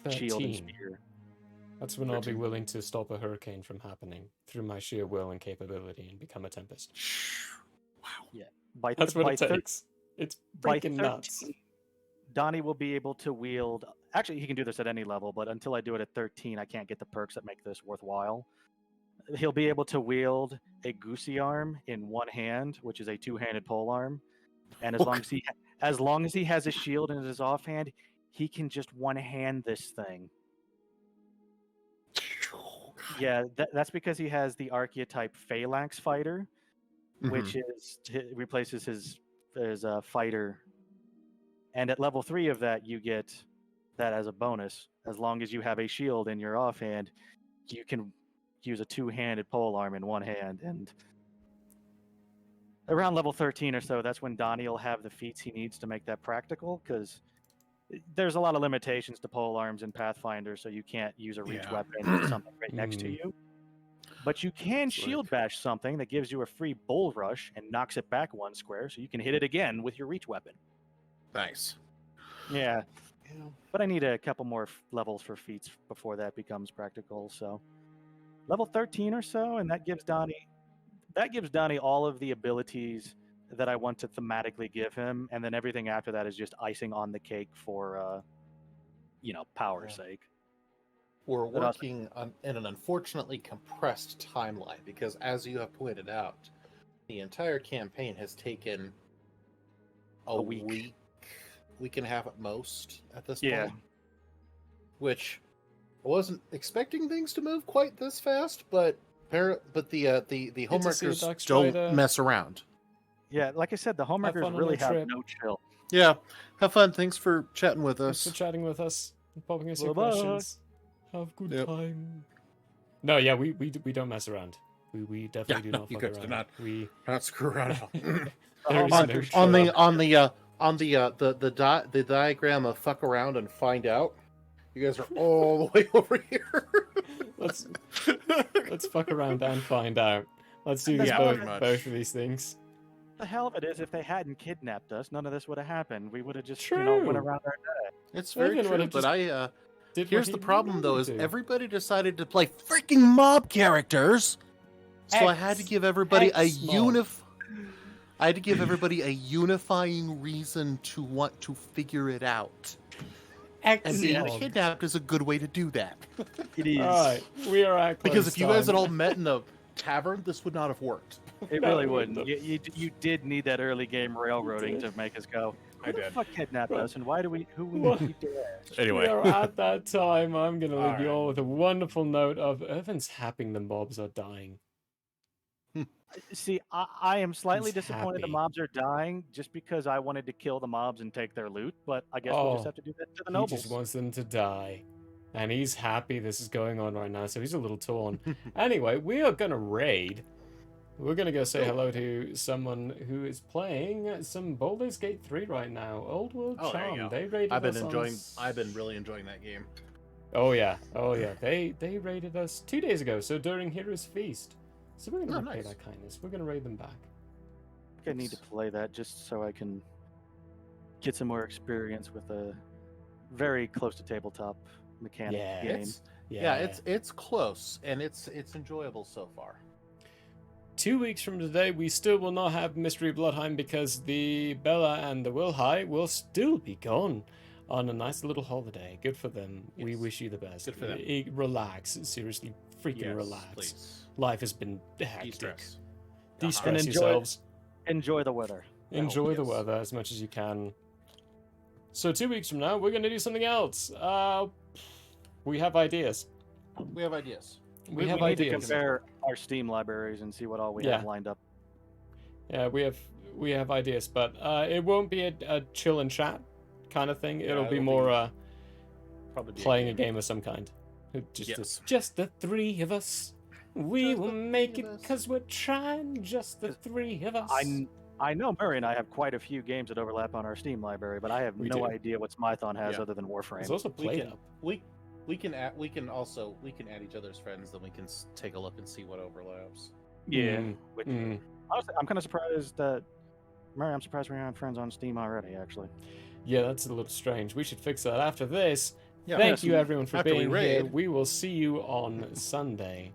shield and 13. spear. That's when I'll be 13. willing to stop a hurricane from happening through my sheer will and capability and become a Tempest. Yeah, by That's what by it thir- takes. It's by freaking nuts. Donnie will be able to wield. Actually, he can do this at any level, but until I do it at 13, I can't get the perks that make this worthwhile. He'll be able to wield a goosey arm in one hand, which is a two-handed pole arm, and as long as he has a shield in his offhand, he can just one-hand this thing. Yeah, that's because he has the archetype Phalanx Fighter, which replaces his fighter. And at level 3 of that, you get that as a bonus. As long as you have a shield in your offhand, you can use a two-handed pole arm in one hand. And around level 13 or so, that's when Donnie will have the feats he needs to make that practical, because there's a lot of limitations to pole arms in Pathfinder, so you can't use a reach weapon with something right next to you. But you can shield bash something that gives you a free bull rush and knocks it back 1 square, so you can hit it again with your reach weapon. Nice. Yeah. But I need a couple more levels for feats before that becomes practical. So level 13 or so, and that gives Donnie all of the abilities that I want to thematically give him, and then everything after that is just icing on the cake for power's sake. We're working in an unfortunately compressed timeline because, as you have pointed out, the entire campaign has taken a week and a half at most at this point. Which I wasn't expecting things to move quite this fast, but the homeworkers don't mess around. Yeah, like I said, the homeworkers really have no chill. Yeah, have fun. Thanks for chatting with us. Thanks for chatting with us and popping us your questions. Have a good time. No, yeah, we don't mess around. We definitely do not fuck around. We not screw around at all. On the diagram of fuck around and find out, you guys are all the way over here. Let's fuck around and find out. Let's do this both of these things. The hell of it is, if they hadn't kidnapped us, none of this would have happened. We would have just went around our day. It's very true, but here's the problem though: is everybody decided to play freaking mob characters, so I had to give everybody a unifying reason to want to figure it out. And being kidnapped is a good way to do that. It is. All right, we are at because if you guys had all met in a tavern, this would not have worked. It really wouldn't. You did need that early game railroading to make us go, who the fuck kidnapped us, and who we keep doing? Anyway. We are at that time. I'm going to leave you all with a wonderful note of Irvin's happy the mobs are dying. See, I am slightly disappointed the mobs are dying just because I wanted to kill the mobs and take their loot, but I guess we'll just have to do that to the nobles. He just wants them to die. And he's happy this is going on right now, so he's a little torn. Anyway, we are going to raid. We're going to go say hello to someone who is playing some Baldur's Gate 3 right now. Old World Charm. They raided us. I've been really enjoying that game. Oh yeah. They raided us 2 days ago, so during Heroes Feast. So we're going to repay that kindness. We're going to raid them back. I think I need to play that just so I can get some more experience with a very close to tabletop mechanic game. It's close and it's enjoyable so far. 2 weeks from today, we still will not have Mystery Bloodheim because the Bella and the Wilhye will still be gone on a nice little holiday. Good for them. Yes. We wish you the best. Good for them. Relax. Seriously, freaking relax. Please. Life has been hectic. De-stress and yourselves. Enjoy the weather. Enjoy the weather as much as you can. So 2 weeks from now, we're going to do something else. We have ideas. We have ideas. We need to compare our Steam libraries and see what all we have lined up. Yeah, we have ideas, but it won't be a chill and chat kind of thing. It'll be more playing a game of some kind. Just the three of us. We will make it because we're trying. Just the three of us. I know Murray and I have quite a few games that overlap on our Steam library, but I have no idea what Smython has other than Warframe. It's also Play-Doh. We can add each other's friends, then we can take a look and see what overlaps. Yeah. Honestly, I'm kind of surprised that Murray. I'm surprised we're on friends on Steam already. Actually. Yeah, that's a little strange. We should fix that after this. Thank you everyone for being here. We will see you on Sunday.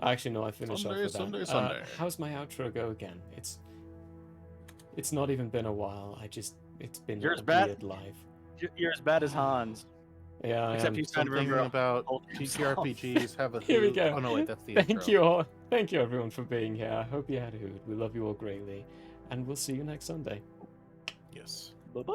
Actually, no, I finished off with that. Sunday. How's my outro go again? It's not even been a while. It's been Yours a bad? weird life. You're as bad as Hans. Yeah, I Except am. he's trying to Something remember about old TTRPGs have a Here we hoot. go. Oh no, wait, that's the Thank intro. you all. Thank you everyone for being here. I hope you had a hoot. We love you all greatly, and we'll see you next Sunday. Yes. Bye bye.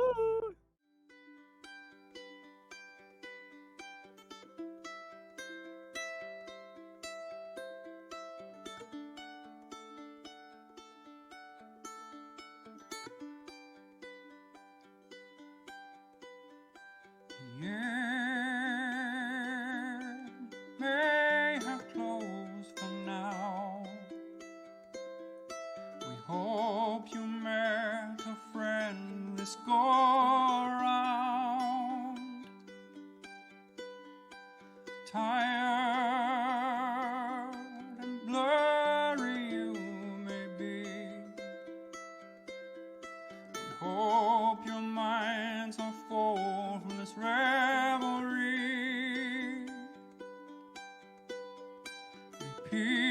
May have closed for now. We hope you met a friend this go around. Tired and blurry you may be. We hope your minds are full from this revelry. Repeat